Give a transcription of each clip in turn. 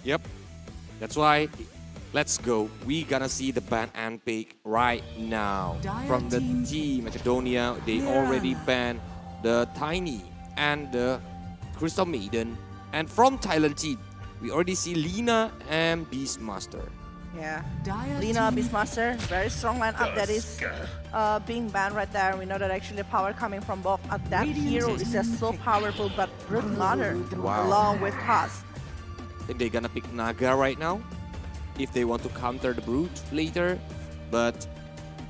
Yep. That's why, let's go. We gonna see the ban and pick right now. From the team Macedonia, they already banned the Tiny and the Crystal Maiden. And from Thailand team, we already see Lina and Beastmaster. Yeah, Lina, Beastmaster, very strong lineup that is being banned right there. We know that actually the power coming from both that hero is just so powerful, but Brute Mother along with Khas. Then they're gonna pick Naga right now if they want to counter the Brute later, but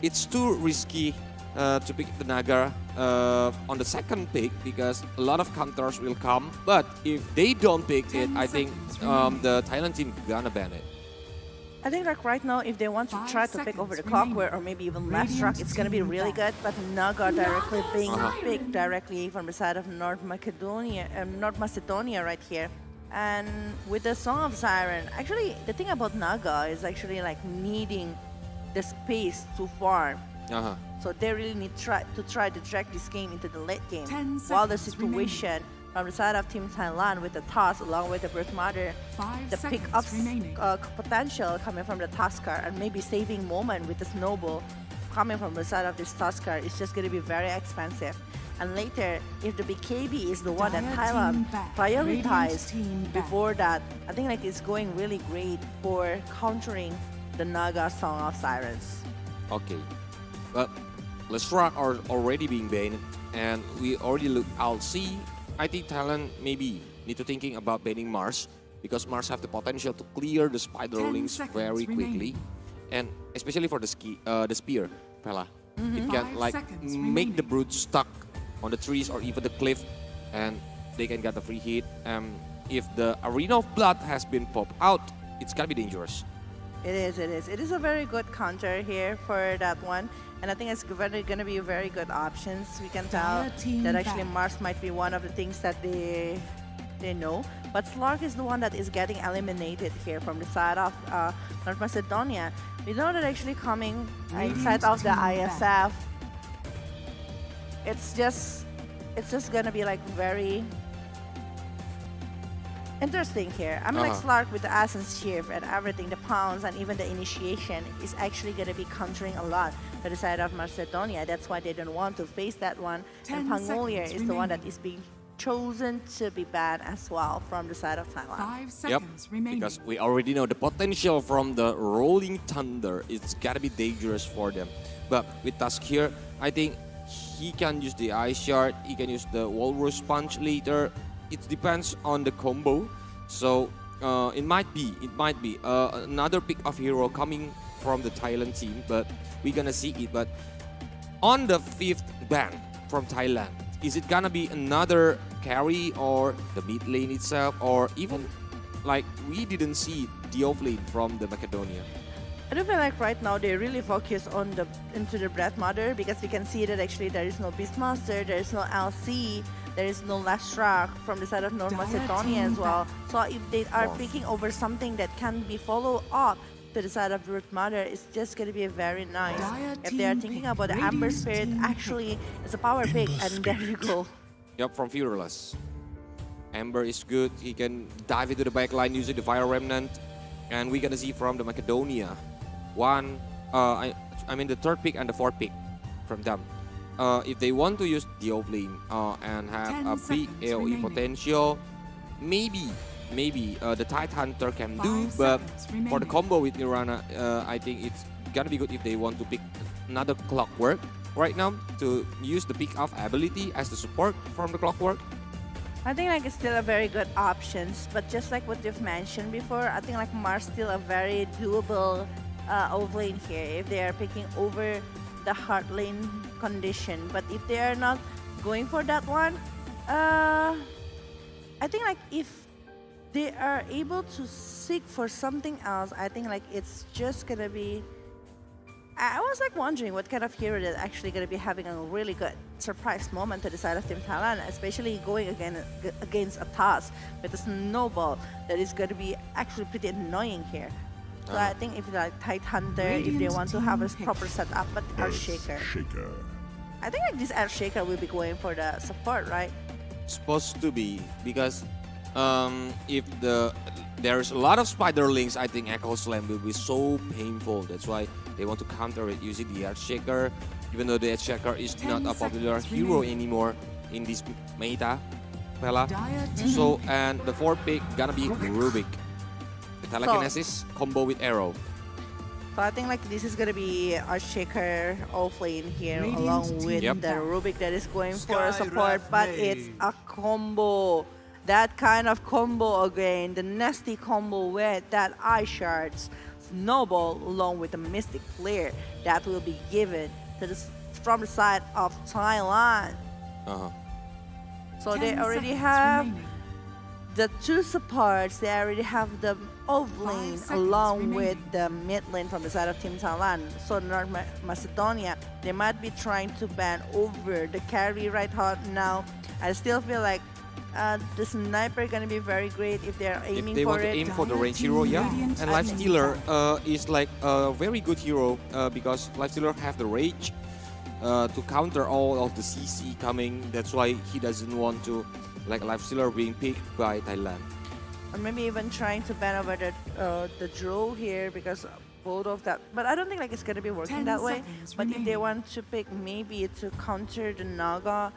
it's too risky to pick the Naga on the second pick because a lot of counters will come. But if they don't pick it, I think the Thailand team gonna ban it. I think like right now, if they want to try to pick over the Clockwork or maybe even left track, it's going to be really good. But Naga directly being picked directly from the side of North Macedonia right here. And with the Song of Siren, actually the thing about Naga is actually like needing the space to farm. So they really need to try to drag this game into the late game. While the situation from the side of Team Thailand with the toss along with the Brute Mother, the pick-up potential coming from the Tusker and maybe saving moment with the Snowball coming from the side of this Tusker is just going to be very expensive. And later, if the BKB is the one that Thailand prioritized before that, I think like it's going really great for countering the Naga Song of Sirens. Okay, but Lestrak are already being banned and we already look LC. I think Thailand maybe need to thinking about banning Mars because Mars have the potential to clear the spider rollings very quickly, and especially for the spear, Pella. It can like make the Brute stuck on the trees or even the cliff, and they can get a free hit. If the Arena of Blood has been popped out, it's gonna be dangerous. It is. It is a very good counter here for that one. And I think it's going to be very good options. We can tell that actually Mars might be one of the things that they know. But Slark is the one that is getting eliminated here from the side of North Macedonia. We know that actually coming inside of the IESF, it's just going to be like very interesting here. I mean, like Slark with the Essence Shift and everything, the pounds and even the initiation is actually going to be countering a lot to the side of Macedonia. That's why they don't want to face that one. And Pangolia is the one that is being chosen to be banned as well from the side of Thailand. 5 seconds remaining. Because we already know the potential from the Rolling Thunder. It's gotta be dangerous for them. But with Tusk here, I think he can use the Ice Shard, he can use the Walrus Punch later. It depends on the combo, so it might be another pick of hero coming from the Thailand team, but we're gonna see it. But on the 5th ban from Thailand, is it gonna be another carry or the mid lane itself, or even like we didn't see the off lane from the Macedonia? I do feel like right now they really focus on into the Brute Mother because we can see that actually there is no Beastmaster, there is no LC, there is no Lestrak from the side of North Macedonia as well. So if they are picking over something that can be followed up to the side of Brute Mother, it's just going to be very nice. If they are thinking about the Amber Spirit, actually it's a power pick, and there you go. Yep, from Fearless. Amber is good, he can dive into the backline using the Fire Remnant, and we're gonna see from the Macedonia I mean the 3rd pick and the 4th pick from them. If they want to use the off lane and have a big AoE potential, maybe the Tide Hunter can do, but for the combo with Nirvana, I think it's gonna be good if they want to pick another Clockwork right now to use the pick-off ability as the support from the Clockwork. I think like it's still a very good options, but just like what you've mentioned before, I think like Mars still a very doable off lane here if they are picking over the hard lane condition. But if they are not going for that one, I think like if they are able to seek for something else, I think like it's just gonna be. I was like wondering what kind of hero is actually gonna be having a really good surprise moment to the side of Team Thailand, especially going against a task with a Snowball that is gonna be actually pretty annoying here. So I think if like Tide Hunter, if they want to have a proper setup, but Earthshaker. I think like this Earthshaker will be going for the support, right? Supposed to be, because if there's a lot of spiderlings, I think Echo Slam will be so painful. That's why they want to counter it using the Earthshaker, even though the Earthshaker is not a popular hero anymore in this meta, fella. So, and the fourth pick gonna be Rubik. The telekinesis combo with arrow. So I think like this is gonna be a shaker offlane here along with the Rubik that is going for a support, but it's a combo. That kind of combo again, the nasty combo with that Eye Shards Snowball along with the Mystic Flare that will be given to from the side of Thailand. So they already have the two supports, they already have the offlane along with the mid lane from the side of Team Thailand. So North Macedonia, they might be trying to ban over the carry right now. I still feel like the sniper gonna be very great if they're aiming for it. If they want to aim for the range hero, yeah. And Lifestealer is like a very good hero because Lifestealer have the rage to counter all of the CC coming. That's why he doesn't want to like Lifestealer being picked by Thailand. Or maybe even trying to ban over the draw here because both of that. But I don't think like it's gonna be working that way. But if they want to pick maybe to counter the Naga,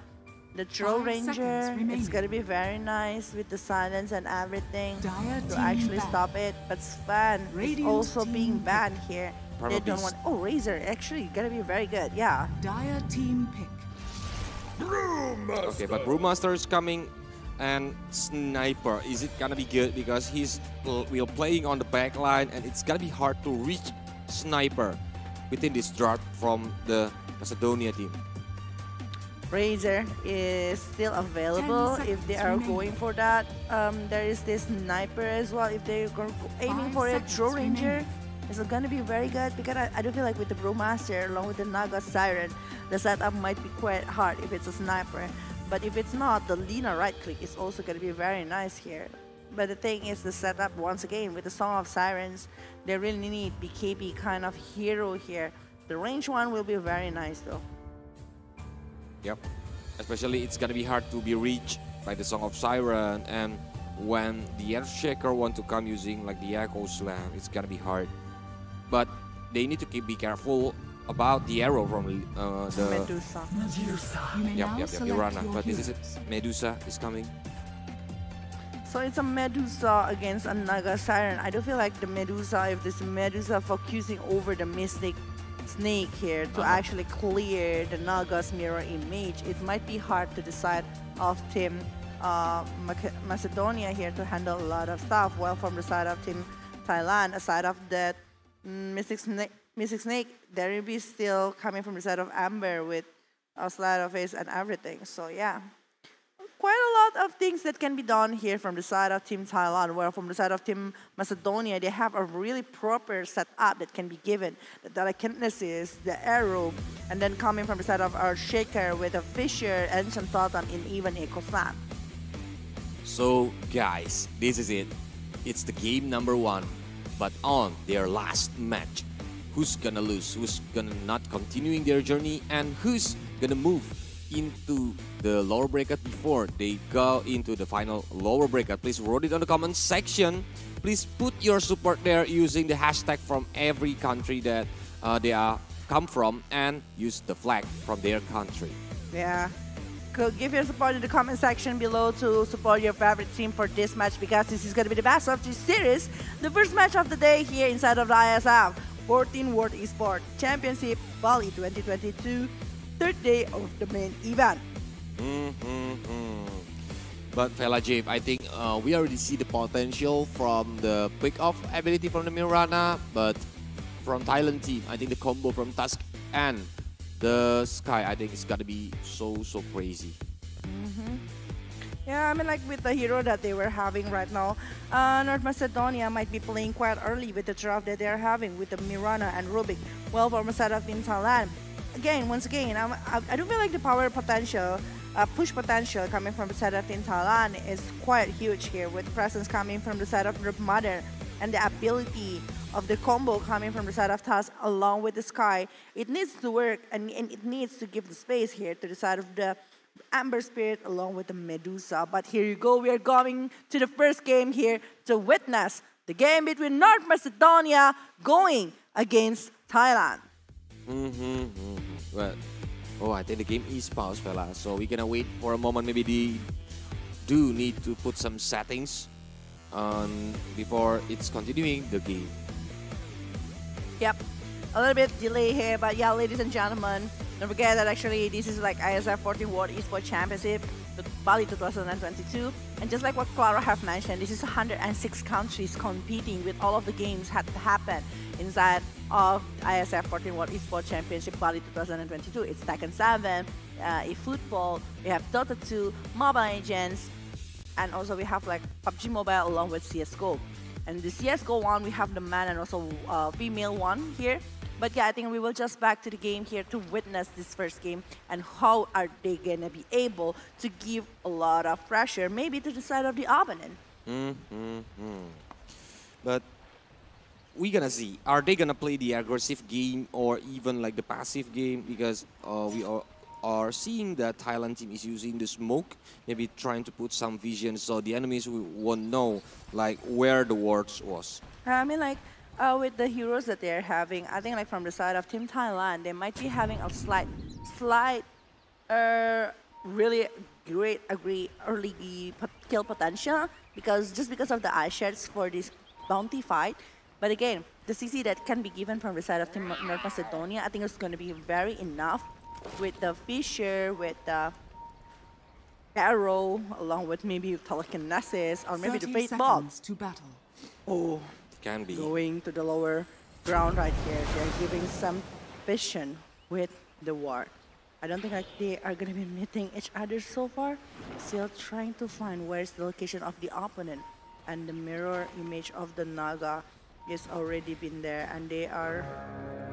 the Troll Ranger, it's gonna be very nice with the silence and everything to actually stop it. But Svan is also being banned here. They don't want. Oh, Razor actually gonna be very good. Yeah. Dire team pick. Okay, but Brewmaster is coming, and Sniper. Is it gonna be good because he's playing on the back line, and it's gonna be hard to reach Sniper within this drought from the Macedonia team. Razor is still available if they are going for that. There is this Sniper as well. If they're aiming for a Troll Ranger, it's gonna be very good because I do feel like with the Brewmaster along with the Naga Siren, the setup might be quite hard if it's a Sniper. But if it's not, the Lina right click is also gonna be very nice here. But the thing is the setup once again with the Song of Sirens, they really need BKB kind of hero here. The range one will be very nice though. Yep, especially it's gonna be hard to be reached by the Song of Siren, and when the Earthshaker want to come using like the Echo Slam, it's gonna be hard. But they need to be careful about the arrow from the Medusa. Yep, Mirana. But this is it. Medusa is coming. So it's a Medusa against a Naga Siren. I do feel like the Medusa, if this Medusa focusing over the Mystic Snake here to actually clear the Naga's mirror image, it might be hard to decide of Team Macedonia here to handle a lot of stuff. Well, from the side of Team Thailand, aside of that Mystic Snake, there will be still coming from the side of Amber with a slide of face and everything. So yeah, quite a lot of things that can be done here from the side of Team Thailand, where from the side of Team Macedonia, they have a really proper setup that can be given. The telekinesis, the arrow, and then coming from the side of our Shaker with a Fisher, Ancient Totem, and even Echo Slam. So guys, this is it. It's the game number 1, but on their last match. Who's gonna lose? Who's gonna not continuing their journey? And who's gonna move into the lower bracket before they go into the final lower bracket? Please write it on the comment section. Please put your support there using the hashtag from every country that they are come from, and use the flag from their country. Yeah. Give your support in the comment section below to support your favorite team for this match, because this is going to be the best of this series. The first match of the day here inside of the IESF 14 World Esports Championship Bali 2022, third day of the main event. But Fela Jave, I think we already see the potential from the pick-off ability from the Mirana, but from Thailand team, I think the combo from Tusk and the Sky, I think it's gonna be so crazy. Yeah, I mean, like with the hero that they were having right now, North Macedonia might be playing quite early with the draft that they're having with the Mirana and Rubik. Well, for side of Team Thailand, once again, I do feel like the power potential, push potential coming from the side of Team Thailand is quite huge here, with presence coming from the side of Rub Mother and the ability of the combo coming from the side of Tusk along with the Sky. It needs to work, and it needs to give the space here to the side of the Amber Spirit along with the Medusa. But here you go, we are going to the first game here to witness the game between North Macedonia going against Thailand. Well, oh, I think the game is paused, fella. So we're gonna wait for a moment. Maybe they do need to put some settings on before it's continuing the game. Yep, a little bit delay here, but yeah, ladies and gentlemen, don't forget that actually this is like IESF 14 World Esports Championship, Bali 2022. And just like what Clara have mentioned, this is 106 countries competing with all of the games had to happen inside of IESF 14 World Esports Championship Bali 2022. It's Tekken 7, eFootball, we have Dota 2, Mobile Legends, and also we have like PUBG Mobile along with CSGO. And the CSGO one, we have the man and also female one here. But yeah, I think we will just back to the game here to witness this first game and how are they gonna be able to give a lot of pressure maybe to the side of the opponent. But we're gonna see, are they gonna play the aggressive game or even like the passive game? Because we are seeing that Thailand team is using the smoke, maybe trying to put some vision so the enemies won't know like where the wards was. I mean, like with the heroes that they're having, I think like from the side of Team Thailand, they might be having a slight really great early kill potential just because of the eye shards for this bounty fight. But again, the CC that can be given from the side of Team North Macedonia, I think it's going to be very enough with the Fisher, with the Arrow, along with maybe telekinesis or maybe the Fate Ball. To battle. Oh, Can be. Going to the lower ground right here. They're giving some vision with the ward. I don't think like they are going to be meeting each other so far. Still trying to find where's the location of the opponent. And the mirror image of the Naga is already been there. And they are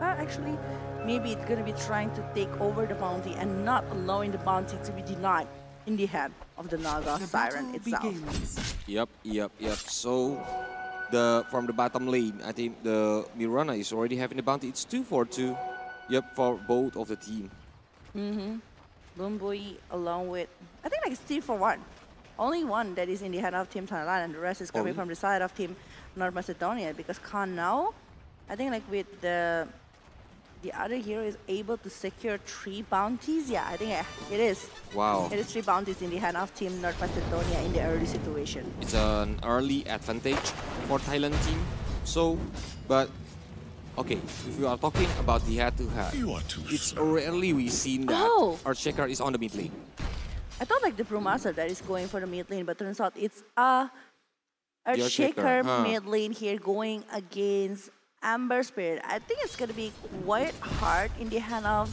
actually maybe it's going to be trying to take over the bounty and not allowing the bounty to be denied in the hand of the Naga Siren itself. Begins. Yep. So from the bottom lane, I think the Mirana is already having the bounty. It's 2-4-2. Yep, for both of the team. Boomboy along with, I think like it's 3-for-1. Only one that is in the hand of Team Thailand and the rest is coming from the side of Team North Macedonia because Khan now, I think like with the other hero is able to secure 3 bounties. Yeah, I think it is. Wow. It is 3 bounties in the hand of Team North Macedonia in the early situation. It's an early advantage for Thailand team. So, but okay, if we are talking about the head-to-head, it's rarely we seen that Earthshaker is on the mid lane. I thought like the Brewmaster that is going for the mid lane, but turns out it's a Earthshaker mid lane here going against Amber Spirit. I think it's going to be quite hard in the hand of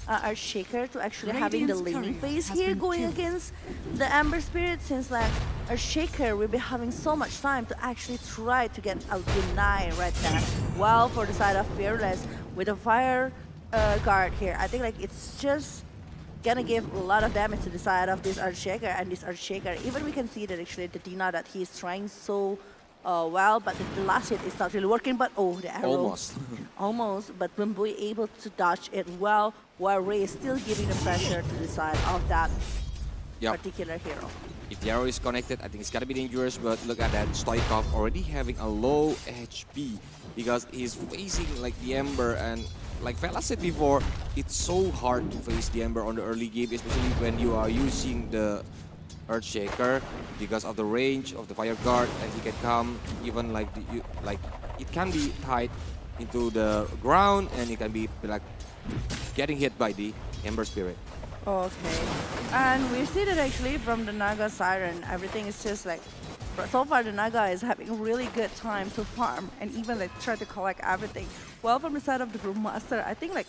Earthshaker to actually having the laning phase here going against the Amber Spirit, since like Earthshaker will be having so much time to actually try to get a deny right there. While for the side of Fearless with a fire guard here, I think like it's just gonna give a lot of damage to the side of this Earthshaker, and this Earthshaker, even we can see that actually the Dina that he's trying so well, but the last hit is not really working, but the arrow. Almost, but Boomboy able to dodge it well, while Ray is still giving the pressure to the side of that particular hero. If the arrow is connected, I think it's gonna be dangerous, but look at that, Stoikov already having a low HP because he's facing like the Ember, and like Fela said before, it's so hard to face the Ember on the early game, especially when you are using the Earthshaker because of the range of the Fire Guard, and he can come even like it can be tied into the ground, and it can be like getting hit by the Ember Spirit. Okay, and we see that actually from the Naga Siren, everything is just like, so far the Naga is having a really good time to farm and even like try to collect everything. Well, from the side of the Brewmaster, I think like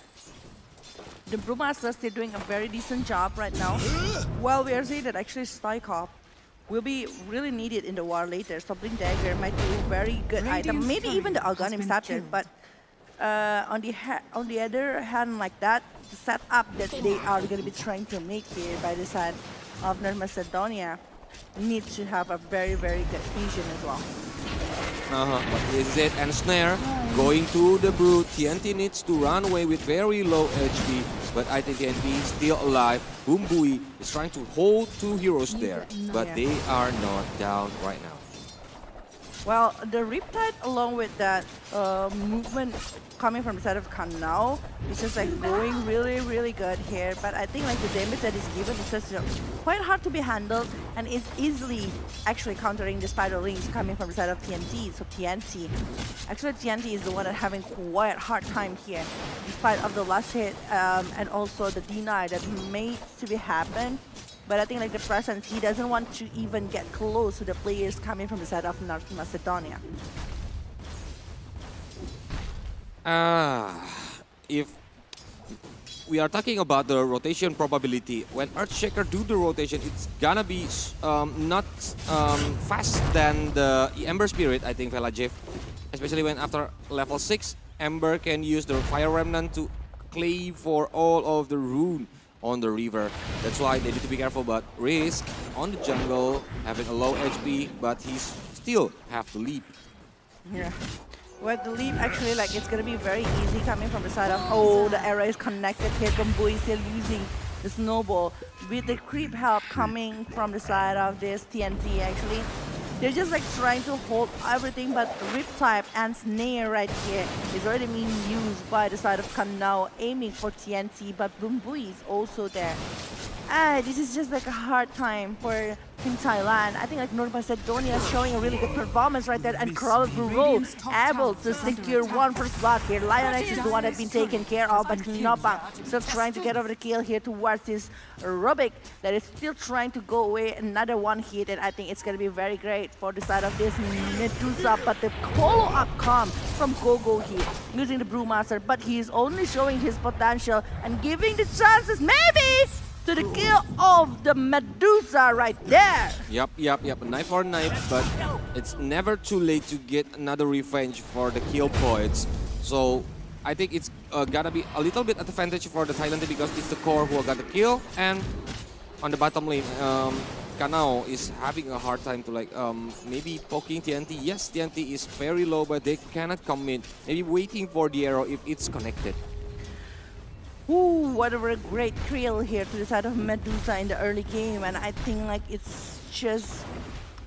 the Brewmaster still doing a very decent job right now. Well, we are seeing that actually Stoikov will be really needed in the war later. So Blink Dagger might be a very good item. Maybe even the Algonim Scepter, but on the other hand, like that, the setup that they are going to be trying to make here by the side of North Macedonia needs to have a very, very good vision as well. But is it and Snare going to the Brute? TNT needs to run away with very low HP. but I think TNT is still alive. Boom Bui is trying to hold 2 heroes there, but they are not down right now. Well, the Riptide along with that movement coming from the side of Kanao is just like going really good here. But I think like the damage that is given is just quite hard to be handled, and it's easily actually countering the spider rings coming from the side of TNT. So TNT is the one that having quite hard time here, despite of the last hit and also the deny that made to be happen. But I think like the presence, he doesn't want to even get close to the players coming from the side of North Macedonia. If we are talking about the rotation probability, when Earthshaker do the rotation, it's gonna be not fast than the Ember Spirit, I think, Velajev. Especially when after level 6, Ember can use the Fire Remnant to claim for all of the rune on the river. That's why they need to be careful, but Risk on the jungle, having a low HP, but he's still have the leap. Yeah. Well, the leap actually, like, it's gonna be very easy coming from the side of, oh, the arrow is connected here. Bamboo is still using the snowball. With the creep help coming from the side of this TNT, actually, they're just like trying to hold everything, but Riptide and Snare right here is already being used by the side of Kanao, aiming for TNT, but Bumbu is also there. This is just like a hard time for Team Thailand. I think like North Macedonia is showing a really good performance right there, and Kral Buro able to secure 1 first blood here. Lioness is the one that's been taken care of, but Knopang still trying to get over the kill here towards this Rubik that is still trying to go away. Another one hit, and I think it's going to be very great for the side of this Medusa, but the follow-up comes from Gogo here, using the Brewmaster, but he is only showing his potential and giving the chances, maybe, to the kill of the Medusa right there. Yep. Knife for knife, but it's never too late to get another revenge for the kill points. So I think it's gotta be a little bit advantage for the Thailand because it's the core who got the kill, and on the bottom lane, Kanao is having a hard time to like maybe poking TNT. Yes, TNT is very low, but they cannot commit. Maybe waiting for the arrow if it's connected. Ooh, what a great kill here to the side of Medusa in the early game, and I think like it's just,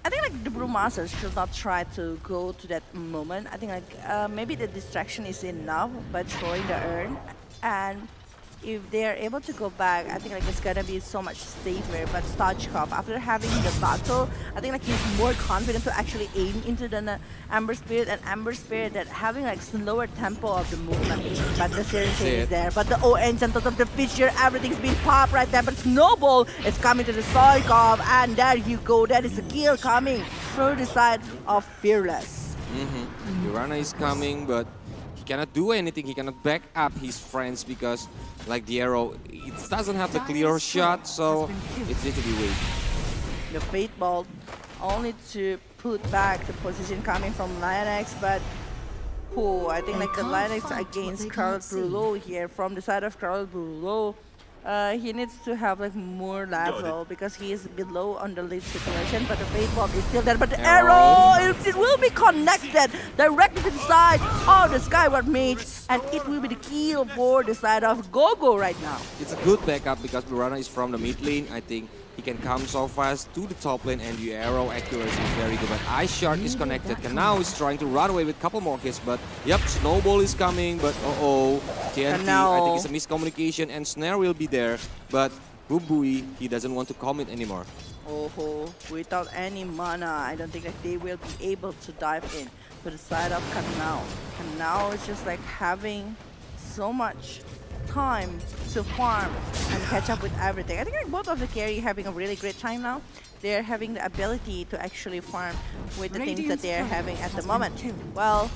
I think like the Brewmasters should not try to go to that moment. I think like maybe the distraction is enough by throwing the urn, and if they are able to go back, I think like it's gonna be so much safer. But Stoichkov, after having the battle, I think like he's more confident to actually aim into the Ember Spirit, and Ember Spirit that having like slower tempo of the movement. But the Serenity is there. But the ONs on top of the Fisher, everything's been popped right there. But Snowball is coming to the Stoichkov, and there you go. That is the kill coming through the side of Fearless. Piranha is coming, but he cannot do anything. He cannot back up his friends because like the arrow, it doesn't have the clear shot, so it needs to be weak. The Fate Bolt only to put back the position coming from Lionx, but I think like the Lionx against Carl Brulo here from the side of Carl Brulo. He needs to have like more level because he is below on the lead situation, but the Fate Bomb is still there. But the arrow, it will be connected directly to the side of the Skyward Mage, and it will be the kill for the side of Gogo right now. It's a good backup because Piranha is from the mid lane. I think he can come so fast to the top lane, and the arrow accuracy is very good. But Ice Shard is connected, and now he's trying to run away with a couple more hits. But yep, Snowball is coming, but TNT, I think it's a miscommunication, and Snare will be there. But Bubui, he doesn't want to commit anymore. Without any mana, I don't think that they will be able to dive in to the side of Kanao. Kanao is just like having so much time to farm and catch up with everything. I think like both of the carry having a really great time now. They're having the ability to actually farm with the things that they're having at the moment. Well,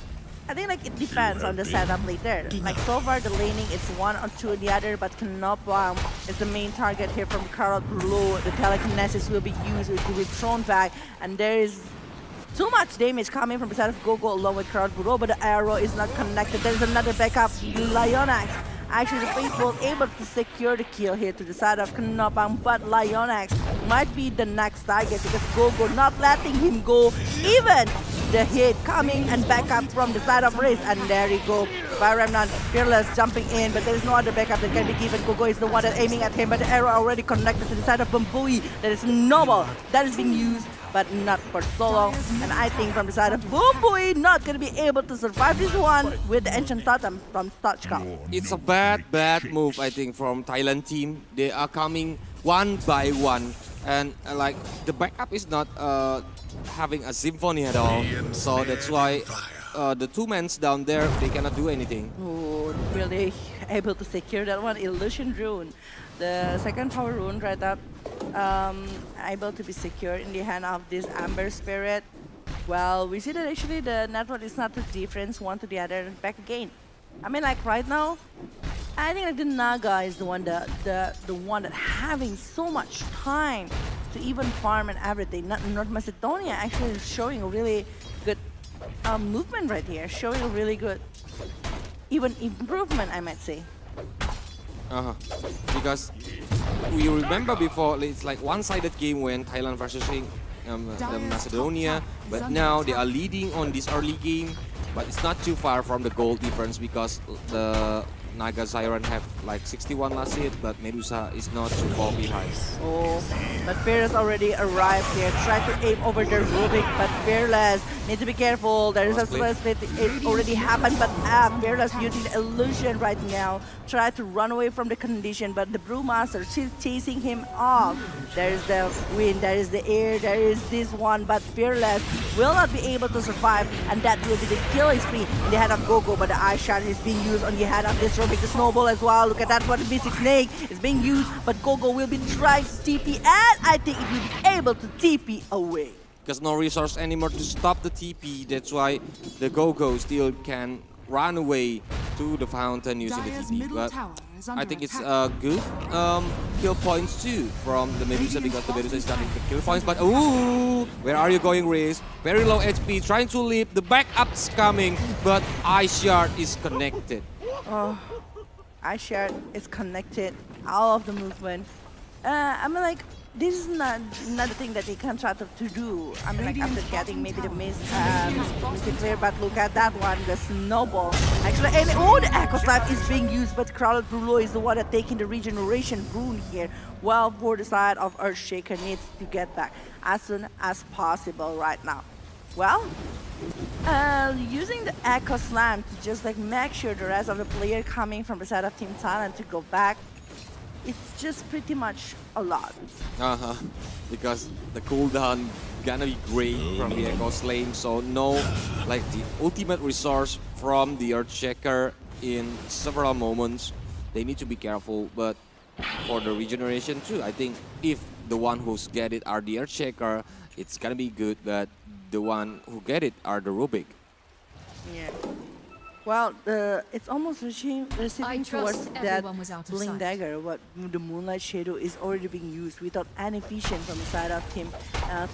I think like it depends on the setup later. Like so far the laning is one or two the other, but Knopang is the main target here from Carl Brulo. The telekinesis will be used, it will be thrown back, and there is too much damage coming from the side of Gogo along with Carl Brulo, but the arrow is not connected. There's another backup, Lionax Actually, the Faithful able to secure the kill here to the side of Knopang, but Lionex might be the next target because Gogo not letting him go. Even the hit coming and back up from the side of Riz, and there you go. Remnant, Fearless jumping in, but there is no other backup that can be given. Gogo is the one that aiming at him, but the arrow already connected to the side of Bumbui. There is Noble that is being used, but not for so long. And I think from the side of Bumbui, not going to be able to survive this one with the Ancient Totem from Stochka. It's a bad move, I think, from Thailand team. They are coming one by one, and like the backup is not having a symphony at all. So that's why the two men down there, they cannot do anything. Oh, really able to secure that one. Illusion Rune, the second power rune right up, able to be secured in the hand of this Amber Spirit. Well, we see that actually the network is not too different one to the other. Back again. I mean, like right now, I think like the Naga is the one the one that having so much time to even farm and everything. North Macedonia actually is showing a really good movement right here, showing a really good even improvement, I might say. Because we remember before, it's like one-sided game when Thailand versus Macedonia, but now they are leading on this early game, but it's not too far from the goal difference because the Naga Siren have like 61 last hit, but Medusa is not too far behind. Oh, but Fearless already arrived here. Try to aim over the Rubik, but Fearless need to be careful. There is a split. It already happened, but Fearless using the illusion right now. Try to run away from the condition, but the Brewmaster, she's chasing him off. There is the wind, there is the air, there is this one, but Fearless will not be able to survive, and that will be the killing spree in the head of Gogo, but the Ice Shard is being used on the head of this Rubik. The Snowball as well. Look at that one. The Mystic Snake is being used, but Gogo will be trying to TP, and I think it will be able to TP away. Because no resource anymore to stop the TP. That's why the Gogo still can run away to the fountain using the TP. But I think it's good kill points too from the Medusa because the Medusa is starting to kill points. But ooh, where are you going, Riz? Very low HP, trying to leap. The backup's coming, but Ice Shard is connected. Ice Shard is connected. All of the movement. I mean, like, this is not another thing that they can try to do. I mean, like, after getting maybe the Mystic Flare, but look at that one, the Snowball. Actually, and the Echo Slap is being used, but Crowded Brulo is the one that taking the Regeneration Rune here. Well, for the side of Earthshaker needs to get back as soon as possible right now. Well, using the Echo Slam to just like make sure the rest of the player coming from the side of Team Thailand to go back, it's just pretty much a lot. Because the cooldown gonna be great from the Echo Slam, so no, like the ultimate resource from the Earthshaker in several moments. They need to be careful, but for the regeneration too, I think if the one who's get it are the Earthshaker, it's gonna be good, but the one who get it are the Rubik. Yeah. Well, it's almost receiving towards that Blink Dagger, but the Moonlight Shadow is already being used without any vision from the side of Team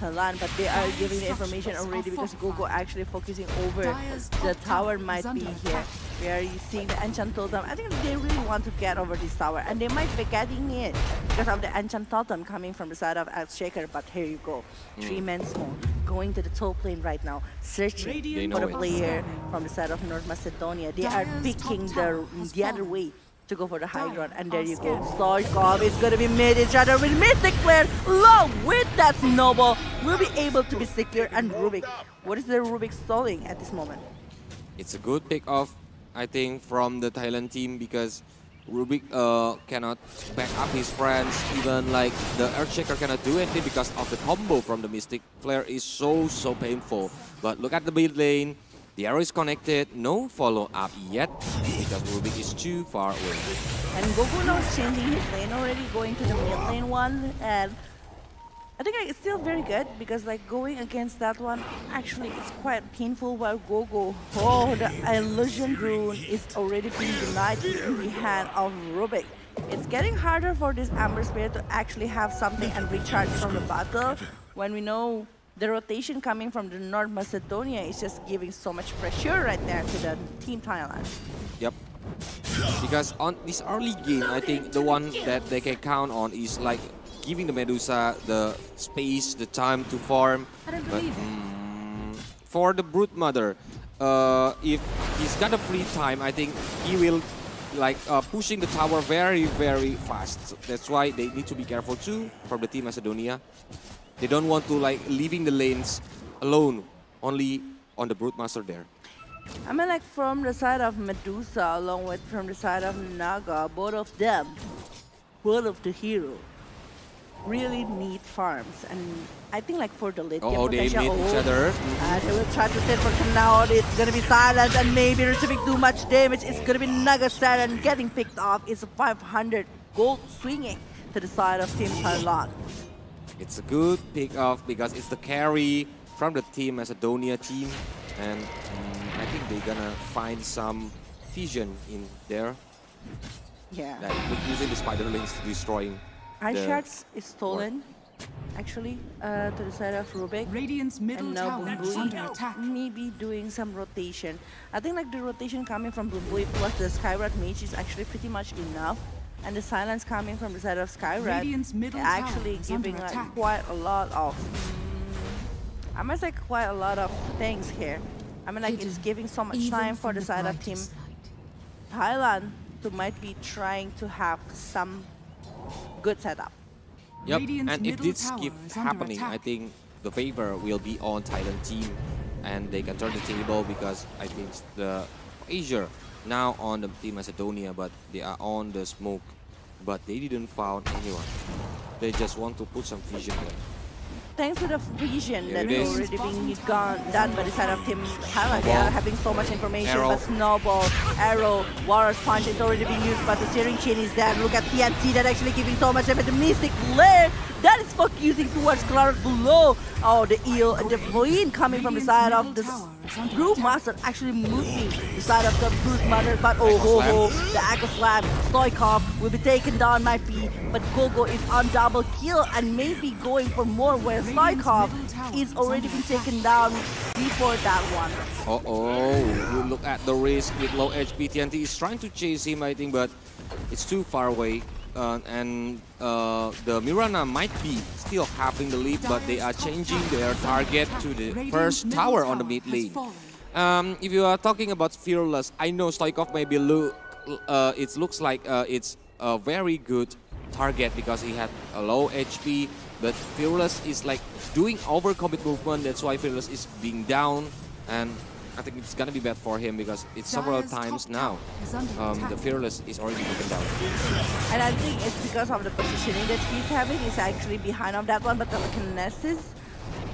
Thailand, but they are giving the information already because Gogo actually focusing over the tower might be here. We are seeing the Enchant Totem. I think they really want to get over this tower, and they might be getting it because of the Enchant Totem coming from the side of Earthshaker, but here you go. 3-man small going to the top lane right now, searching for the player from the side of North Macedonia. They are picking the other way to go for the high ground, and there you go. Stoichkov is going to be mid each other with Mystic Flare, along with that Snowball, will be able to be secure, and Rubik. What is the Rubik stalling at this moment? It's a good pick off, I think, from the Thailand team because Rubik cannot back up his friends. Even like the Earthshaker cannot do anything because of the combo from the Mystic Flare is so painful. But look at the mid lane. The arrow is connected, no follow-up yet because Rubik is too far away. And Goku now is changing his lane already, going to the mid lane one, and I think it's still very good because like going against that one, actually it's quite painful while Gogo, the Illusion Rune is already being denied in the hand of Rubik. It's getting harder for this Amber Spirit to actually have something and recharge from the battle when we know the rotation coming from the North Macedonia is just giving so much pressure right there to the Team Thailand. Yep, Because on this early game, I think the one that they can count on is like giving the Medusa the space, the time to farm. But for the Brood Mother, if he's got a free time, I think he will like pushing the tower very, very fast. So that's why they need to be careful too from the team Macedonia. They don't want to like leaving the lanes alone, only on the Broodmaster there. I mean, like from the side of Medusa, along with from the side of Naga, both of them, both of the hero, really need farms. And I think like for the late game they potential, meet each other. They will try to set for Canal. It's gonna be silent and maybe receiving too much damage. It's gonna be Naga Siren getting picked off. It's a 500 gold swinging to the side of Team Thailand. It's a good pick off because it's the carry from the team Macedonia team, and I think they're gonna find some vision in there. Yeah. Like using the spider links destroying. Ice Shards is stolen, actually, to the side of Rubik. Radiant's middle And now tower Boom is Bui under attack. maybe doing some rotation. I think like the rotation coming from Boom Bui plus the Skyward Mage is actually pretty much enough. And the silence coming from the side of Skyward Radiant's middle actually tower is giving under like attack. quite a lot of, I must say quite a lot of things here. I mean like it's giving so much time for the side of Team Thailand to might be trying to have some good setup. Yep, Radiant's and if middle this tower keep is under happening, attack. I think the favor will be on Thailand team, and they can turn the table because I think the Asia now on the team Macedonia, but they are on the smoke, but they didn't found anyone. They just want to put some vision there. Thanks to the vision Here that's it is. already being done by the side of Team Thailand, they are having so much information, Arrow. but Snowball, Arrow, Warrior's Punch is already being used, but the steering chain is there. Look at TNT that actually giving so much damage. The Mystic Lair that is focusing towards Cloud below. Oh, the eel, the Queen coming from the side of the Broodmaster actually moving the side of the Broodmother, but oh ho ho, the Echo Slam, Stoikov will be taken down, might be, but Gogo is on double kill and maybe going for more where Stoikov is already been taken down before that one. Oh, look at the risk with low HP. TNT is trying to chase him, I think, but it's too far away. And the Mirana might be still having the lead, but they are changing their target to the first tower on the mid lane. If you are talking about Fearless, I know Stoikov maybe it looks like it's a very good target because he had a low HP, but Fearless is like doing overcommit movement. That's why Fearless is being down, and I think it's gonna be bad for him because it's several times now. The Fearless is already taken down. And I think it's because of the positioning that he's having is actually behind on that one, but the Kinesis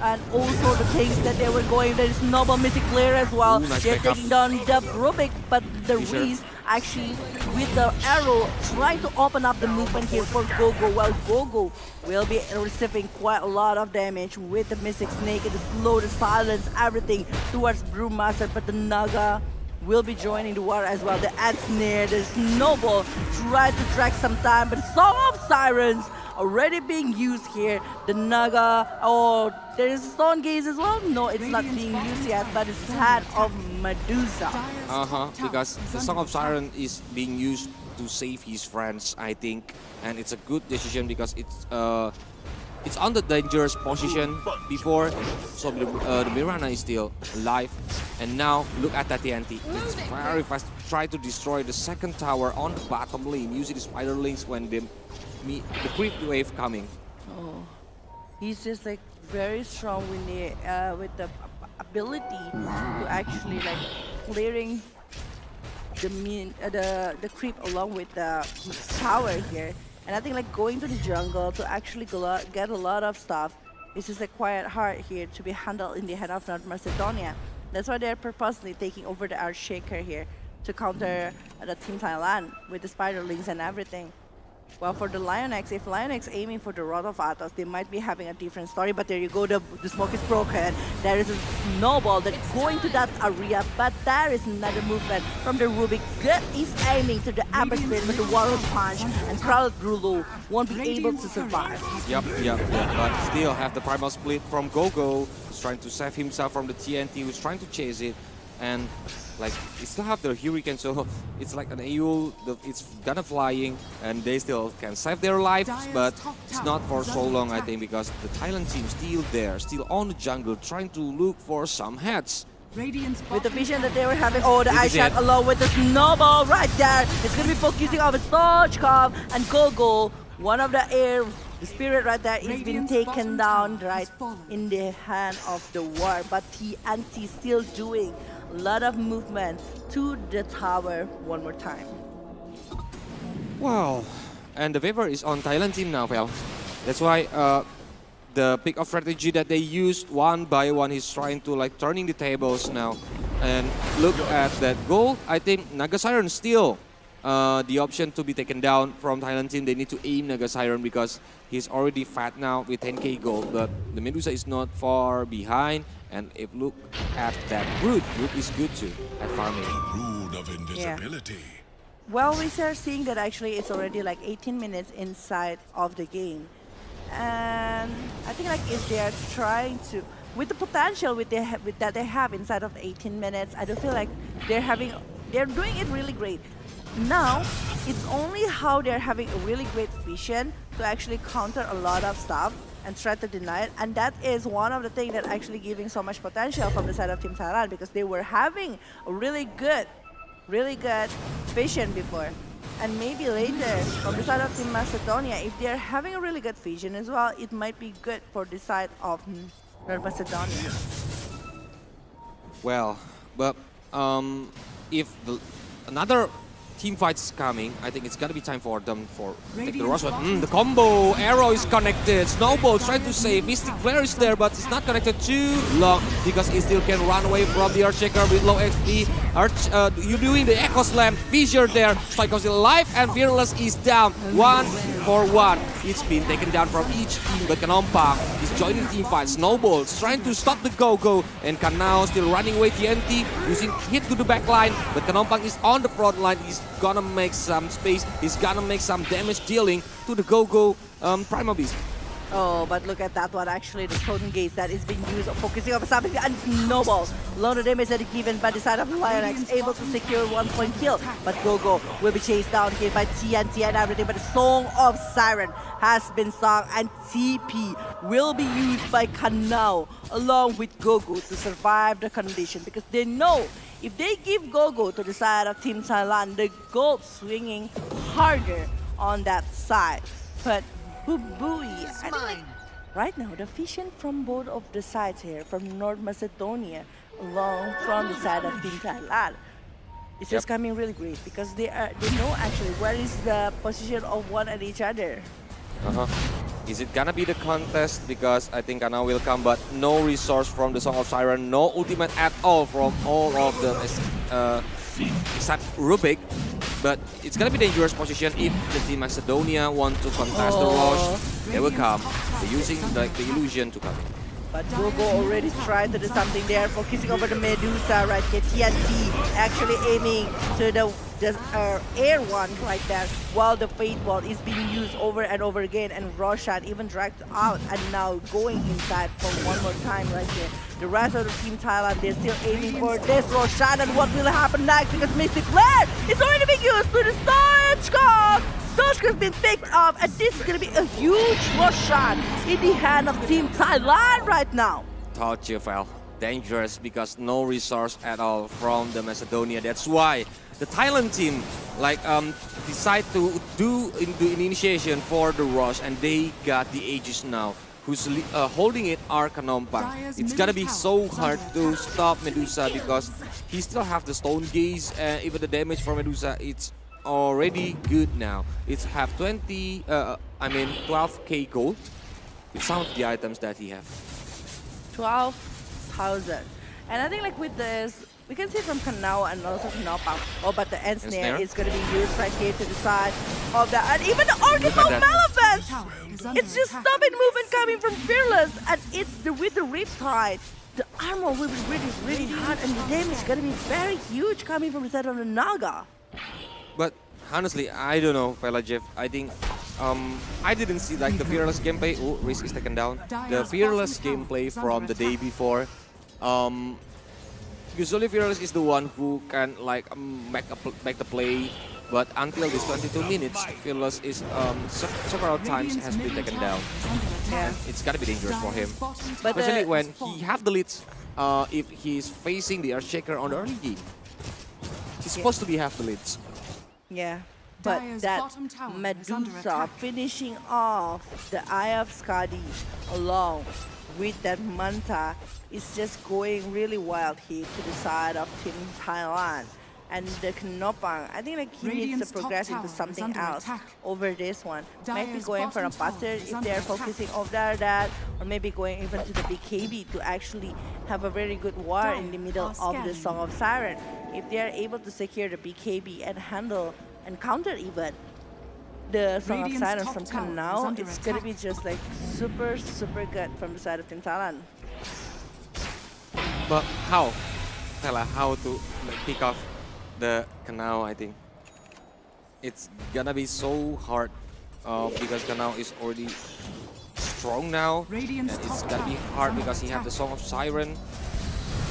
and also the things that they were going, there is Noble Mythic Lair as well. Nice They're backup. taking down the Rubik, but the Fisher. Reese actually with the arrow trying to open up the movement here for Gogo. Well, Gogo will be receiving quite a lot of damage with the Mystic Snake and the slow, the silence, everything towards Brewmaster, but the Naga will be joining the war as well. The Snare, the Snowball try to drag some time, but Song of Sirens already being used here. The Naga, oh, there is Stone Gaze as well. No, it's not being used yet, but it's Head of Medusa. Because the Song of Siren is being used to save his friends, I think, and it's a good decision because it's on the dangerous position before, so the Mirana is still alive, and now look at that TNT. It's very fast. Try to destroy the second tower on the bottom lane using the spider links when they meet the creep wave coming. Oh, he's just like very strong with the ability to actually like clearing the creep along with the tower here. And I think like going to the jungle to actually get a lot of stuff is just like quite hard here to be handled in the hand of North Macedonia. That's why they're purposely taking over the Earth Shaker here to counter the Team Thailand with the spider links and everything. Well, for the Lionex, if Lionex aiming for the Rod of Athos, they might be having a different story, but there you go, the smoke is broken. There is a snowball that's going to that area, but there is another movement from the Rubik that is aiming to the Amber Spirit with the Warrior's Punch, and Crowd Rulo won't be able to survive. Yep, but still have the primal split from Gogo, who's trying to save himself from the TNT, who's trying to chase it. and like they still have their Hurricane, so it's like an AU, it's gonna flying, and they still can save their lives, but it's not for so long, I think, because the Thailand team still there, still on the jungle, trying to look for some heads. With the vision that they were having, oh, the ice shot along with the snowball right there. It's going to be focusing on Stochkov and Gogo. One of the air, the spirit right there is being taken down right in the hand of the war. But TNT still doing a lot of movement to the tower one more time. Wow, and the favor is on Thailand team now, Fel. That's why the pick of strategy that they used one by one is trying to like turning the tables now. And look at that goal. I think Naga Siren still the option to be taken down from Thailand team. They need to aim Naga Siren because he's already fat now with 10k gold. But the Medusa is not far behind. And if look at that Root is good too at farming. Rune of invisibility. Yeah. Well, we are seeing that actually it's already like 18 minutes inside of the game. And I think like if they are trying to, with the potential that they have inside of the 18 minutes, I do feel like they're doing it really great. Now, it's only how they're having a really great vision to actually counter a lot of stuff and try to deny it. And that is one of the things that actually giving so much potential from the side of Team Thailand, because they were having a really good vision before. And maybe later, from the side of Team Macedonia, if they're having a really good vision as well, it might be good for the side of North Macedonia. Well, but if another team fight's coming, I think it's gonna be time for them for take the rush. The combo arrow is connected. Snowball trying to save. Mystic Flare is there, but it's not connected too long because it still can run away from the Earthshaker with low XP. You're doing the Echo Slam. Fissure there. Psycho still alive, and Fearless is down. 1 for 1. It's been taken down from each team, but Kanompang is joining team fight. Snowball trying to stop the Go-Go, and Kanao still running away TNT, using hit to the back line, but Kanompang is on the front line. He's gonna make some space, he's gonna make some damage dealing to the Go-Go Primal Beast. Oh, but look at that one, actually, the Totem Gaze that is being used, focusing on something, and Snowballs. A lot of damage that is given by the side of Lionx, able to secure 1-point kill. But Gogo will be chased down here by TNT and everything, but the Song of Siren has been sung, and TP will be used by Kanao along with Gogo to survive the condition, because they know if they give Gogo to the side of Team Thailand, the gold swinging harder on that side. But Booey, I think like right now the vision from both of the sides here, from North Macedonia along from the side of Team Thailand, it's just coming really great, because they know actually where is the position of one and each other. Is it gonna be the contest? Because I think Kana will come, but no resource from the Song of Siren, no ultimate at all from all of them except Rubik. But it's gonna be dangerous position if the Team Macedonia want to contest the rush. They will come. They're using the illusion to come. But Gogo already tried to do something there, focusing over the Medusa right here. TNT actually aiming to the air one right there, while the Fate Ball is being used over and over again, and Roshan even dragged out and now going inside for one more time right here. The rest of the Team Thailand, they're still aiming for this Roshan, and what will happen next, because Mystic Flare is already being used to the Stochkov. Stochkov's been picked up, and this is going to be a huge Roshan in the hand of Team Thailand right now. Thought you fell. Dangerous because no resource at all from the Macedonia. That's why the Thailand team like decide to do the initiation for the rush, and they got the Aegis now. Who's holding it are Kanompang. It's gonna be so hard to stop Medusa because he still have the Stone Gaze, and even the damage for Medusa, it's already good now. It's have 12k gold with some of the items that he have. 12,000. And I think like with this, we can see from Kanao and also Kanompang. Oh, but the end snare is going to be used right here to the side of that. And even the Orchestra Malevolence! It's just stopping movement coming from Fearless. And it's with the Riptide. The armor will be really, really hard, and the damage is going to be very huge coming from the side of the Naga. But honestly, I don't know, Fela Jeff. I think I didn't see like the Fearless gameplay. Oh, Risk is taken down. The Fearless gameplay from the day before. Usually Fearless is the one who can like make the play, but until this 22 minutes, Fearless is several times has been taken down. Yeah. It's gonna be dangerous for him, But especially when he have the leads. If he's facing the Earthshaker on the early game, he's supposed to be have the leads. Yeah. But that Medusa finishing off the Eye of Skadi along with that Manta is just going really wild here to the side of Team Thailand. And the Knopang, I think like he needs to progress into something else over this one. Maybe going for a butter if they're focusing over that, or maybe going even to the BKB to actually have a very good war in the middle of the Song of Siren. If they are able to secure the BKB and handle and counter even the Song of Siren from Kanao, it's gonna be just like super good from the side of Team Thailand. But how? How to pick off the Kanao, I think. It's gonna be so hard because Kanao is already strong now. And it's gonna be hard because he has the Song of Siren.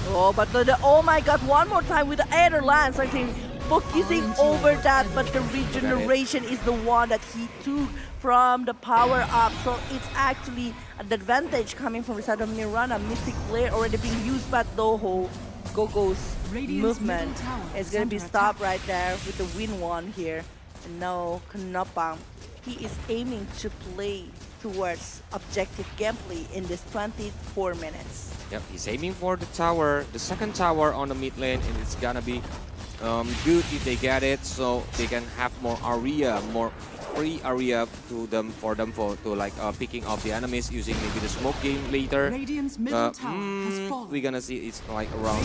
Oh, but oh my god, one more time with the Aether Lance, I think. Focusing over that, but the regeneration is the one that he took from the power up. So it's actually an advantage coming from the side of Nirvana. Mystic Flare already being used, but Doho Gogo's movement is going to be stopped right there with the win one here. And now Knopang, he is aiming to play towards objective gameplay in this 24 minutes. Yep, he's aiming for the tower, the second tower on the mid lane, and it's gonna be good if they get it, so they can have more area, more free area to them for like picking off the enemies using maybe the smoke game later. We're gonna see it's like around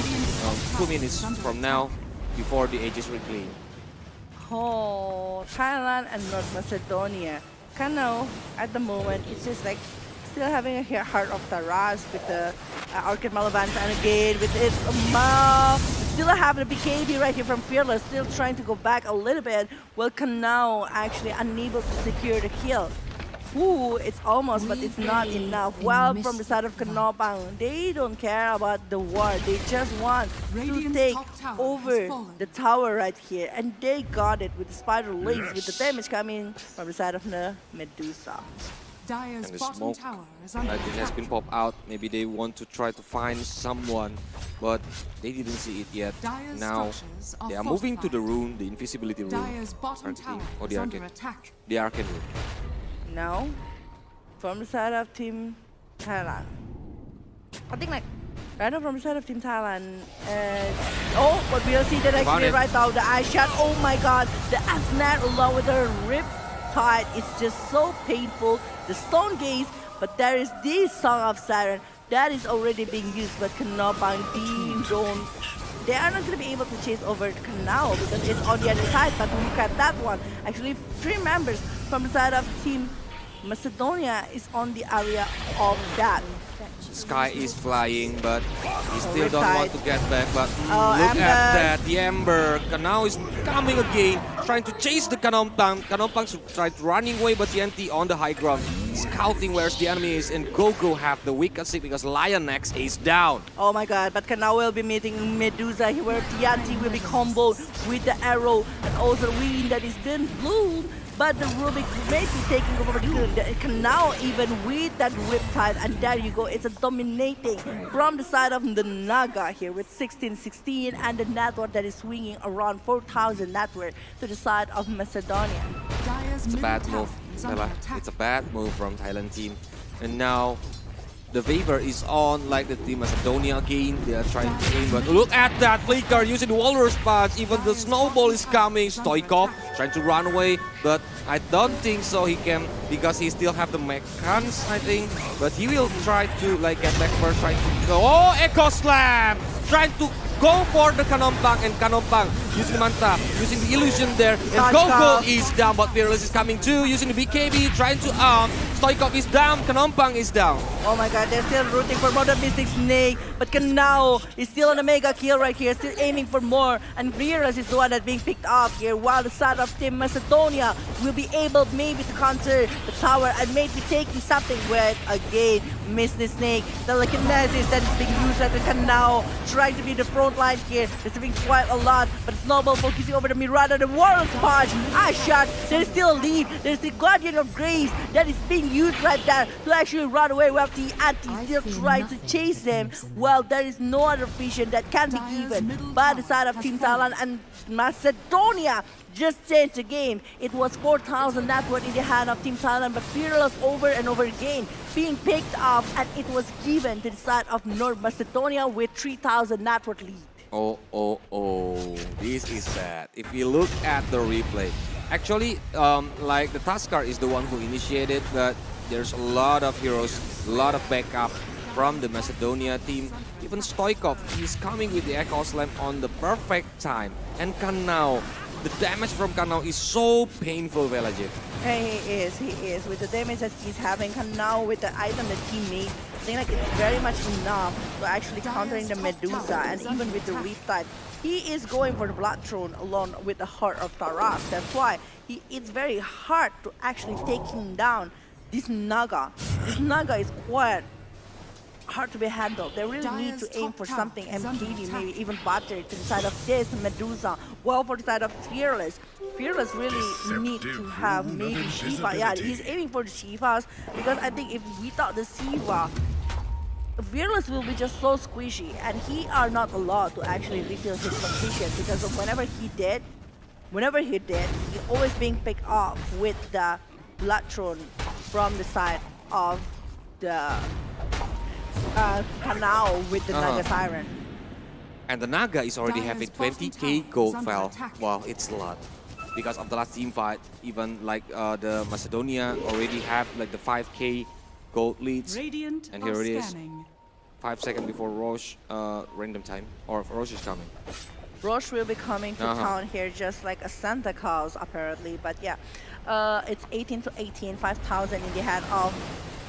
2 minutes from now before the Aegis reclaim. Oh, Thailand and North Macedonia. Kanao at the moment it's just like still having a Heart of Taras with the Orchid Malavans, and again with its still having a BKB right here from Fearless, still trying to go back a little bit. Well, Kanao actually unable to secure the kill. Ooh, it's almost, but it's not enough. Well, from the side of Knopang, they don't care about the war. They just want to take over the tower right here. And they got it with the Spider Legs, with the damage coming from the side of the Medusa. And the smoke, I think, has been popped out. Maybe they want to try to find someone, but they didn't see it yet. Now they are moving to the rune, the invisibility rune, or the arcane. The arcane rune. Now, from the side of Team Thailand, I think like right now from the side of Team Thailand, oh, but we'll see that actually right now the eye shot. Oh my God, the Asnat along with the Riptide is just so painful. The Stone Gaze, but there is this Song of Siren that is already being used, but Knopang, Team Drone, they are not going to be able to chase over Kanao because it's on the other side. But look at that one. Actually, 3 members from the side of Team Macedonia is on the area of that. Sky is flying, but he still don't want to get back. But look at that, the Ember. Kanao is coming again, trying to chase the Kanompang. Kanompang tried running away, but TNT on the high ground, scouting where the enemy is, and Gogo have the weakest hit because Lion X is down. Oh my God, but Kanao will be meeting Medusa here, where TNT will be comboed with the arrow, and also the wind that is been blown. But the Rubik may be taking over the Kanao even with that Riptide, and there you go, it's a dominating from the side of the Naga here with 16-16, and the network that is swinging around 4,000 network to the side of Macedonia. It's a bad move, Stella. It's a bad move from Thailand team. And now the Weaver is on like the Team Macedonia again. They are trying to aim, but look at that flicker using the Walrus Punch. Even the snowball is coming. Stoikov trying to run away, but I don't think so he can because he still have the mechans, I think. But he will try to like get back first, trying to go. Oh, Echo Slam! Trying to go for the Kanompang, and Kanompang using the Manta, using the illusion there. And Gogo is down, but Fearless is coming too, using the BKB, trying to Stoikov is down, Kanompang is down. Oh my God, they're still rooting for more than Mystic Snake. but Kanao is still on a mega kill right here, still aiming for more, and Rearless is the one that's being picked up here, while the side of Team Macedonia will be able maybe to counter the tower and maybe taking something with, again, Mr. Snake. The telekinesis that is being used at the Kanao, trying to be the front line here, receiving quite a lot, but Snowball focusing over the Mirada, the Warlord's Punch, shot. There is still a lead, there is the Guardian of Grace that is being used right there to actually run away with the anti, still trying to chase them. Well, there is no other vision that can be given by the side of Team Thailand, and Macedonia just changed the game. It was 4,000 net worth in the hand of Team Thailand, but Fearless over and over again being picked up, and it was given to the side of North Macedonia with 3,000 net worth lead. Oh, this is sad. If you look at the replay, actually, like the Tuskar is the one who initiated, but there's a lot of heroes, a lot of backup from the Macedonia team. Even Stoikov is coming with the Echo Slam on the perfect time. And Kanao, the damage from Kanao is so painful, Velajit. He is. With the damage that he's having, Kanao with the item that he made, I think like it's very much enough to actually countering the Medusa, and even with the Riptide. He is going for the Blood Throne along with the Heart of Taras. That's why it's very hard to actually take him down. This Naga. This Naga is quite hard to be handled. They really need to aim for something MKD, maybe even Butter to the side of this Medusa. Well, for the side of Fearless. Fearless really need to have maybe Shiva. Yeah, he's aiming for the Shivas because I think if without the Shiva, Fearless will be just so squishy, and he are not allowed to actually refill his position because of whenever he did, he always being picked up with the Blood Throne from the side of the Kanao with the Naga Siren. And the Naga is already having 20k gold fell. Wow, it's a lot. Because of the last team fight, even like the Macedonia already have like the 5k gold leads. And here it is. 5 seconds before Roche random time, or if Roche is coming. Roche will be coming to town here just like a Santa Claus apparently, but yeah. It's 18 to 18, 5,000 in the hand of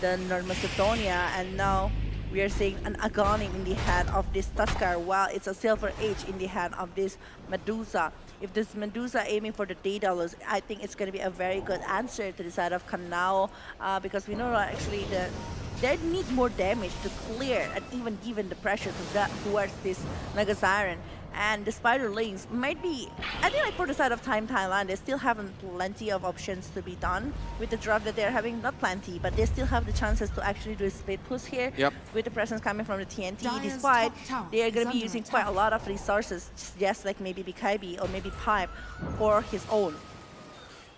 the North Macedonia, and now we are seeing an Agony in the hand of this Tuskar, while it's a Silver Age in the hand of this Medusa. If this Medusa aiming for the Daedalus, I think it's going to be a very good answer to the side of Kanao, because we know actually that they need more damage to clear and even given the pressure towards this Naga Siren. And the Spider Lings might be, I think like for the side of Team Thailand, they still have plenty of options to be done with the draft that they're having. Not plenty, but they still have the chances to actually do a split push here. With the presence coming from the TNT, despite they are going to be using quite a lot of resources, just like maybe BKB or maybe Pipe for his own.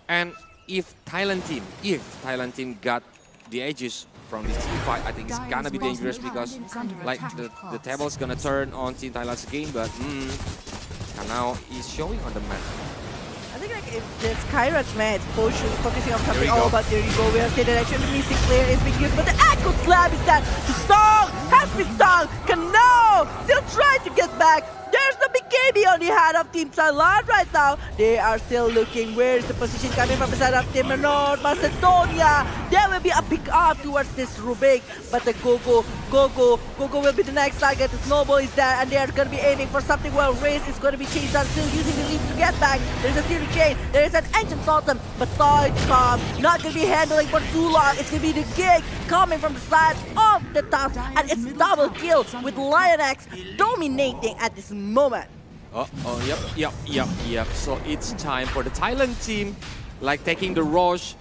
And if Thailand team got the edges from this team fight, I think it's gonna be dangerous because like the table's gonna turn on Team Thailand's game, but Kanao is showing on the map. I think like if the Skyrock's man is focusing on something, but there you go, we have seen that actually the Mystic Flare is being used, but the Echo Slab is that the song has been sung. Kanao still trying to get back. There's the BKB on the hand of Team Thailand right now. They are still looking where's the position coming from the side of Team North Macedonia. There will be a pick up towards this Rubik, but the Gogo will be the next target. The Snowball is there, and they are going to be aiming for something. Well, Raze is going to be chased down, still using the lead to get back. There's a Theory Chain, there is an Ancient Totem, but Stoikov not going to be handling for too long. It's going to be the gig coming from the side of the Tusk, and it's double kill with Lionx dominating at this moment. Yep. So it's time for the Thailand team, like taking the Roche,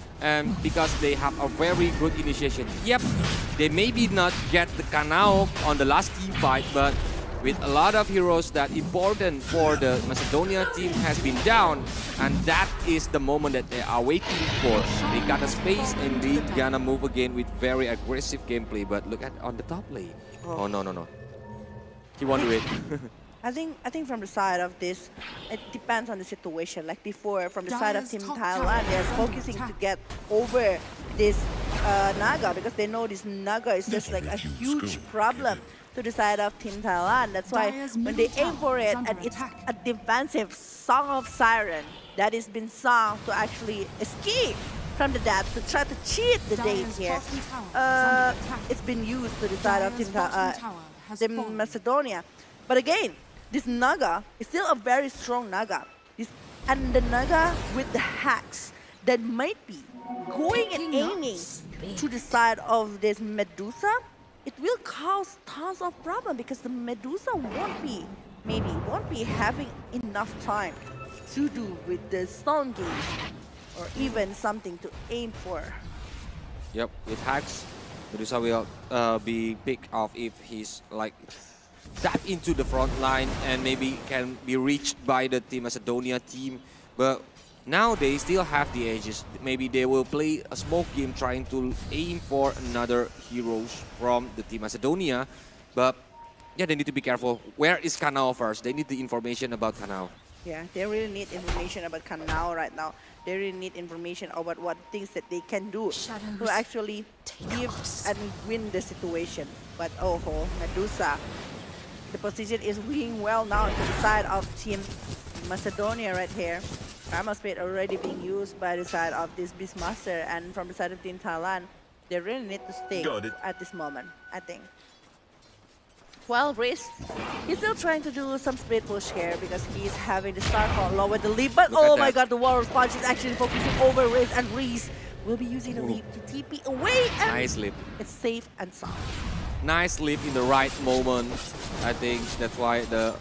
because they have a very good initiation. Yep, they maybe not get the Kanao on the last team fight, but with a lot of heroes that important for the Macedonia team has been down, and that is the moment that they are waiting for. They got a space and they gonna move again with very aggressive gameplay, but look at on the top lane. Oh no. He won't do it. I think from the side of this, it depends on the situation. Like before, from the side of Team Thailand, they're focusing to get over this Naga because they know this Naga is just like a huge problem to the side of Team Thailand. That's why when they aim for it, and it's a defensive Song of Siren that has been sung to actually escape from the death, to try to cheat the day here. It's been used to the side of Team Team Macedonia. But again, this Naga is still a very strong Naga. And the Naga with the hacks that might be going and aiming to the side of this Medusa, it will cause tons of problem because the Medusa won't be having enough time to do with the stone gaze or even something to aim for. Yep, with hacks, Medusa will be picked off if he's like tap into the front line and maybe can be reached by the Team Macedonia team. But now they still have the edges. Maybe they will play a smoke game trying to aim for another heroes from the Team Macedonia. But yeah, they need to be careful. Where is Kanao first? They need the information about Kanao. Yeah, they really need information about Kanao right now. They really need information about what things that they can do to actually give and win the situation. But oh, Medusa, the position is winning well now to the side of Team Macedonia right here. Primal Speed already being used by the side of this Beastmaster, and from the side of Team Thailand, they really need to stay at this moment, I think. Well, Riz, he's still trying to do some split push here because he's having the star call lower the lead. But oh my god, the Warriors Punch is actually focusing over Riz, and Riz will be using the leap to TP away. And nice leap. It's safe and sound. Nice leap in the right moment. I think that's why the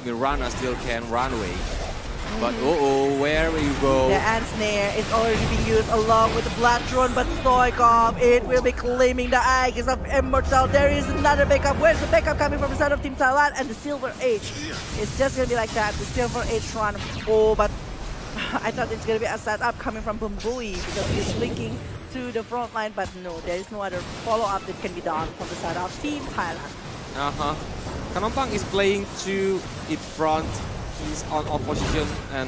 Mirana still can run away. But where will you go? The Ant Snare is already being used along with the Blood Throne, but Stoikov, it will be claiming the Aegis of Immortal. There is another backup. Where's the backup coming from the side of Team Thailand? And the Silver Age. It's just going to be like that. The Silver Age run. Oh, but I thought it's going to be a setup coming from Bumbui because he's linking to the front line. But no, there is no other follow-up that can be done from the side of Team Thailand. Kanompang is playing to its front. He's on opposition and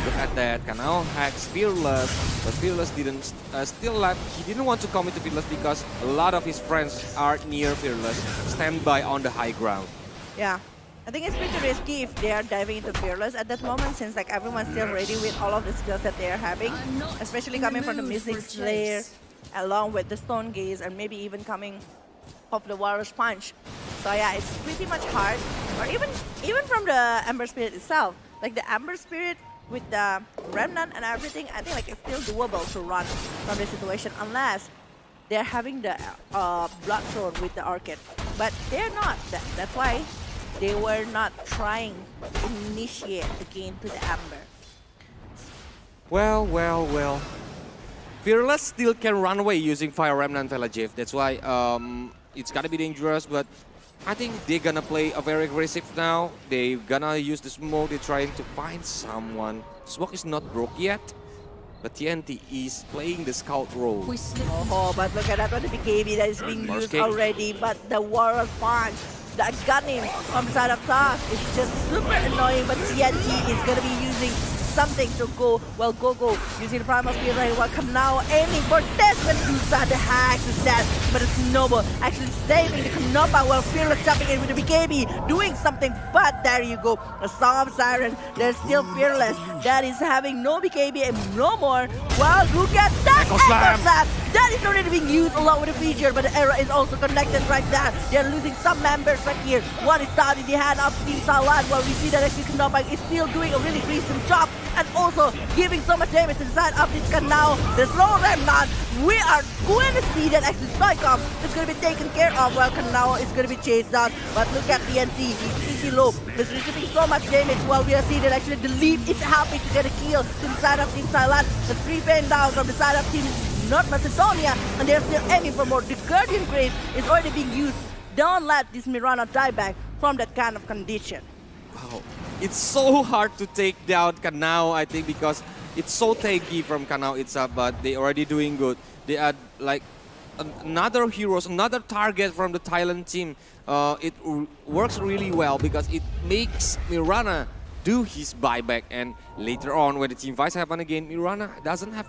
look at that. Kanao hacks Fearless, but Fearless didn't still left. He didn't want to commit to Fearless because a lot of his friends are near Fearless, stand by on the high ground. Yeah, I think it's pretty risky if they are diving into Fearless at that moment, since like everyone's still ready with all of the skills that they are having, especially coming from the Mystic Slayer, along with the Stone Gaze, and maybe even coming off the Warriors Punch. So yeah, it's pretty much hard. Or even from the Ember Spirit itself. Like the Ember Spirit with the Remnant and everything, I think like it's still doable to run from this situation unless they're having the Blood Throne with the Orchid. But they're not. That's why they were not trying to initiate the game to the Ember. Well. Fearless still can run away using Fire Remnant Velajev. That's why it's gotta be dangerous, but I think they're gonna play a very aggressive now. They're gonna use the smoke. They're trying to find someone. Smoke is not broke yet, but TNT is playing the scout role. Oh, but look at that one, the BKB that is being used already. But the Warriors Punch that got him from the side of Task is just super annoying. But TNT is gonna be using something to go using the Primal Speed right while Kanao aiming for this Medusa. The hack is dead, but it's Noble actually saving the Knopa while Fearless jumping in with the BKB doing something. But there you go, a Song of Siren. There's still Fearless that is having no BKB and no more. Well, look at that Echo Slam. That is already being used along with the feature, but the error is also connected right there. They're losing some members right here. One is down in the hand of Team Thailand, while we see that actually Knopa is still doing a really decent job and also giving so much damage to the side of this Kanao. The slow Remnant, we are going to see that actually Stoikov is going to be taken care of while Kanao is going to be chased down. But look at TNT, he's pretty low. He's receiving so much damage while we are seeing that actually the lead is helping to get a kill to the side of Team Thailand. The 3 fan down from the side of Team North Macedonia, and they're still aiming for more. The Guardian Grave is already being used. Don't let this Mirana die back from that kind of condition. Wow. It's so hard to take down Kanao, I think, because it's so tanky from Kanao itself, but they already doing good. They are like another heroes, another target from the Thailand team. It works really well because it makes Mirana do his buyback, and later on when the team fights happen again, Mirana doesn't have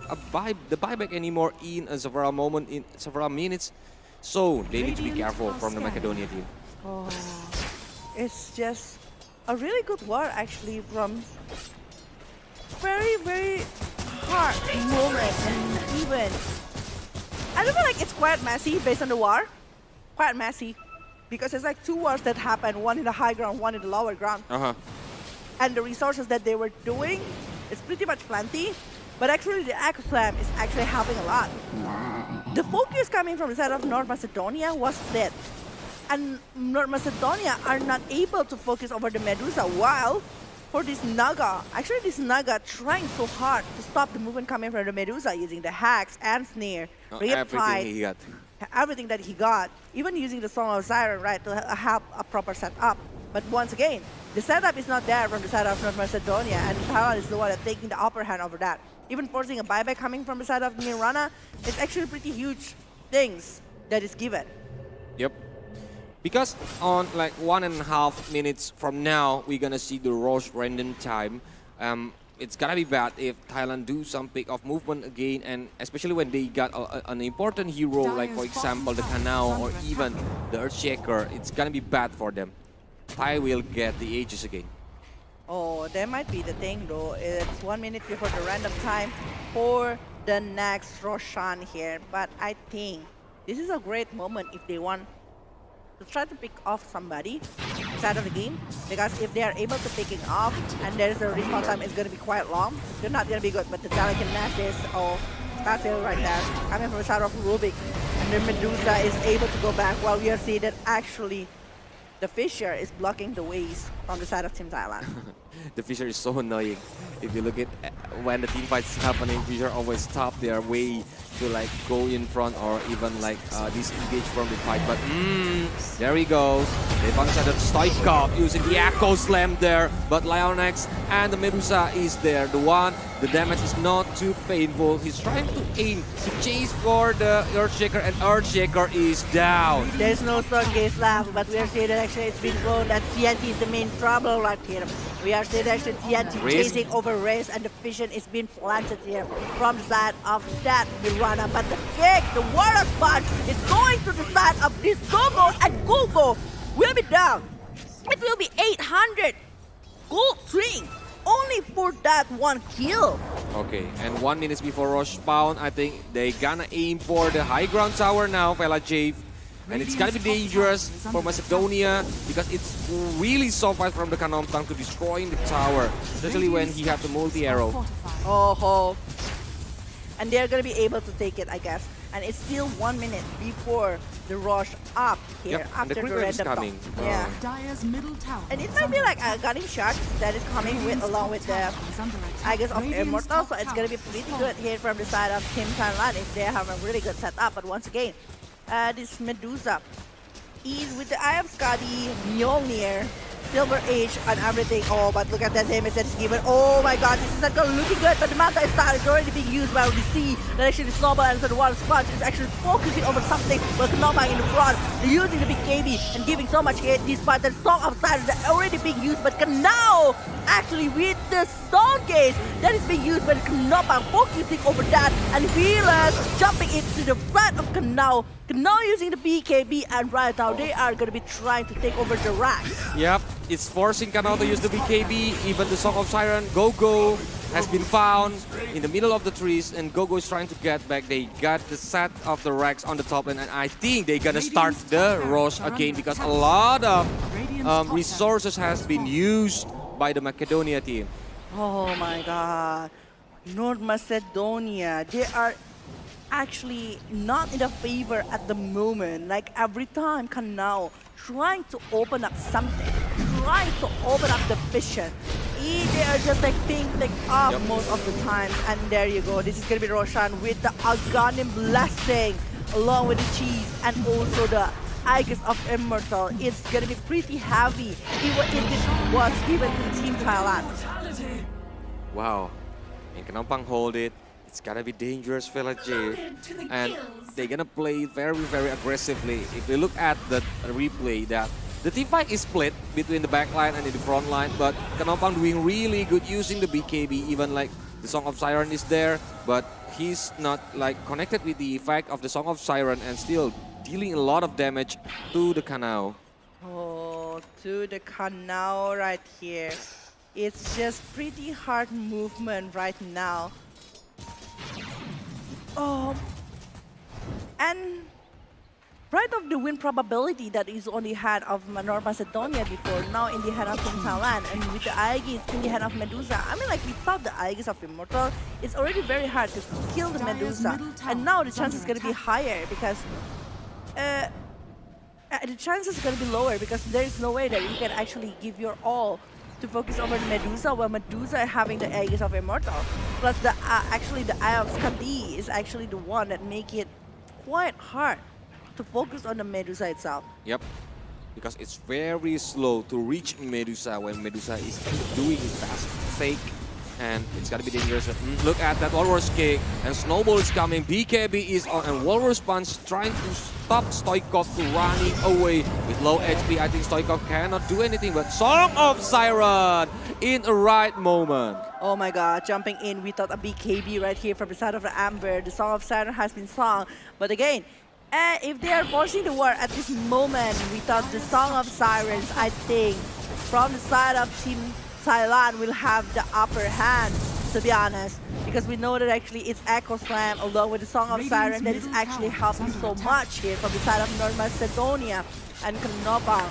the buyback anymore in several moments, in several minutes. So they need to be careful from the Macedonia team. Oh, it's just a really good war actually from very hard moment, and even I don't feel like it's quite messy based on the war. Quite messy. because it's like two wars that happened, one in the high ground, one in the lower ground. And the resources that they were doing is pretty much plenty, but actually the Echo Slam is actually helping a lot. The focus coming from the side of North Macedonia was split, and North Macedonia are not able to focus over the Medusa, while for this Naga, actually this Naga trying so hard to stop the movement coming from the Medusa using the hacks and snare, everything that he got, even using the Song of Siren, right, to have a proper setup. But once again, the setup is not there from the side of North Macedonia, and Thailand is the one that's taking the upper hand over that. Even forcing a buyback coming from the side of Nirvana, it's actually pretty huge things that is given. Yep. Because on like 1.5 minutes from now, we're gonna see the Roche random time. It's gonna be bad if Thailand do some pick of movement again, and especially when they got an important hero, like for example the Kanao or even the Earthshaker, it's gonna be bad for them. Thai will get the Aegis again. Oh, that might be the thing though. It's 1 minute before the random time for the next Roshan here. But I think this is a great moment if they want to try to pick off somebody inside of the game, because if they are able to pick it off and there is a respawn time, it's going to be quite long. They're not going to be good, but the Delicate Nexus or Starsail right there coming from the side of Rubik, and the Medusa is able to go back, while we are seeing that actually the Fisher is blocking the ways from the side of Team Thailand. The Fisher is so annoying. If you look at when the team fights happening, Fisher always stop their way to like go in front or even like disengage from the fight. But there he goes. They found the Stoikov using the Echo Slam there. But Lionex and the Medusa is there. The damage is not too painful. He's trying to aim to chase for the Earthshaker, and Earthshaker is down. There's no Stargaze left, but we are seeing that actually it's been blown. That TNT is the main trouble right here. We are seeing actually TNT chasing over Race, and the Vision is being planted here from the side of that Mirana. But the kick, the Water Sponge is going to the side of this Gogo, and Gogo will be down. It will be 800 gold string only for that one kill. Okay, and 1 minute before Roche spawn, I think they gonna aim for the high ground tower now, Vela Jave. And it's gonna be dangerous for Macedonia because it's really so fast from the Kanompang to destroying the tower, especially when he has the multi-arrow. Oh, and they're gonna be able to take it, I guess. And it's still 1 minute before the rush up here after the random coming. Yeah. And it might be like a Gunning Shark that is coming with along with the Aegis of Immortal, so it's gonna be pretty good here from the side of Team Thailand if they have a really good setup. But once again, this Medusa is with the Eye of Skadi, Mjolnir, Silver Age and everything. Oh, but look at that damage that is given. Oh my god, this is not looking good, but the Manta Star is already being used by the sea. That actually the Snowball and the Water Sponge is actually focusing over something, but Knobang in the front, using the big KB and giving so much hit despite the Song of Siren that already being used, but now actually with the Stone Gaze that is being used by the Knobang, focusing over that, and Healers jumping into the front of Kanao. Now using the BKB, and right now they are going to be trying to take over the racks. Yep, it's forcing Kanao to use the BKB. Even the Song of Siren, Gogo has been found in the middle of the trees, and Gogo is trying to get back. They got the set of the racks on the top lane, and I think they're gonna start the Roche again because a lot of resources has been used by the Macedonia team. Oh my god, North Macedonia, they are actually not in the favor at the moment. Like every time Kanao trying to open up something, trying to open up the vision, they are just like being picked up most of the time. And there you go, this is gonna be Roshan with the Aghanim Blessing along with the cheese and also the Aegis of Immortal. It's gonna be pretty heavy even if this was given to Team Thailand. Wow, and Kanompang hold it. It's gonna be dangerous, Vela J, and they're gonna play very, very aggressively. If we look at the replay, that the team fight is split between the back line and the front line, but Kanompang doing really good using the BKB. Even like the Song of Siren is there, but he's not like connected with the effect of the Song of Siren and still dealing a lot of damage to the Kanao. Oh, to the Kanao right here. It's just pretty hard movement right now. Oh, and right of the win probability that is on the hand of North Macedonia before, now in the hand of Team Thailand, and with the Aegis in the hand of Medusa. I mean, like, we thought the Aegis of Immortal, it's already very hard to kill the Medusa, and now the chance is going to be higher because the chance is going to be lower because there is no way that you can actually give your all to focus over the Medusa, while Medusa having the Aegis of Immortal. Plus, the actually the Eye of Skadi is actually the one that make it quite hard to focus on the Medusa itself. Yep, because it's very slow to reach Medusa when Medusa is doing his fast fake, and it's gonna be dangerous. Look at that Walrus kick, and Snowball is coming, BKB is on, and Walrus Punch trying to stop Stoikov to running away with low HP. I think Stoikov cannot do anything, but Song of Siren in the right moment. Oh my god, jumping in without a BKB right here from the side of the Amber. The Song of Siren has been sung, but again, if they are forcing the war at this moment without the Song of Sirens, I think from the side of Team Thailand will have the upper hand, to be honest, because we know that actually it's Echo Slam along with the Song of Siren that is actually helping so much here from the side of North Macedonia, and Kanopang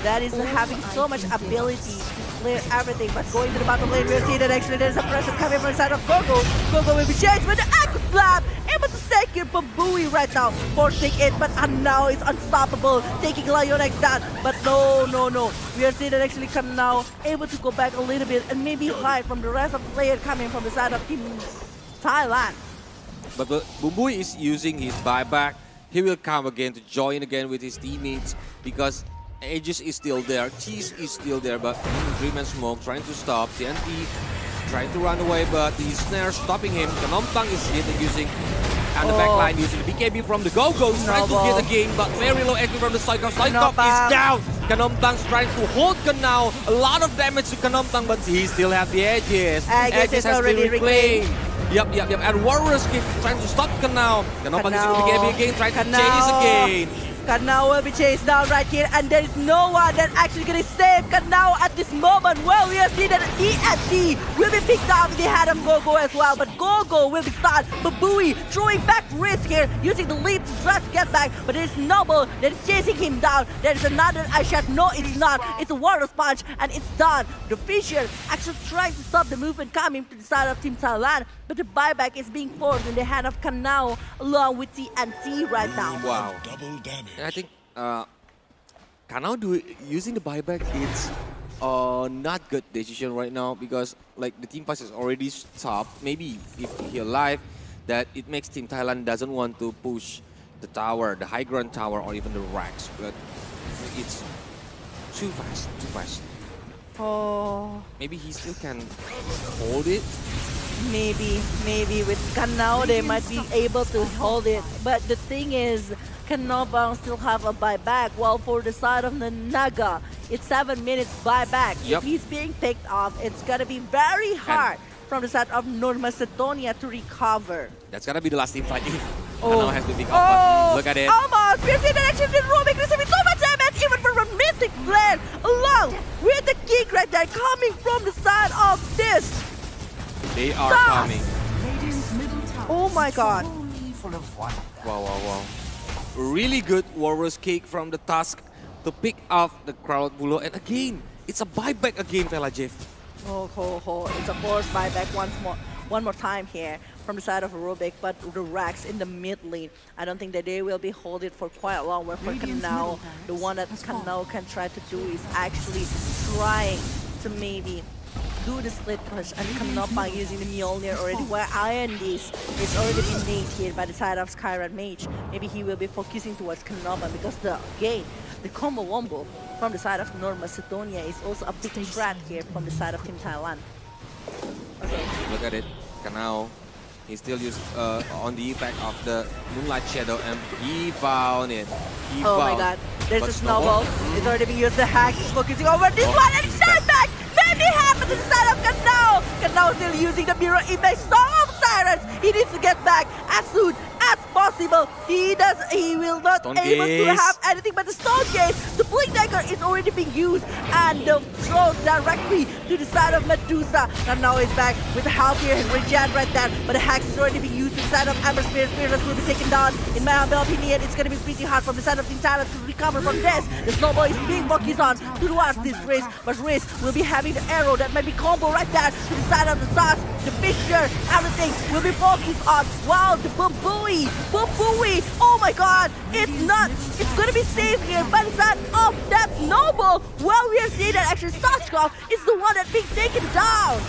that is having so much ability to clear everything. But going to the bottom lane, we'll see that actually there's a pressure coming from the side of Gogo. Gogo will be chased with the Echo Slam, able to take it from Bowie right now, forcing it, but now it's unstoppable, taking Lionex down. But no. We are seeing that actually Kanao able to go back a little bit and maybe hide from the rest of the player coming from the side of Team Thailand. But Bumbui is using his buyback. He will come again to join again with his teammates because Aegis is still there, Cheese is still there, but Dream and Smoke trying to stop, TNT trying to run away, but the snare stopping him. Kanompang is hit using and the backline using the BKB from the Go-Go's trying to get a game, but very low HP from the Stoikov. Stoikov is down. Kanompang's trying to hold Kanao. A lot of damage to Kanompang, but he still has the Aegis. Aegis has already reclaimed. Yep. And Warriors keep trying to stop Kanao. Kanompang is going to BKB again, trying to chase again. Kanao will be chased down right here, and there is no one that actually going to save Kanao at this moment. Well, we are seeing that ESC will be picked up in the hand of Gogo as well, but Gogo will be stunned. But Bowie throwing back risk here, using the leap to try to get back, but there is Noble that is chasing him down. There is another eye shot. No, it's not. It's a Warriors Punch, and it's done. The Fisher actually trying to stop the movement coming to the side of Team Thailand, but the buyback is being forced in the hand of Kanao along with TNT right now. Wow. Double damage. And I think Kanao using the buyback is not good decision right now because like the team fight is already stopped. Maybe if he alive, that it makes Team Thailand doesn't want to push the tower, the high ground tower, or even the racks. But it's too fast. Oh. Maybe he still can hold it. Maybe with Kanao they might be able to hold it, but the thing is Kanopang still have a buyback, while for the side of the Naga it's 7 minutes buyback. If he's being picked off, it's gonna be very hard from the side of North Macedonia to recover. That's gonna be the last team fight if Kanao has to pick up. Look at it. Almost! We're seeing that actually Rubik receiving so much damage even from a Mystic Flare along with the kick right there coming from the side of this. They are coming. Oh my god. Wow. Really good Warriors kick from the Tusk to pick off the crowd below. And again, it's a buyback again, Jeff. It's a forced buyback one more time here from the side of Rubik, but the Rax in the mid lane, I don't think that they will be holding for quite long. Where for Kanao, the one that Kanao can try to do is actually trying to maybe do the split push, and Kanopang using the Mjolnir already, where Iron Disc is already been named here by the side of Skyran Mage. Maybe he will be focusing towards Kanopang because the combo wombo from the side of North Macedonia is also a big threat here from the side of Team Thailand. Okay. Look at it, Kanao. He still used on the effect of the Moonlight Shadow, and he found it. My god, there's a snowball. It's already been used. The hack is focusing over this one, and it's back. Maybe happen to the side of Kanao. Kanao still using the mirror image. Song of Sirens. He needs to get back as soon as possible. He will not able to have anything but the Stone Gate. The Blink Dagger is already being used, and the throw directly to the side of Medusa. And now he's back with the help here, his regen right there. But the Hex is already being used to the side of Amber Spirit. Fearless will be taken down. In my humble opinion, it's going to be pretty hard from the side of Team Thailand to recover from this. The Snowball is being focused on towards this Riz, but Riz will be having the arrow that might be combo right there to the side of the Sauce. The fixture, everything will be focused on. Wow, the Bambooey, oh my god, it's gonna be safe here by the side of that Noble. Well, we are seeing that actually Stochkov is the one that's being taken down.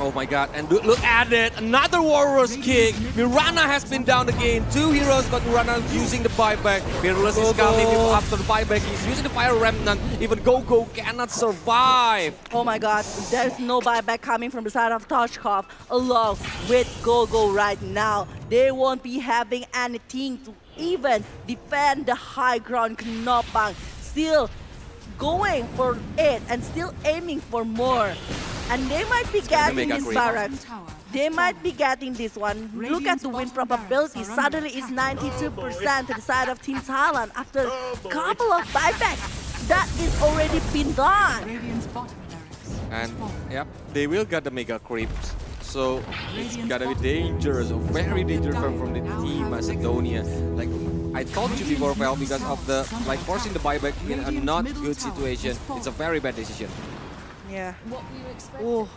Oh my god, and look at it, another Warriors kick. Mirana has been down again. 2 heroes, but Mirana is using the buyback. Fearless is coming after the buyback. He's using the Fire Remnant. Even Gogo cannot survive. Oh my god, there's no buyback coming from the side of Stochkov along with Gogo right now. They won't be having anything to even defend the high ground. Knopang still going for it and still aiming for more. And they might be getting this barracks. They might be getting this one. Look at the win probability. Suddenly it's 92% to the side of Team Thailand after a couple of buybacks. That is already been done. And yep, they will get the mega creeps. So it's gonna be dangerous, very dangerous from the team Macedonia. Like I told you before, Val, because of the forcing the buyback in a not good situation. It's a very bad decision. Yeah. Oh,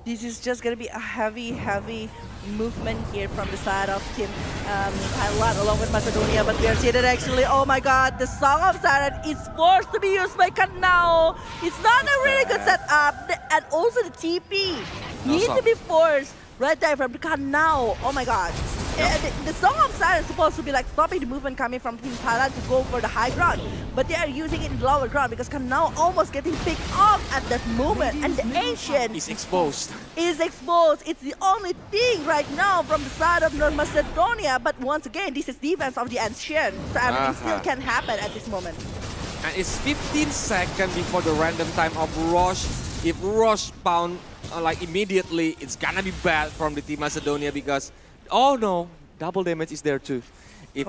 this is just gonna be a heavy movement here from the side of Team Thailand along with Macedonia. But we are seeing that actually, oh my god, the Song of Siren is forced to be used by Kanao. It's not a really good setup, and also the TP needs to be forced right there from Kanao. Oh my god. The Song of Siren is supposed to be like stopping the movement coming from Team Thailand to go for the high ground, but they are using it in the lower ground because Kanao almost getting picked off at that moment, and the Ancient is exposed. It's the only thing right now from the side of North Macedonia, but once again, this is defense of the Ancient, so everything still can happen at this moment. And it's 15 seconds before the random time of Rosh. If Rosh spawn immediately, it's gonna be bad from the Team Macedonia because oh no, double damage is there too. If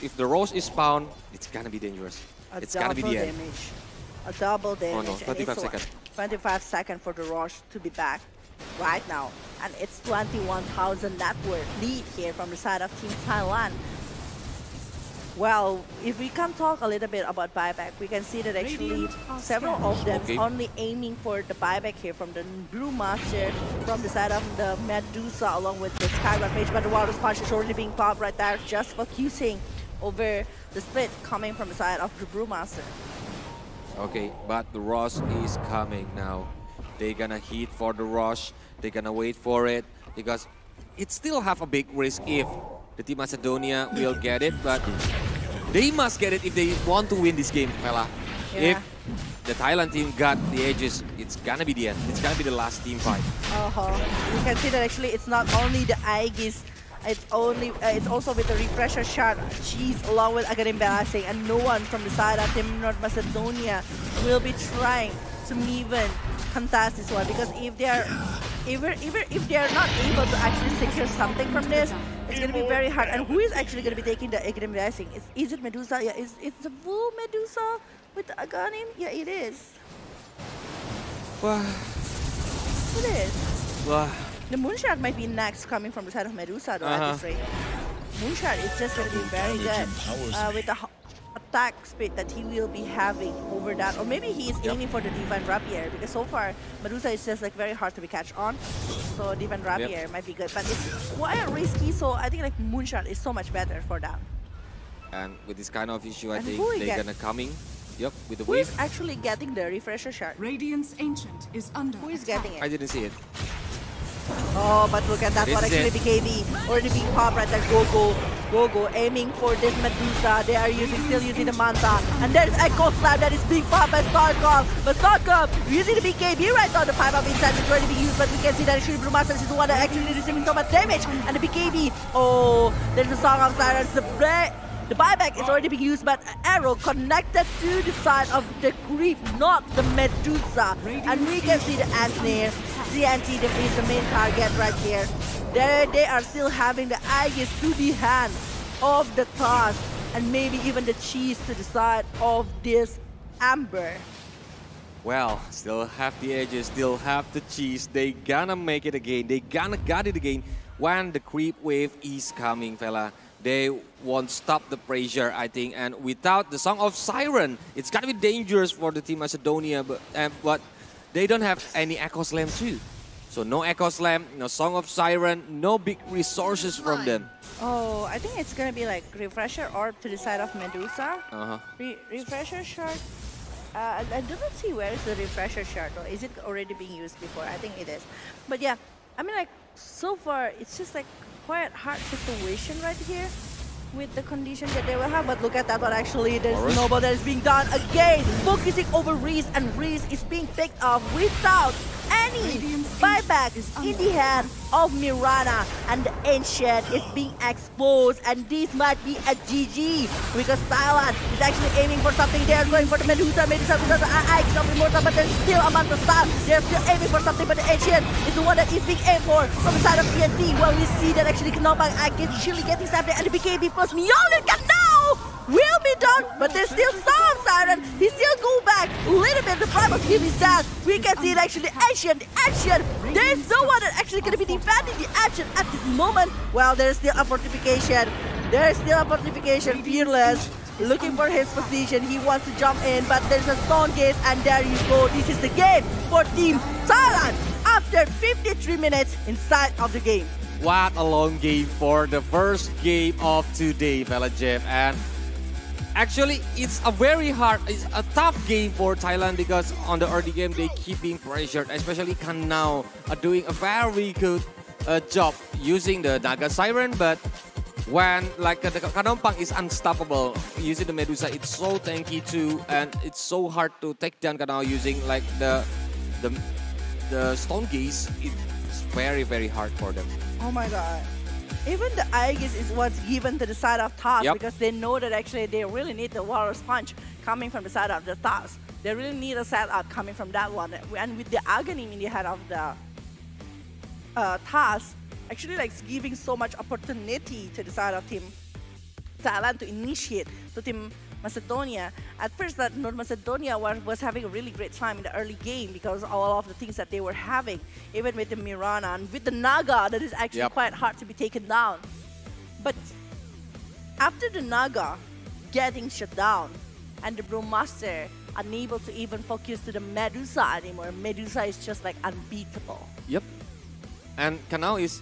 if the Rosh is spawned, it's gonna be dangerous. It's gonna be the end. A double damage. Oh no, 25 seconds. 25 seconds for the Rosh to be back right now. And it's 21,000 net worth lead here from the side of Team Thailand. Well, if we can talk a little bit about buyback, we can see that actually several of them only aiming for the buyback here from the Blue Master, from the side of the Medusa along with the Skyward Mage, but the Warriors Punch is already being popped right there, just focusing over the split coming from the side of the Blue Master. Okay, but the Rush is coming now. They're gonna hit for the Rush. They're gonna wait for it because it still have a big risk if the Team Macedonia will get it, but they must get it if they want to win this game, Fela. Yeah. If the Thailand team got the edges, it's gonna be the end. It's gonna be the last team fight. You can see that actually it's not only the Aegis, it's also with the refresher shot. She's along with Agadim Balancing, and no one from the side of Team North Macedonia will be trying to even contest this one, because if they are if they are not able to actually secure something from this, it's going to be very hard. And who is actually going to be taking the Agadim Balancing? Is it Medusa? Yeah, it's the full Medusa with the Agadim? Yeah, it is. Wow. It is. Wow. The Moonshot might be next coming from the side of Medusa though at this rate. Moonshot is just going to be very good with the attack speed that he will be having over that. Or maybe he is aiming for the Divine Rapier, because so far Medusa is just like very hard to be catch on. So Divine Rapier might be good, but it's quite risky, so I think like Moonshot is so much better for that. And with this kind of issue, I think they're gonna coming. Yep, with the wave. Who is actually getting the refresher shard? Radiance Ancient is under. Who is getting it? I didn't see it. Oh, but look at that one actually, BKB already being popped right there. Gogo aiming for this Medusa. They are still using the Manta. And there's Echo Slap that is being popped by Starkov. But Starkov using the BKB right now. The 5-up inside is already being used, but we can see that actually Blue Master is the one that actually receiving so much damage. And the BKB, oh, there's a Song of Sirens. The buyback is already being used, but arrow connected to the side of the creep, not the Medusa. And we can see the Ant-Nair. CNT is the main target right here. They are still having the Aegis to the hand of the task. and maybe even the cheese to the side of this Amber. Well, still have the edges, still have the cheese. They gonna make it again. They gonna got it again when the creep wave is coming, fella. They won't stop the pressure, I think. And without the Song of Siren, it's gonna be dangerous for the team Macedonia. But they don't have any Echo Slam too. So no Echo Slam, no Song of Siren, no big resources from them. Oh, I think it's gonna be like Refresher Orb to the side of Medusa. Refresher Shard. I do not see where is the Refresher Shard, or is it already being used before? I think it is. But yeah, I mean, like, so far, it's just like quite hard situation right here with the condition that they will have. But look at that one, actually, there's snowball that is being done again, focusing over Reese, and Reese is being picked off without any buyback in the hand of Mirana, and the Ancient is being exposed, and this might be a GG because Thailand is actually aiming for something. They're going for the Medusa with the Ike of Immortal, but there's still a amount of style. They're still aiming for something, but the Ancient is the one that is being aimed for from the side of TNT. Well, we see that actually Knockback actually getting stabbed there, and the BKB plus Mjolnir can now will be done, but there's still some Siren. He still go back a little bit. The prime of him is down. We can see it actually the Ancient. There's no one that actually going to be defending the Ancient at this moment. Well, there's still a fortification. There's still a fortification. Fearless looking for his position. He wants to jump in, but there's a stone gate, and there you go. This is the game for Team Thailand after 53 minutes inside of the game. What a long game for the first game of today, fella Jeff. And actually, it's a tough game for Thailand because on the early game they keep being pressured, especially Kanao are doing a very good job using the Naga Siren, but when like the Kanompang is unstoppable using the Medusa, it's so tanky too, and it's so hard to take down Kanao using like the Stone Gaze. It's very hard for them. Oh my god. Even the Aegis is what's given to the side of TAS because they know that actually they really need the Walrus Punch coming from the side of the TAS. They really need a setup coming from that one. And with the Aghanim in the head of the TAS, actually like giving so much opportunity to the side of Team Thailand to initiate to Team Macedonia. At first, that North Macedonia was having a really great time in the early game because all of the things that they were having, even with the Mirana and with the Naga, that is actually quite hard to be taken down. But after the Naga getting shut down and the Brewmaster unable to even focus to the Medusa anymore, Medusa is just like unbeatable. Yep. And Kanao is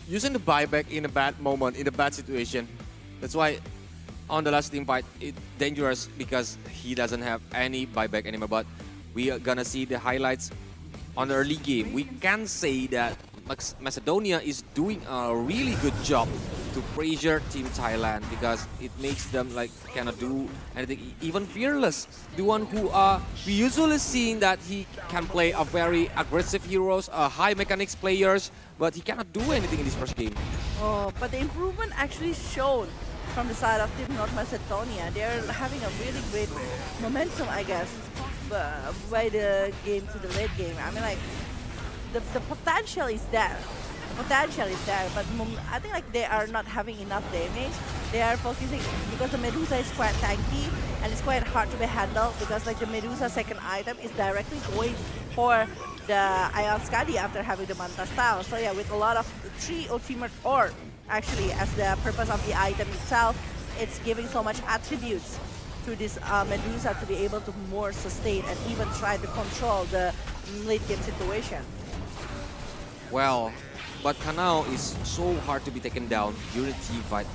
using the buyback in a bad moment, in a bad situation. That's why on the last team fight, it's dangerous because he doesn't have any buyback anymore. But we are gonna see the highlights on the early game. We can say that Macedonia is doing a really good job to pressure Team Thailand because it makes them like cannot do anything. Even Fearless, the one who we usually seeing that he can play a very aggressive heroes, high mechanics players, but he cannot do anything in this first game. Oh, but the improvement actually shown from the side of Team North Macedonia. They're having a really great momentum, I guess, by the game to the late game. I mean, like, the potential is there. The potential is there, but I think like they are not having enough damage. They are focusing because the Medusa is quite tanky and it's quite hard to be handled because like the Medusa second item is directly going for the Ion Skadi after having the Manta style. So yeah, with a lot of 3 ultimate orb actually as the purpose of the item itself, it's giving so much attributes to this Medusa to be able to more sustain and even try to control the late game situation. Well, but Kanao is so hard to be taken down during the team fight.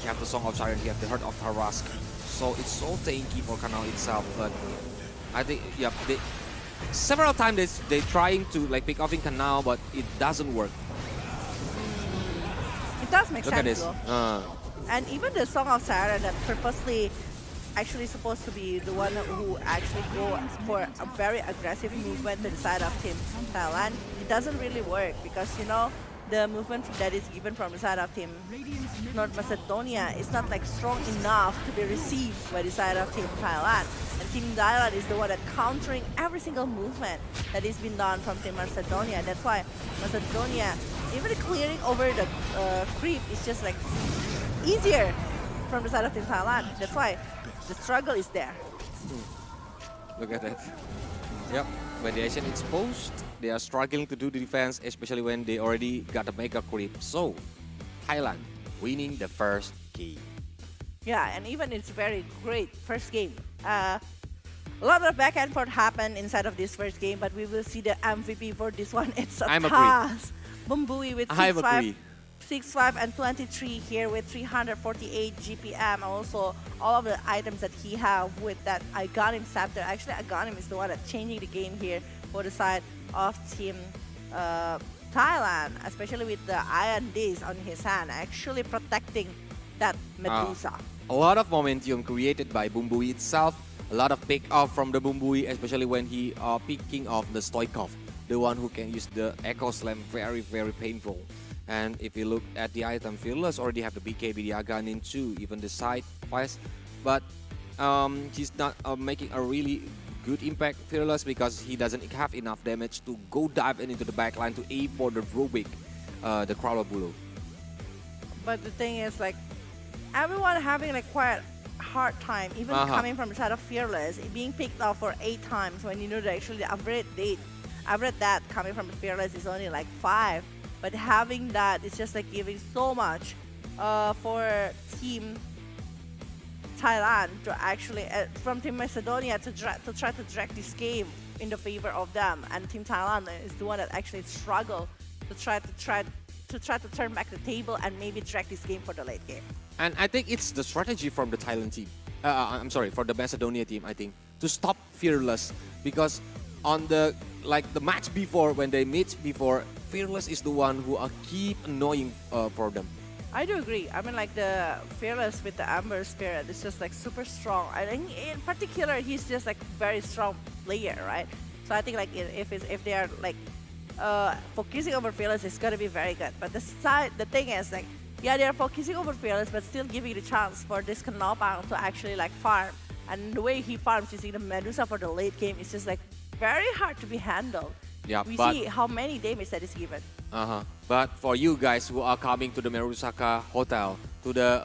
You have the Song of Siren, you have the Heart of Harask. So it's so tanky for Kanao itself, but I think, yeah, several times they trying to like pick off in Kanao, but it doesn't work. It does make sense. Look at this. And even the Song of Siren that purposely actually supposed to be the one who actually go for a very aggressive movement to the side of Team Thailand, it doesn't really work because, you know, the movement that is given from the side of Team North Macedonia is not like strong enough to be received by the side of Team Thailand. And Team Thailand is the one that countering every single movement that is been done from Team Macedonia. That's why Macedonia, even clearing over the creep is just like easier from the side of Team Thailand. That's why the struggle is there. Look at that. Yep, when the Asian exposed, they are struggling to do the defense, especially when they already got a mega creep. So, Thailand winning the first game. Yeah, and even it's very great first game. A lot of back and forth happened inside of this first game, but we will see the MVP for this one. It's a task. Bumbui with 6-5. 6-5 and 23 here with 348 GPM. Also, all of the items that he have with that Aghanim Scepter. Actually, Aghanim is the one that's changing the game here for the side of Team Thailand, especially with the Iron Disc on his hand, actually protecting that Medusa. A lot of momentum created by Bumbui itself. A lot of pick off from the Bumbui, especially when he picking off the Stoikov, the one who can use the Echo Slam, very, very painful. And if you look at the item, Fearless already have the BKB, the Aghanim too, even the side fires. But he's not making a really good impact, Fearless, because he doesn't have enough damage to go dive into the backline to aim for the Rubik, the Crawler Bulu. But the thing is, like, everyone having like quite hard time, even coming from the side of Fearless, being picked off for 8 times when you know that actually the average that coming from the Fearless is only like 5. But having that, it's just like giving so much for Team Thailand to actually, from Team Macedonia to try to drag this game in the favor of them. And Team Thailand is the one that actually struggle to try to turn back the table and maybe drag this game for the late game. And I think it's the strategy from the Thailand team. I'm sorry, for the Macedonia team, I think, to stop Fearless, because on the match before, when they meet before, Fearless is the one who keep annoying for them. I do agree. I mean, like the Fearless with the Amber Spirit is just like super strong. I think in particular, he's just like very strong player, right? So I think like if they are like focusing over Fearless, it's gonna be very good. But the thing is like, yeah, they are focusing over Fearless, but still giving the chance for this Kanopang to actually like farm. And the way he farms using the Medusa for the late game is just like very hard to be handled. Yeah, we see how many damage that is given. But for you guys who are coming to the Merusaka Hotel, to the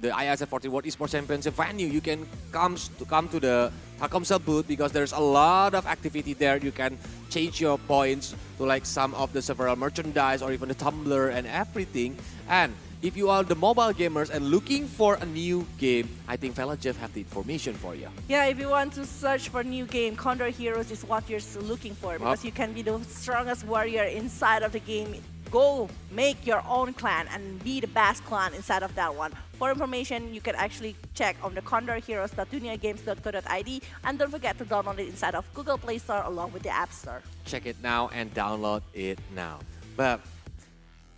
IESF 40 World Esports Championship venue, you can come to the Telkomsel booth, because there's a lot of activity there. You can change your points to like some of the several merchandise or even the tumbler and everything. And if you are the mobile gamers and looking for a new game, I think Fella Jeff have the information for you. Yeah, if you want to search for a new game, Condor Heroes is what you're looking for, because you can be the strongest warrior inside of the game. Go make your own clan and be the best clan inside of that one. For information, you can actually check on the condorheroes.tuniagames.co.id, and don't forget to download it inside of Google Play Store along with the App Store. Check it now and download it now. But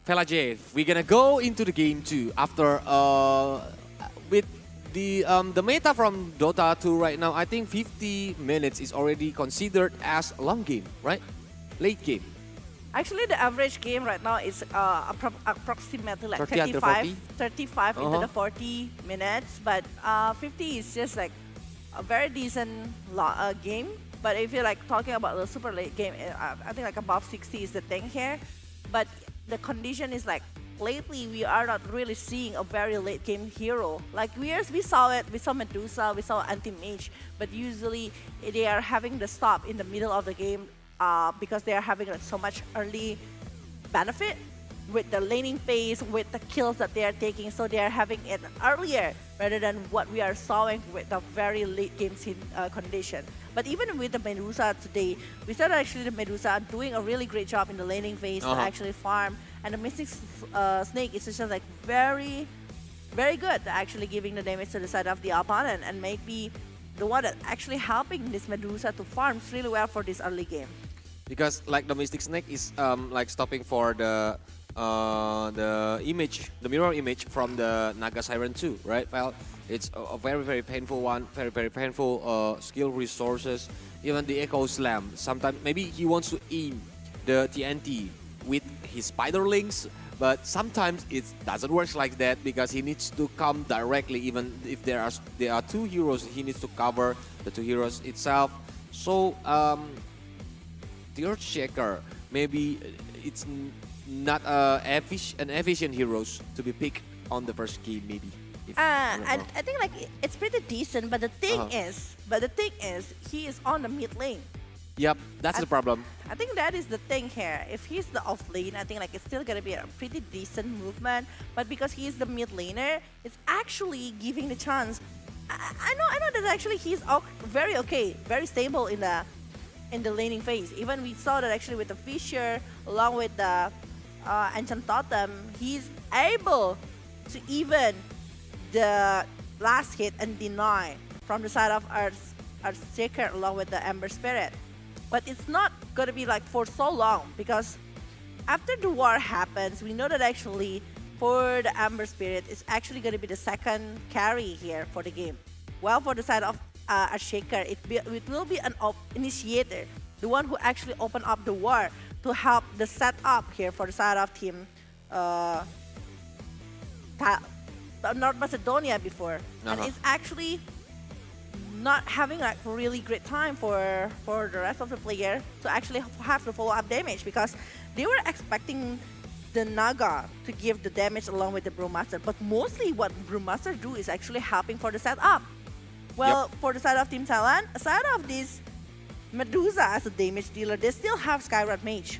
Fella J, we're gonna go into the game 2 after with the meta from Dota 2 right now. I think 50 minutes is already considered as a long game, right? Late game. Actually, the average game right now is approximately like 35 into the 40 minutes, but 50 is just like a very decent game. But if you're like talking about the super late game, I think like above 60 is the thing here. But the condition is like, lately we are not really seeing a very late game hero. Like we saw it, we saw Medusa, we saw Anti-Mage, but usually they are having the stop in the middle of the game because they are having like so much early benefit with the laning phase, with the kills that they are taking, so they are having it earlier rather than what we are sawing with the very late game condition. But even with the Medusa today, we saw actually the Medusa doing a really great job in the laning phase to actually farm, and the Mystic Snake is just like very, very good at actually giving the damage to the side of the opponent, and maybe the one that actually helping this Medusa to farm really well for this early game. Because like the Mystic Snake is like stopping for the image, the mirror image from the Naga Siren 2, right? Well, it's a very, very painful one, very, very painful skill resources. Even the Echo Slam, sometimes maybe he wants to aim the TNT with his spiderlings, but sometimes it doesn't work like that, because he needs to come directly. Even if there are 2 heroes, he needs to cover the 2 heroes itself. So the Earthshaker, maybe it's not an efficient heroes to be picked on the first game, maybe. I think like it's pretty decent, but the thing is, he is on the mid lane. Yep, that's the problem. I think that is the thing here. If he's the off lane, I think like it's still gonna be a pretty decent movement. But because he's the mid laner, it's actually giving the chance. I know that actually he's very okay, very stable in the laning phase. Even we saw that actually with the Fisher, along with the Ancient Totem, he's able to even the last hit and deny from the side of Earthshaker along with the Ember Spirit. But it's not going to be like for so long, because after the war happens, we know that actually for the Ember Spirit, it's actually going to be the second carry here for the game. While for the side of Earthshaker, it will be an initiator, the one who actually opened up the war to help the setup here for the side of team North Macedonia before. And it's actually not having like really great time for the rest of the player to actually have the follow-up damage, because they were expecting the Naga to give the damage along with the Brewmaster, but mostly what Brewmaster do is actually helping for the setup. Well, for the side of Team Thailand, aside of this Medusa as a damage dealer, they still have Skyrod Mage,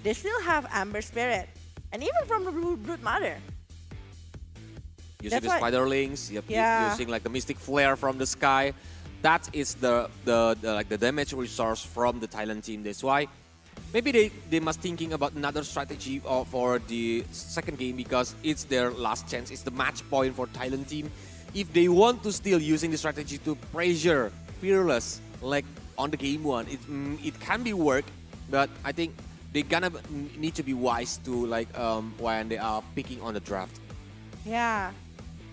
they still have Amber Spirit, and even from the Brood Mother. Using the Spiderlings, using like the Mystic Flare from the sky. That is the damage resource from the Thailand team. That's why maybe they must thinking about another strategy for the second game, because it's their last chance. It's the match point for Thailand team. If they want to still using the strategy to pressure Fearless like on the game one, it can be work, but I think they gonna need to be wise to like when they are picking on the draft. Yeah.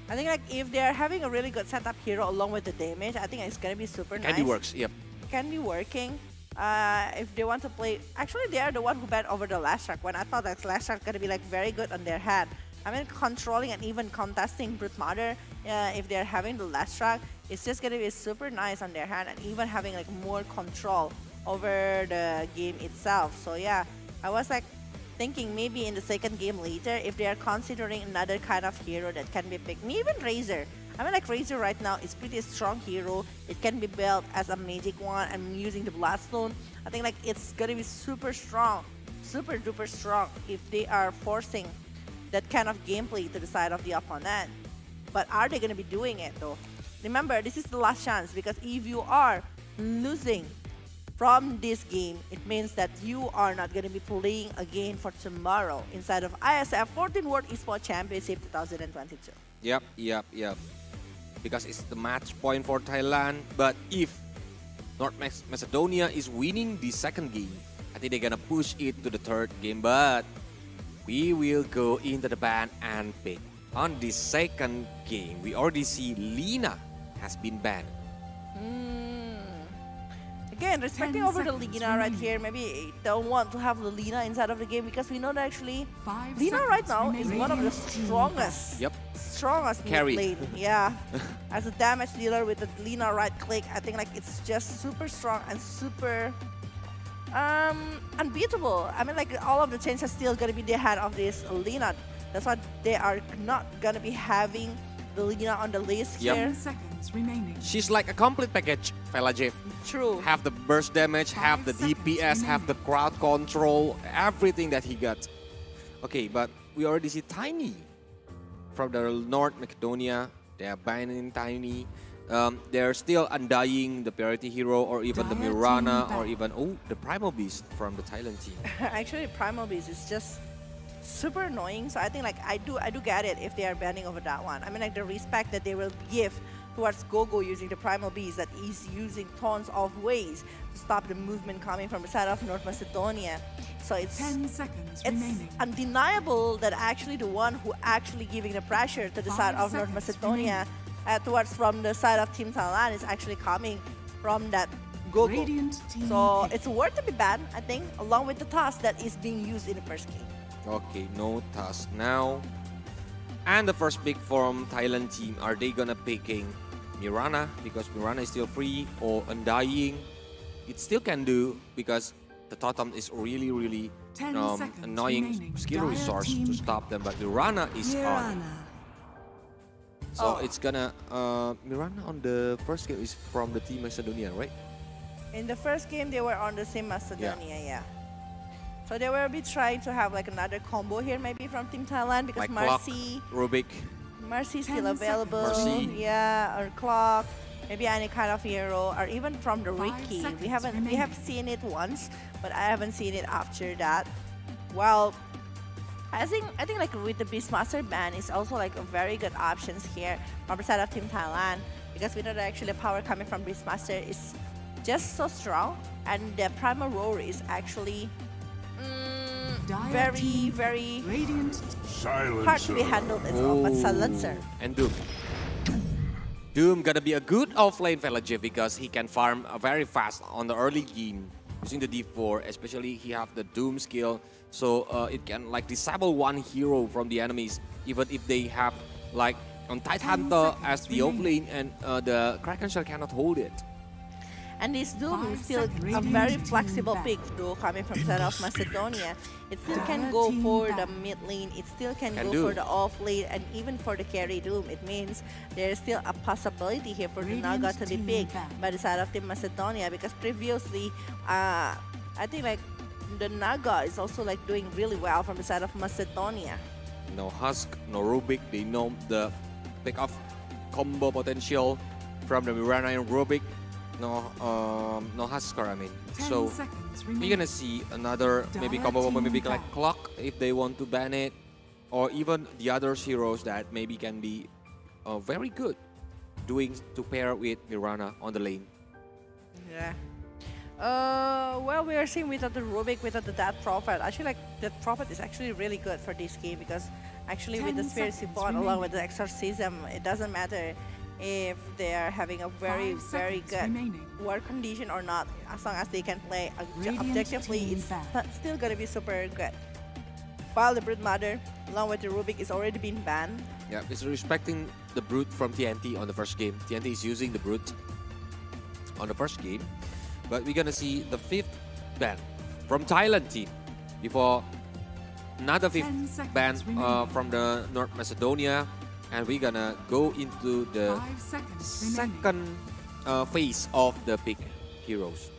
I think like if they're having a really good setup hero along with the damage, I think it's gonna be super nice. Can be works, yep. Can be working. If they want to play, actually they are the one who bet over the last track, when I thought that last track gonna be like very good on their hand. I mean, controlling and even contesting Brute Mother, if they're having the last track, it's just gonna be super nice on their hand, and even having like more control over the game itself. So yeah, I was like thinking maybe in the second game later, if they are considering another kind of hero that can be picked, maybe even Razor. I mean, like Razor right now is pretty strong hero. It can be built as a magic one and using the Bloodstone. I think like it's gonna be super strong, super duper strong if they are forcing that kind of gameplay to the side of the opponent. But are they gonna be doing it though? Remember, this is the last chance, because if you are losing from this game, it means that you are not going to be playing again for tomorrow inside of IESF 14 World Esports Championship 2022. Yep. Because it's the match point for Thailand, but if North Macedonia is winning the second game, I think they're gonna push it to the third game, but we will go into the ban and pick. On the second game, we already see Lina has been banned. Again, respecting over the Lina right here, maybe don't want to have the Lina inside of the game, because we know that actually Lina right now is one of the strongest, strongest carry mid lane. Yeah, as a damage dealer with the Lina right click, I think like it's just super strong and super unbeatable. I mean, like all of the changes still gonna be the head of this Lina. That's why they are not gonna be having the Lina on the list here. 10 seconds remaining. She's like a complete package, Felajev. True. Have the burst damage, have the DPS, have the crowd control, everything that he got. Okay, but we already see Tiny from the North Macedonia. They are banning Tiny. They're still undying the priority hero, or even the Mirana, or even the Primal Beast from the Thailand team. Actually, Primal Beast is just super annoying. So I think like I do get it if they are banning over that one. I mean, like the respect that they will give towards Gogo using the Primal Beast, that is using tons of ways to stop the movement coming from the side of North Macedonia. So it's 10 seconds remaining. Undeniable that actually the one who actually giving the pressure to the side of North Macedonia towards from the side of Team Thailand is actually coming from that Gogo. So it's worth to be banned, I think, along with the task that is being used in the first game. Okay, no task now. And the first pick from Thailand team, are they gonna picking Mirana, because Mirana is still free, or Undying? It still can do, because the Totem is really annoying skill resource to stop them, but Mirana is on. So it's gonna Mirana on the first game is from the team Macedonia, right? In the first game, they were on the same Macedonia, yeah. So they will be trying to have like another combo here, maybe from Team Thailand, because Like Marcy, Clock, Rubik. Marcy's still 10 seconds. available. Marcy. Yeah, or Clock, maybe any kind of hero, or even from the 5 Ricky. seconds We have remaining. seen it once, but I haven't seen it after that. Well, I think like with the Beastmaster ban is also like a very good options here from the side of Team Thailand, because we know that actually the power coming from Beastmaster is just so strong, and the Primal Roar is actually very Radiant hard to be handled as well, but Silencer. And Doom. Doom gonna be a good offlane villager because he can farm very fast on the early game using the D4, especially he have the Doom skill, so it can like disable one hero from the enemies, even if they have like on Tidehunter as the offlane and the Kraken Shell cannot hold it. And this Doom 5 is still seconds. a very Radiant flexible team pick, though, coming from the side of Macedonia. It still can go for the mid lane, it still can go for the off lane, and even for the carry Doom. It means there is still a possibility here for the Naga to be picked by the side of Team Macedonia, because previously, I think like the Naga is also like doing really well from the side of Macedonia. No Husk, no Rubik, they know the pick-off combo potential from the Mirana and Rubik. No Husker, I mean. 10 So seconds we're remaining. gonna see another maybe combo, maybe like Clock if they want to ban it, or even the other heroes that maybe can be very good doing to pair with Mirana on the lane. Yeah. Well, we are seeing without the Rubik, without the Death Prophet. Actually, like, Death Prophet is actually really good for this game, because actually with the 10 Spirit seconds support along remaining. with the Exorcism, it doesn't matter if they are having a very 5 very seconds good remaining. war condition or not. As long as they can play Radiant objectively, team it's banned. still gonna be super good. While the Brood Mother, along with the Rubik, is already been banned. Yeah, it's respecting the Brute from TNT on the first game. TNT is using the Brute on the first game, but we're gonna see the 5th ban from Thailand team before another 5th 10 seconds ban remaining. from the North Macedonia, and we're gonna go into the 5 seconds remaining. second phase of the pick heroes.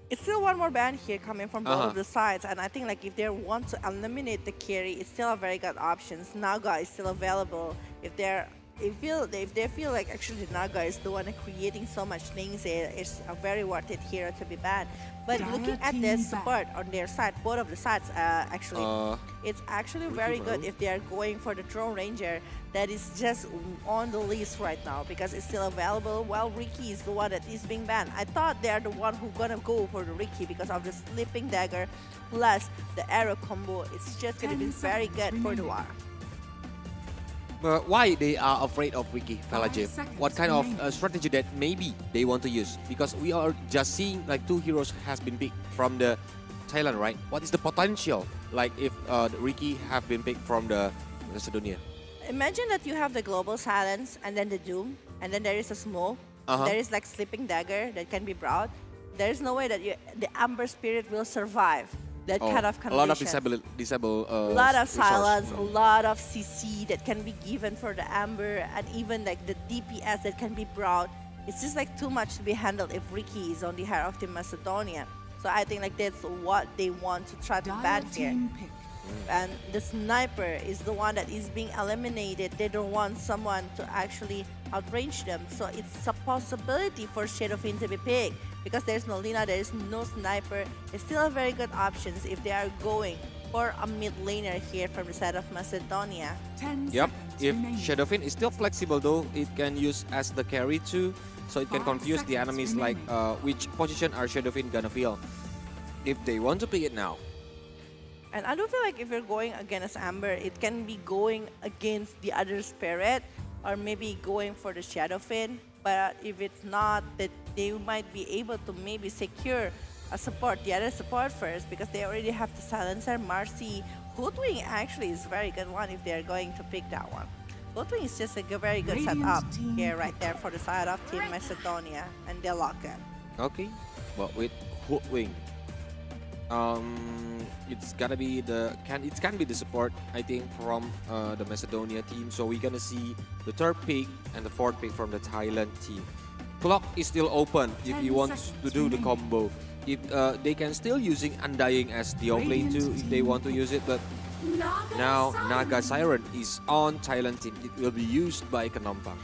It's still one more ban here coming from both Uh-huh. of the sides, and I think like if they want to eliminate the carry, it's still a very good option. Naga is still available. If they feel like actually Naga is the one creating so much things, it's a very worth it hero to be banned. But Dire looking at team their ban. support on their side, both of the sides actually, it's actually very Ricky good Maru. if they are going for the Throne Ranger. That is just on the list right now because it's still available. While Ricky is the one that is being banned. I thought they are the one who gonna go for the Ricky because of the Sleeping Dagger plus the arrow combo. It's just gonna be 10 very seconds good for the remaining. war. But why they are afraid of Ricky Falaje? 5 seconds What kind of remaining. strategy that maybe they want to use? Because we are just seeing like 2 heroes has been picked from the Thailand, right? What is the potential like if Ricky have been picked from the Macedonia? Imagine that you have the Global Silence and then the Doom, and then there is a Smoke. There is like Sleeping Dagger that can be brought. There is no way that the Amber Spirit will survive that kind of condition. A lot of disable A lot of resource. silence, a lot of CC that can be given for the Amber, and even like the DPS that can be brought. It's just like too much to be handled if Ricky is on the heart of Team Macedonia. So I think like that's what they want to try to ban Dire here. team pick. And the Sniper is the one that is being eliminated. They don't want someone to actually outrange them. So it's a possibility for Shadowfin to be picked. Because there's no Lina, there is no Sniper. It's still a very good options if they are going for a mid laner here from the side of Macedonia. 10 Yep. seconds If remaining. Shadowfin is still flexible though, it can use as the carry too. So it can 5 confuse the seconds enemies like remaining. which position are Shadowfin gonna feel if they want to pick it now. And I do feel like if you're going against Amber, it can be going against the other Spirit or maybe going for the Shadowfin. But if it's not, that they might be able to maybe secure a support, the other support first, because they already have the Silencer, Marcy. Hoodwing actually is a very good one if they're going to pick that one. Hoodwing is just a very good Radiant setup team here right there for the side of Team Macedonia, and they'll lock it. Okay, but with Hoodwing, it's gonna be it can be the support, I think, from the Macedonia team. So we're gonna see the third pick and the fourth pick from the Thailand team. Clock is still open if you want to do the combo. If they can still using Undying as the offlane too if they want to use it, but now Naga Siren is on Thailand team. It will be used by Kanompang.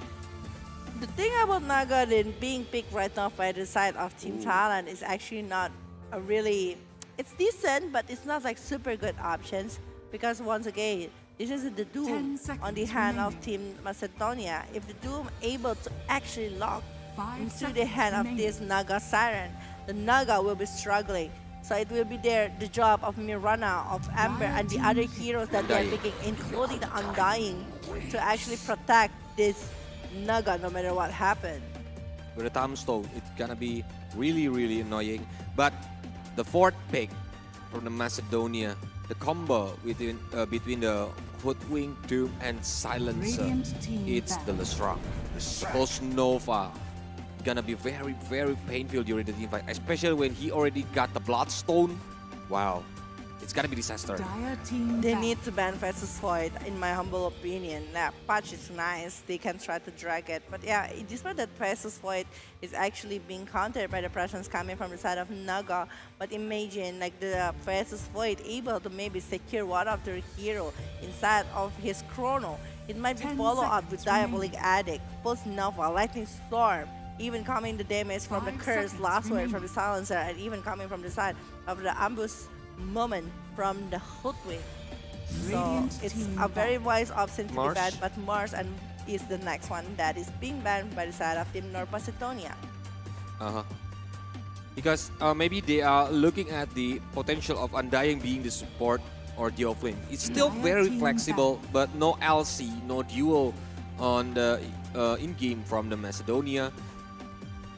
The thing about Naga then being picked right now by the side of Team Thailand is actually not a really, it's decent, but it's not like super good options, because once again, this is the Doom on the hand of Team Macedonia. If the Doom able to actually lock into the hand of this Naga Siren, the Naga will be struggling. So it will be the job of Mirana, of Amber, and the other heroes that they're picking, including the Undying, to actually protect this Naga no matter what happened. With the Tombstone, it's gonna be really, really annoying. But the fourth pick from the Macedonia, the combo between the Hoodwink, Doom, and Silencer, it's the Lestrak. The Pulse Nova gonna be very, very painful during the team fight, especially when he already got the Bloodstone. Wow, it's gonna be disaster. They need to ban versus Void, in my humble opinion. That patch is nice, they can try to drag it, but yeah, despite that versus Void is actually being countered by the presence coming from the side of Naga, but imagine like the versus Void able to maybe secure one of their hero inside of his Chrono. It might be follow up with Diabolic Addict, Pulse Nova, Lightning Storm, even coming the damage from the Curse, Last Word from the Silencer, and even coming from the side of the Ambush Moment from the Hoodwink. So it's a very wise option to be banned, but Mars is the next one that is being banned by the side of Team North Macedonia. Because maybe they are looking at the potential of Undying being the support or the offlane. It's still very flexible, but no LC, no duel on the in-game from the Macedonia.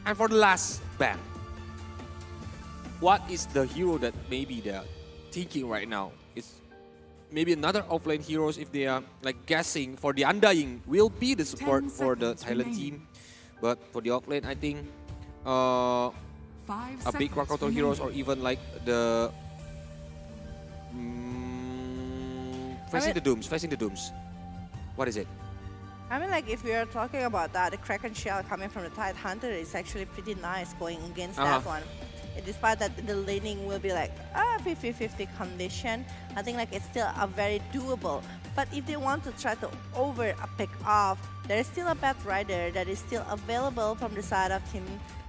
And for the last ban, what is the hero that maybe they're thinking right now? It's maybe another offlane heroes if they are like guessing for the Undying will be the support for the Thailand team. But for the offlane, I think a big Rakoto heroes or even like the facing the Dooms. What is it? I mean, like, if we are talking about that, the Kraken Shell coming from the Tide Hunter is actually pretty nice going against that one. And despite that, the laning will be like a 50-50 condition. I think like it's still a very doable. But if they want to try to over a pick off, there is still a Bat Rider that is still available from the side of Team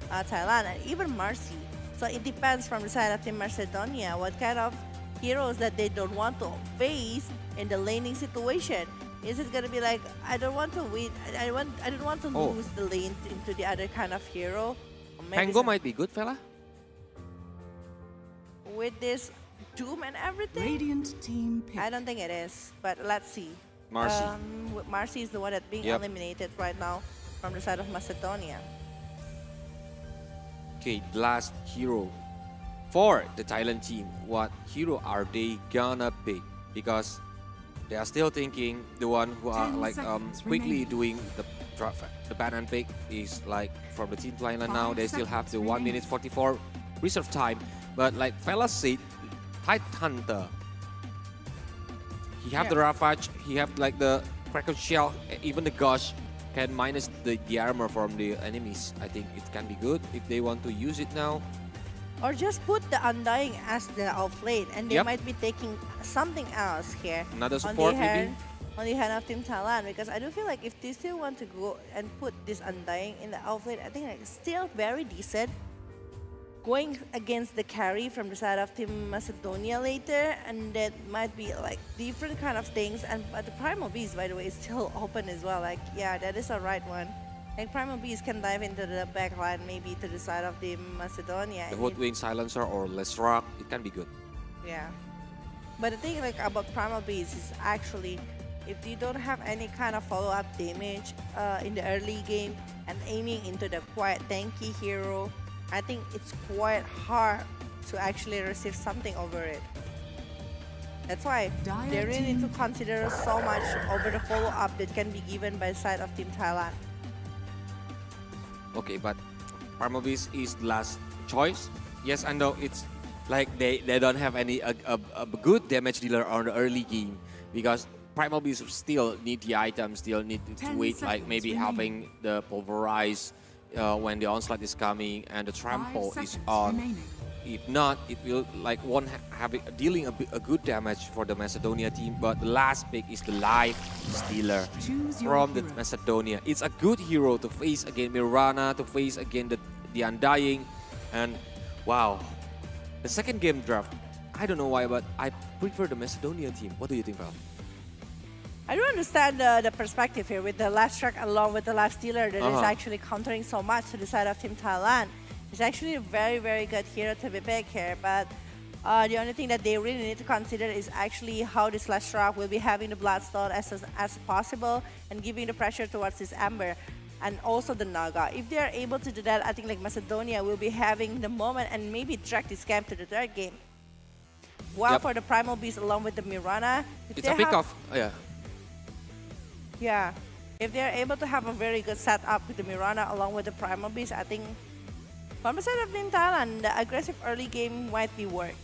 Thailand, and even Marcy. So it depends from the side of Team Macedonia what kind of heroes that they don't want to face in the laning situation. Is it gonna be like, I don't want to win, I don't want to lose the lane into the other kind of hero? Pango might be good, fella. With this Doom and everything? Radiant team pick. I don't think it is, but let's see. Marcy. Marcy is the one that's being eliminated right now from the side of Macedonia. Okay, last hero for the Thailand team. What hero are they gonna pick? Because they are still thinking the one who are like quickly doing the ban and pick is like from the Team Thailand now. They still have the 1 minute 44 reserve time. But like Fella said, Tide Hunter, he have the Ravage, he have like the Kraken Shell, even the Gush can minus the armor from the enemies. I think it can be good if they want to use it now. Or just put the Undying as the offlane, and they might be taking something else here. Another support maybe? On the hand of Team Thailand, because I do feel like if they still want to go and put this Undying in the offlane, I think like it's still very decent. Going against the carry from the side of Team Macedonia later, and that might be like different kind of things. And but the Primal Beast, by the way, is still open as well. Like, yeah, that is a right one. Like Primal Beast can dive into the back line, maybe to the side of the Macedonia. The Hoodwink Silencer or Lestrak, it can be good. Yeah. But the thing like about Primal Beast is actually, if you don't have any kind of follow-up damage in the early game and aiming into the quite tanky hero, I think it's quite hard to actually receive something over it. That's why they really need to consider so much over the follow-up that can be given by the side of Team Thailand. Okay, but Primal Beast is the last choice. Yes, I know it's like they don't have any a good damage dealer on the early game because Primal Beast still need the item, still need to wait like maybe having the pulverize when the onslaught is coming and the trample is on. Remaining. If not, it will like won't have dealing a good damage for the Macedonia team. But the last pick is the life stealer from the Macedonia. It's a good hero to face against Mirana, to face against the Undying, and wow, the second game draft. I don't know why, but I prefer the Macedonia team. What do you think, Val? I do understand the perspective here with the last track along with the life stealer that is actually countering so much to the side of Team Thailand. It's actually a very, very good hero to be picked here, but the only thing that they really need to consider is actually how this last track will be having the Bloodstone as possible and giving the pressure towards this Ember and also the Naga. If they are able to do that, I think like Macedonia will be having the moment and maybe drag this game to the third game. While for the Primal Beast along with the Mirana, it's a pick-off. Yeah, if they're able to have a very good setup with the Mirana along with the Primal Beast, I think from the side of Team Thailand, the aggressive early game might be work.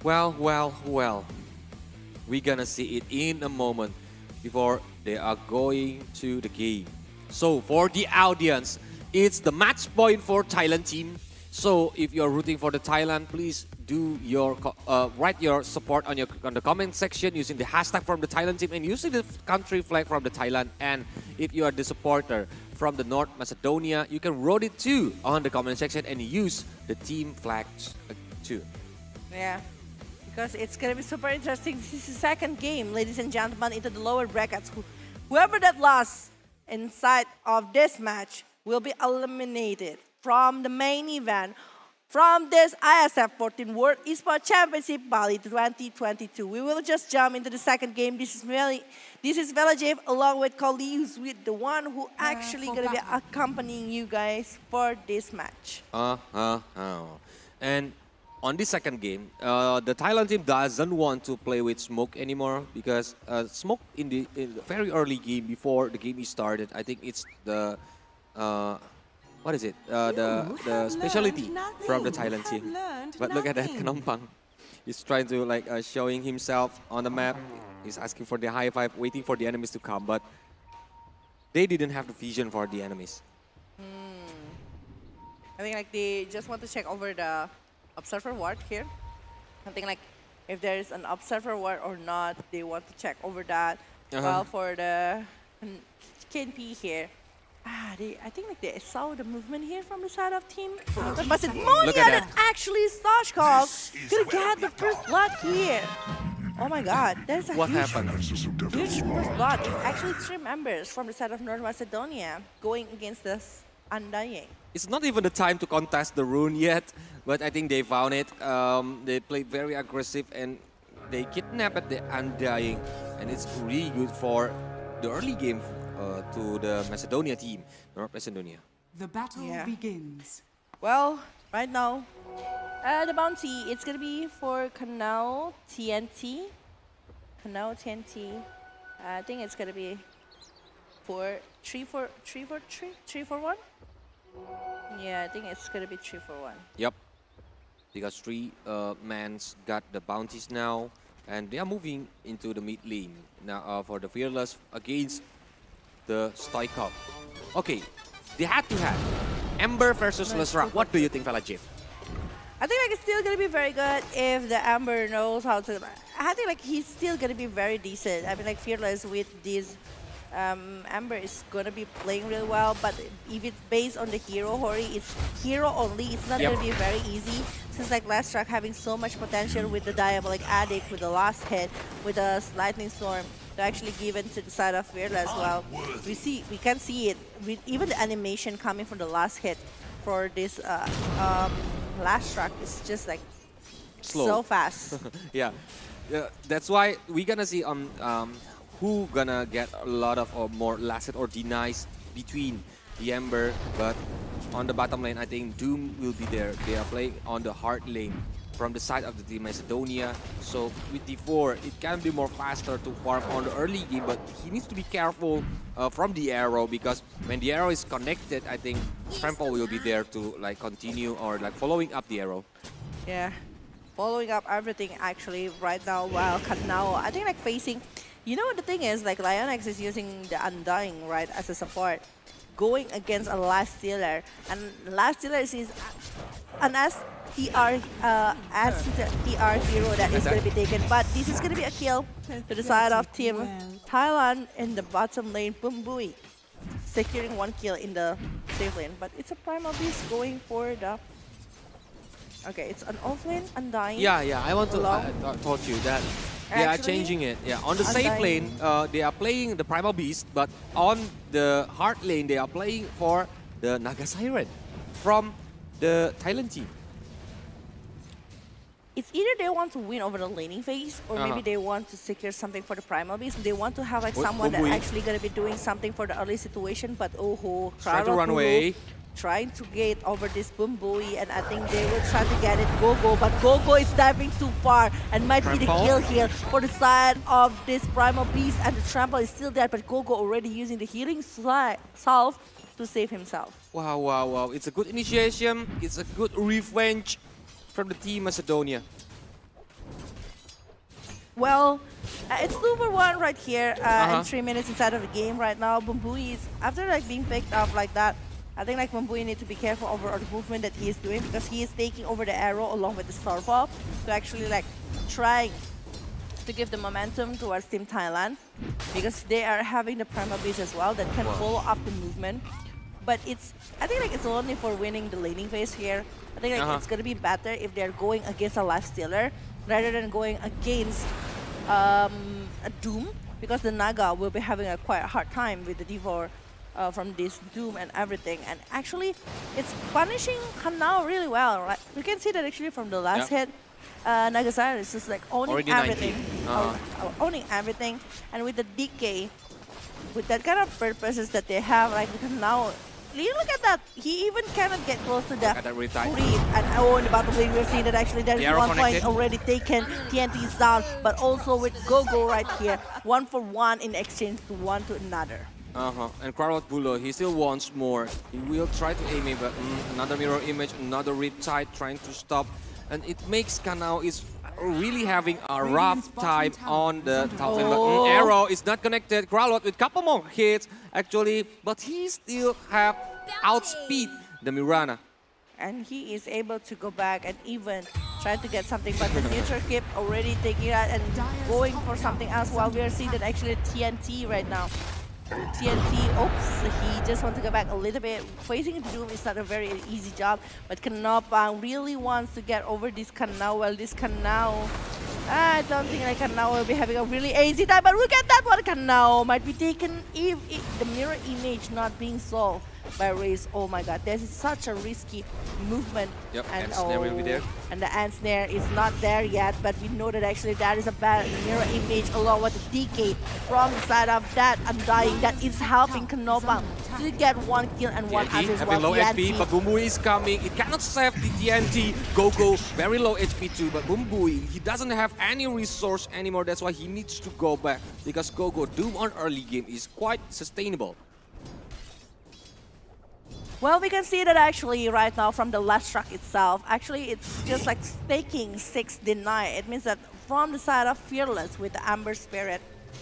Well. We're gonna see it in a moment before they are going to the game. So for the audience, it's the match point for Thailand team. So if you're rooting for the Thailand, please do your write your support on the comment section using the hashtag from the Thailand team and using the country flag from the Thailand. And if you are the supporter from the North Macedonia, you can write it too on the comment section and use the team flags too. Yeah, because it's gonna be super interesting. This is the second game, ladies and gentlemen, into the lower brackets. Whoever that lost inside of this match will be eliminated from the main event from this IESF 14 World Esports Championship Bali 2022. We will just jump into the second game. This is Velajev along with colleagues with the one who actually gonna be accompanying you guys for this match. And on this second game, the Thailand team doesn't want to play with Smoke anymore because Smoke in the very early game before the game is started, I think it's the what is it? The specialty from the Thailand team. But look at that, Knompang. He's trying to like showing himself on the map. He's asking for the high five, waiting for the enemies to come. But they didn't have the vision for the enemies. I think like they just want to check over the observer ward here. I think like if there is an observer ward or not, they want to check over that. While for the KNP here, I think like they saw the movement here from the side of team. But Macedonia that actually Stoshkov gonna get the first blood here. Oh my god, there's a huge first blood. It's actually 3 members from the side of North Macedonia going against the Undying. It's not even the time to contest the rune yet, but I think they found it. They played very aggressive and they kidnapped the Undying, and it's really good for the early game to the Macedonia team, North Macedonia. The battle begins. Well, right now, the bounty, it's gonna be for Canal TNT. Canal TNT. I think it's gonna be for 3-4-1. Yeah, I think it's gonna be 3-4-1. Yep, because 3 mans got the bounties now, and they are moving into the mid lane now for the Fearless against the Stoikov. Okay, they had to have Ember versus Lasra. What do you think, Velajev? I think like it's still gonna be very good if the Ember knows how to. I think like he's still gonna be very decent. I mean like Fearless with this Ember is gonna be playing really well, but if it's based on the hero Hori, it's hero only. It's not gonna be very easy since like last track having so much potential with the Diabolic Addict, with the last hit, with the Lightning Storm to actually give it to the side of Fearless. Well, we can see it with even the animation coming from the last hit for this last track is just like so fast. Yeah, that's why we're gonna see who gonna get a lot of more last hit or denies between the Ember, but on the bottom lane, I think Doom will be there. They are playing on the hard lane from the side of the team Macedonia. So with D4, it can be more faster to farm on the early game, but he needs to be careful from the arrow, because when the arrow is connected, I think Trample will be there to like continue or like following up the arrow. Yeah, following up everything actually right now, while Kanao, I think like facing, you know what the thing is, like Lionx is using the Undying, right, as a support, going against a Last Stealer, and Last Stealer is an STR hero that is going to be taken, but this is going to be a kill to the side of Team Thailand in the bottom lane. Bumbui securing 1 kill in the safe lane, but it's a Primal Beast going for the... Okay, it's an offlane, Undying. Yeah, I want to told you that they are changing it. Yeah, on the safe lane, they are playing the Primal Beast, but on the hard lane, they are playing for the Naga Siren from the Thailand team. It's either they want to win over the laning phase, or maybe they want to secure something for the Primal Beast. They want to have like someone that's actually going to be doing something for the early situation, but try to run away. Trying to get over this Bumbui, and I think they will try to get it Gogo, but Gogo is diving too far and might be the kill here for the side of this Primal Beast, and the Trample is still there, but Gogo already using the healing salve to save himself. Wow. It's a good initiation. It's a good revenge from the team Macedonia. Well, it's 2-for-1 right here in 3 minutes inside of the game right now. Bumbui is, after like being picked up like that, I think like Bumbui need to be careful over the movement that he is doing, because he is taking over the arrow along with the Starfall to actually like try to give the momentum towards Team Thailand, because they are having the Primal Beast as well that can follow up the movement. But I think like it's only for winning the laning phase here. I think like it's gonna be better if they're going against a Last Stealer rather than going against a Doom, because the Naga will be having a quite hard time with the D4 from this Doom and everything. And actually, it's punishing Kanao really well, right? We can see that actually from the last hit. Nagasara is just like owning everything. Owning everything. And with the DK, with that kind of purposes that they have, like Kanao, look at that. He even cannot get close to the creep. And in the bottom lane, we're seeing that actually there is 1 point already taken. TNT is down, but also with Gogo right here, 1-for-1 in exchange to one to another. And Krawat Bulo, he still wants more. He will try to aim it, but another mirror image, another Riptide trying to stop. And it makes Kanao is really having a rough time on the top lane. But arrow is not connected. Krawat with couple more hits, actually, but he still have outspeed the Mirana. And he is able to go back and even try to get something, but the neutral keep already taking it and going for something else, while we are seeing that actually TNT right now. TNT, he just wants to go back a little bit. Facing Doom is not a very easy job, but Kanopang really wants to get over this Kanao. Well, this Kanao, I don't think like Kanao will be having a really easy time, but look at that one. Kanao might be taken if the mirror image not being solved by Raze. Oh my god, this is such a risky movement. Yep, and snare will be there. And the ant snare is not there yet, but we know that actually that is a bad mirror image along with the DK from the side of that Undying that is helping Kanopang to get 1 kill and 1 assist as well. Low HP, but Bumbui is coming. It cannot save the TNT. Gogo very low HP too, but Bumbui, he doesn't have any resource anymore. That's why he needs to go back, because Gogo Doom on early game is quite sustainable. Well, we can see that actually right now from the last track itself, actually it's just like staking 6 deny. It means that from the side of Fearless with the Amber Spirit,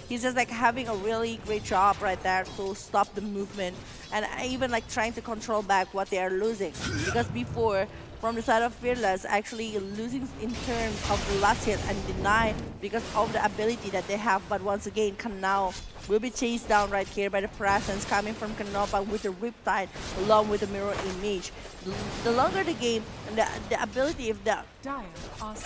he's just like having a really great job right there to stop the movement and even like trying to control back what they are losing. Because before, from the side of Fearless, actually losing in terms of the last hit and deny because of the ability that they have. But once again, Kanao will be chased down right here by the presence coming from Kanopang with the Riptide along with the mirror image. The longer the game and the ability of the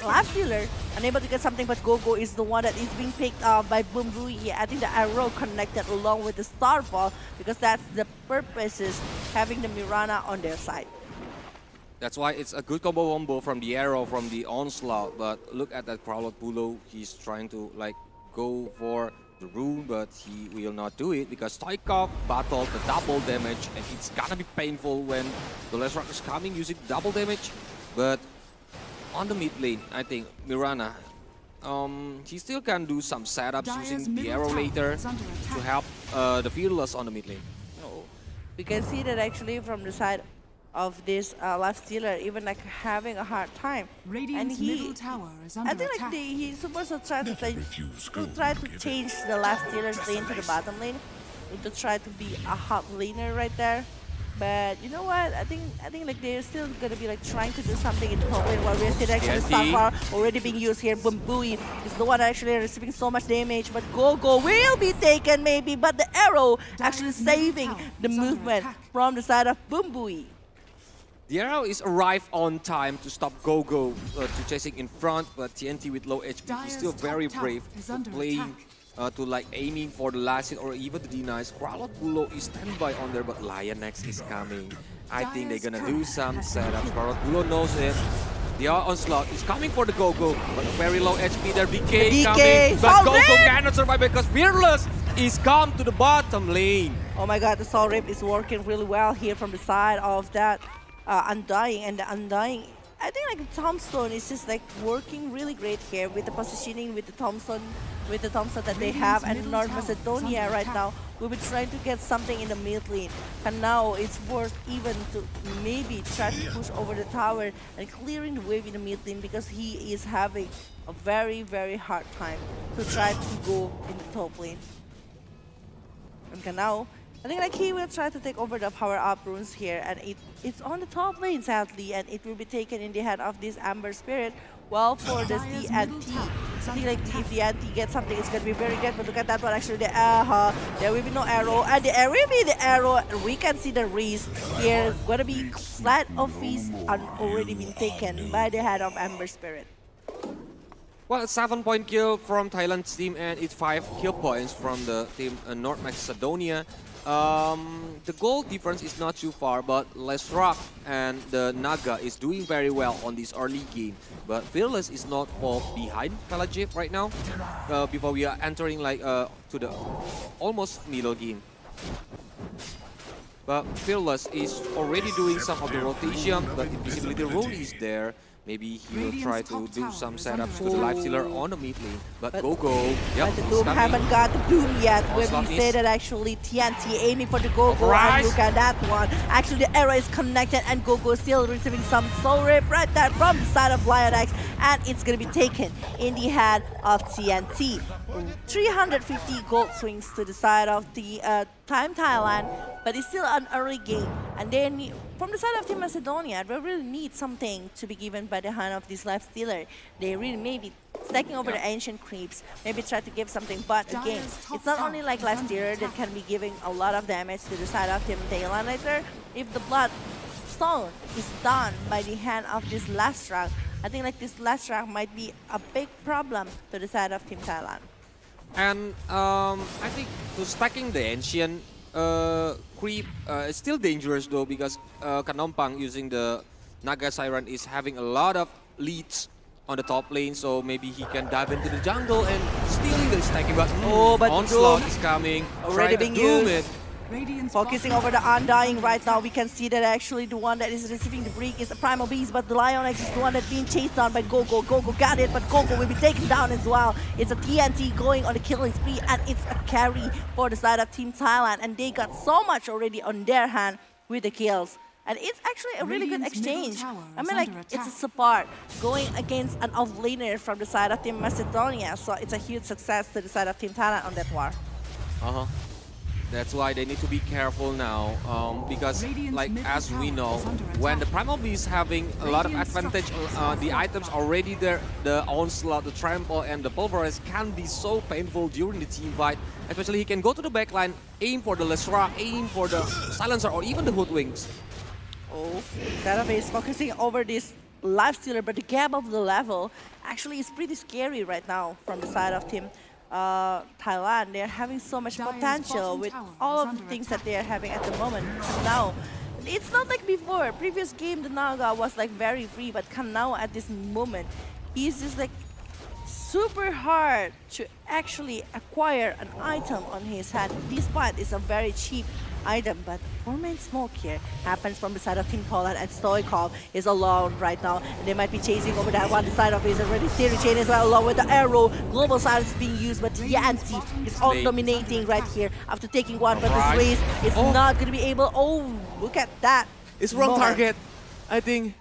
last dealer unable to get something, but Gogo is the one that is being picked up by Bumbui. I think the arrow connected along with the Starfall, because that's the purposes having the Mirana on their side. That's why it's a good combo from the arrow, from the onslaught. But look at that Krawat Bulo. He's trying to like go for the rune, but he will not do it because Stoikov battled the double damage, and it's gonna be painful when the last rock is coming using double damage. But on the mid lane, I think Mirana, he still can do some setups using the arrow later to help the Fearless on the mid lane. Oh, we can see that actually from the side of this lifestealer, even like having a hard time. And he, I think like he's supposed to try to change the lifestealer's lane to the bottom lane, to try to be a hot laner right there. But you know what? I think like they're still gonna be like trying to do something in the top lane while we're still actually Starfire already being used here. Bumbui is the one actually receiving so much damage, but Gogo will be taken maybe, but the arrow actually saving the movement from the side of Bumbui. The arrow is arrived on time to stop Gogo to chasing in front, but TNT with low HP, he's still very brave playing to like aiming for the last hit or even the denies. Kralot Bulo is standby on there, but Lioness is coming. I think they're gonna do some setups. Kralot Bulo knows it. The onslaught is coming for the Gogo, but very low HP there. BK coming, but Gogo cannot survive because Fearless is come to the bottom lane. Oh my god, the Soul Rip is working really well here from the side of that Undying, and the Undying, I think like Tombstone is just like working really great here with the positioning, with the Thompson that they have, and North Macedonia right now will be trying to get something in the mid lane. And now it's worth even to maybe try to push over the tower and clearing the wave in the mid lane, because he is having a very, very hard time to try to go in the top lane. And now I think like he will try to take over the power-up runes here, and it's on the top lane sadly, and it will be taken in the hand of this Amber Spirit. Well, for the TNT, I think like if the TNT gets something, it's gonna be very good. But look at that one, actually there will be no arrow, and there will be the arrow. We can see the Reese here gonna be flat of feast and already been taken by the hand of Amber Spirit. Well, 7-point kill from Thailand's team, and it's 5 kill points from the team North Macedonia. The goal difference is not too far, but Lesrak and the Naga is doing very well on this early game. But Fearless is not far behind Pelagiv right now, before we are entering like to the almost middle game. But Fearless is already doing some of the rotation, but invisibility rune is there. Maybe he will try to do some setups to the lifestealer on the mid lane. But Gogo, but the Doom haven't got the Doom yet. When we say that actually TNT aiming for the Gogo, and look at that one. Actually the arrow is connected, and Gogo is still receiving some Soul Rip right there from the side of Lioness, and it's gonna be taken in the hand of TNT. 350 gold swings to the side of the Time Thailand, but it's still an early game. And then from the side of Team Macedonia, they really need something to be given by the hand of this lifestealer. They really maybe stacking over the ancient creeps, maybe try to give something, but again, it's not only like lifestealer that can be giving a lot of damage to the side of Team Thailand later. If the Bloodstone is done by the hand of this last track, I think like this last track might be a big problem to the side of Team Thailand. And I think to stacking the ancient creep is still dangerous though, because Kanompang using the Naga Siren is having a lot of leads on the top lane, so maybe he can dive into the jungle and stealing the stacking. But onslaught is coming, already being used. Focusing over the Undying right now, we can see that actually the one that is receiving the break is a Primal Beast, but the Lioness is the one that's being chased down by Gogo. Gogo got it, but Gogo will be taken down as well. It's a TNT going on the killing spree, and it's a carry for the side of Team Thailand, and they got so much already on their hand with the kills. And it's actually a really good exchange. I mean, like, it's a support going against an off-laner from the side of Team Macedonia, so it's a huge success to the side of Team Thailand on that war. That's why they need to be careful now, because like as we know, when the Primal Beast is having a lot of advantage, the items already there, the onslaught, the trample, and the pulverize can be so painful during the team fight. Especially he can go to the backline, aim for the Lesra, aim for the silencer, or even the hoodwinks. Oh, Zerafe is focusing over this lifestealer, but the gap of the level actually is pretty scary right now from the side of Team Thailand. They're having so much potential with all of the things that they are having at the moment. Now, it's not like before. Previous game, the Naga was like very free, but now at this moment, he's just like super hard to actually acquire an item on his hand. This part is a very cheap item, but 4-man smoke here happens from the side of Team THAILAND, and Stoikov is alone right now. And they might be chasing over that one side of his already theory chain as well, along with the arrow. Global silence is being used, but Yancy is on dominating right here after taking one, but this race is not going to be able. Oh, look at that. It's wrong target. I think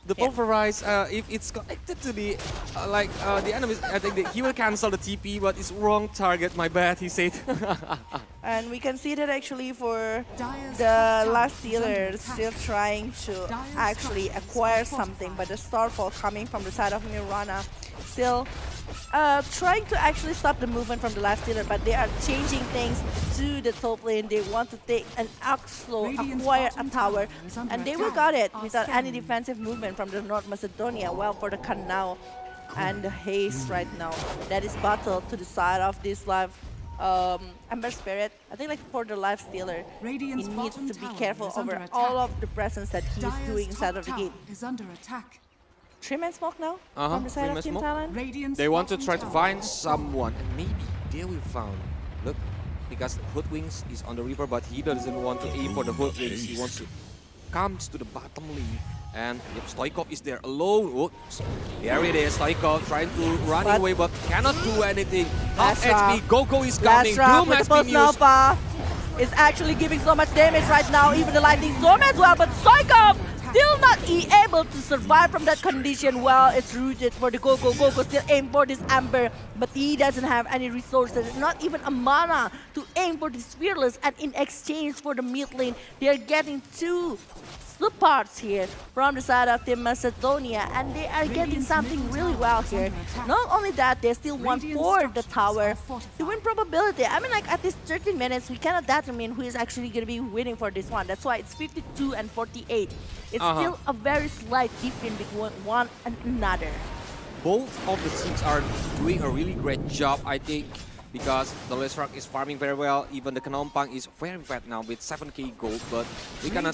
the pulverize, if it's connected to the the enemies, I think that he will cancel the TP, but it's wrong target. My bad, he said. And we can see that actually for the last dealer still trying to actually acquire something, but the Starfall coming from the side of Mirana still trying to actually stop the movement from the last dealer, but they are changing things to the top lane. They want to take an Axlo, acquire a tower, and they will got it without any defensive movement from the North Macedonia. Well, for the Canal and the haste right now, that is battle to the side of this live Ember Spirit. I think like for the life stealer, he needs to be careful over all of the presence that he's doing inside of the game. 3-man smoke now from the side of Team THAILAND. They want to try to find someone, and maybe they will found. Look, because Hoodwings is on the river, but he doesn't want to aim for the Hoodwings. He wants to come to the bottom lane. And yep, Stoikov is there alone. Oops. There it is, Stoikov trying to run away, but cannot do anything. Half HP, Gogo is coming. Doom has been used. Is actually giving so much damage right now, even the lightning storm as well, but Stoikov still not able to survive from that condition. Well, it's rooted for the Gogo. Gogo still aim for this Ember, but he doesn't have any resources, not even a mana to aim for this Fearless, and in exchange for the mid lane, they are getting 2 sloop parts here from the side of Team Macedonia, and they are getting something really well here. Not only that, they still want for the tower to win probability. I mean, like at this 13 minutes, we cannot determine who is actually going to be winning for this one. That's why it's 52 and 48. It's still a very slight difference between one and another. Both of the teams are doing a really great job, I think, because the Lesrak is farming very well. Even the Kanompang is very fat now with 7k gold, but we cannot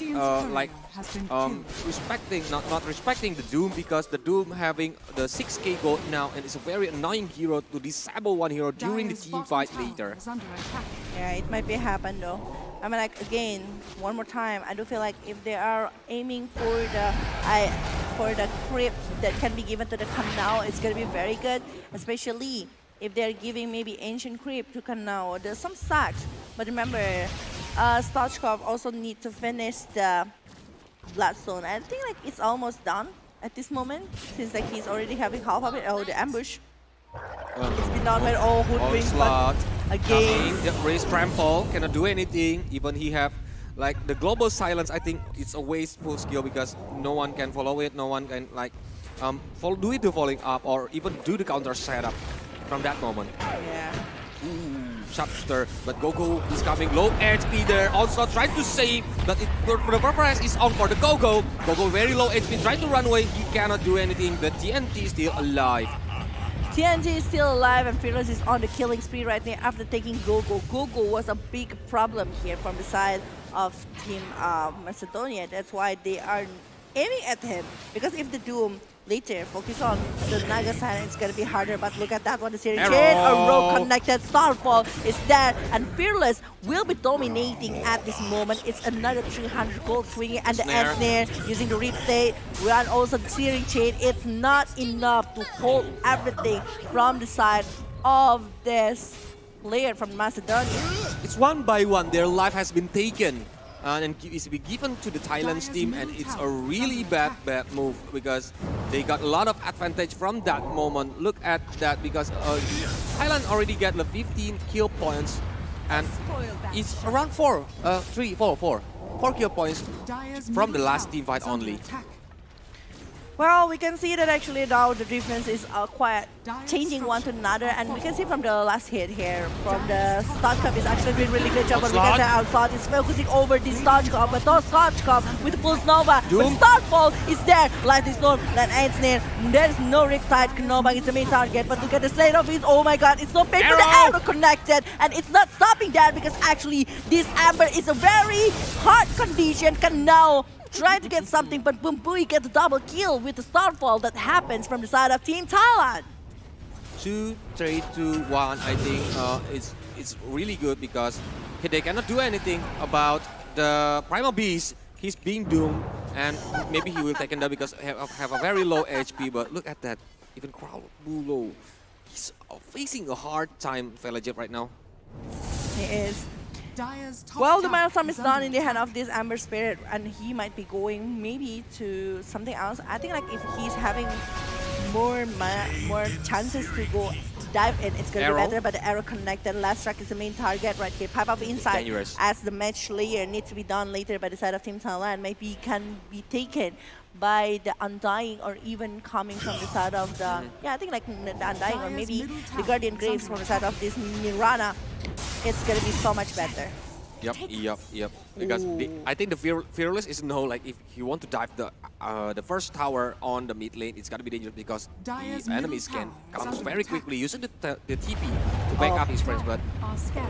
not respecting the Doom, because the Doom having the 6k gold now, and it's a very annoying hero to disable one hero during the team fight later. Yeah, it might be happen though. I mean, like again, one more time, I do feel like if they are aiming for the creep that can be given to the Canal, it's gonna be very good, especially if they're giving maybe Ancient Creep to Canal. There's some sacks, but remember, Stochkov also need to finish the Bloodstone. I think like it's almost done at this moment, since like he's already having half of it. Oh, the ambush. It's been done by Hoodwink, but again, the race trample cannot do anything. Even he have like the global silence. I think it's a wasteful skill because no one can follow it. No one can like do it to falling up or even do the counter setup from that moment. Yeah. Sharpshooter, but Gogo is coming low HP there. Also trying to save, but the purpose is on for the Gogo. Gogo very low HP, trying to run away. He cannot do anything. The TNT is still alive. TNT is still alive, and Fearless is on the killing spree right now after taking Gogo. Gogo was a big problem here from the side of Team Macedonia. That's why they are aiming at him, because if the Doom later focus on the Naga side, it's gonna be harder. But look at that one, the series chain, a row connected, Starfall is there, and Fearless will be dominating at this moment. It's another 300 gold swinging, and the end snare using the rip state, and also the searing chain. It's not enough to hold everything from the side of this player from Macedonia. It's one by one, their life has been taken. And it's been given to the Thailand's team, and it's a really bad move because they got a lot of advantage from that moment. Look at that, because Thailand already got the 15 kill points, and it's around 4 kill points from the last team fight only. Well, we can see that actually now the difference is quite changing one to another, and we can see from the last hit here from the Stochkov is actually doing really good job, but we can say Outside is focusing over this Stochkov, but not Stochkov with the Pulse Nova, but Starfall is there, Lightning Storm, then Ant Snare, there's no Riptide, Nova is the main target, but look at the slate of it, oh my god, it's not paid for the arrow connected, and it's not stopping that because actually this Amber is a very hard condition, can now try to get something, but Bumbui gets a double kill with the Starfall that happens from the side of Team Thailand. 2, 3, 2, 1. I think it's really good because they cannot do anything about the Primal Beast. He's being doomed, and maybe he will take him down because have a very low HP. But look at that, even Crowbulo, he's facing a hard time, Felajep, right now. He is. Well, the milestone is done in the hand of this Amber Spirit, and he might be going maybe to something else. I think like if he's having more chances to go dive in, it's gonna be better. But the arrow connected. Last track is the main target right here. Pipe up inside as the match layer needs to be done later by the side of Team Thailand. Maybe can be taken by the Undying or even coming from the side of the I think like the Undying or maybe the Guardian Graves from the side of this Mirana. It's gonna be so much better. Yep. Because I think the Fearless is like if you want to dive the first tower on the mid lane, it's gonna be dangerous because the enemies can come very quickly using the TP to back up his friends. But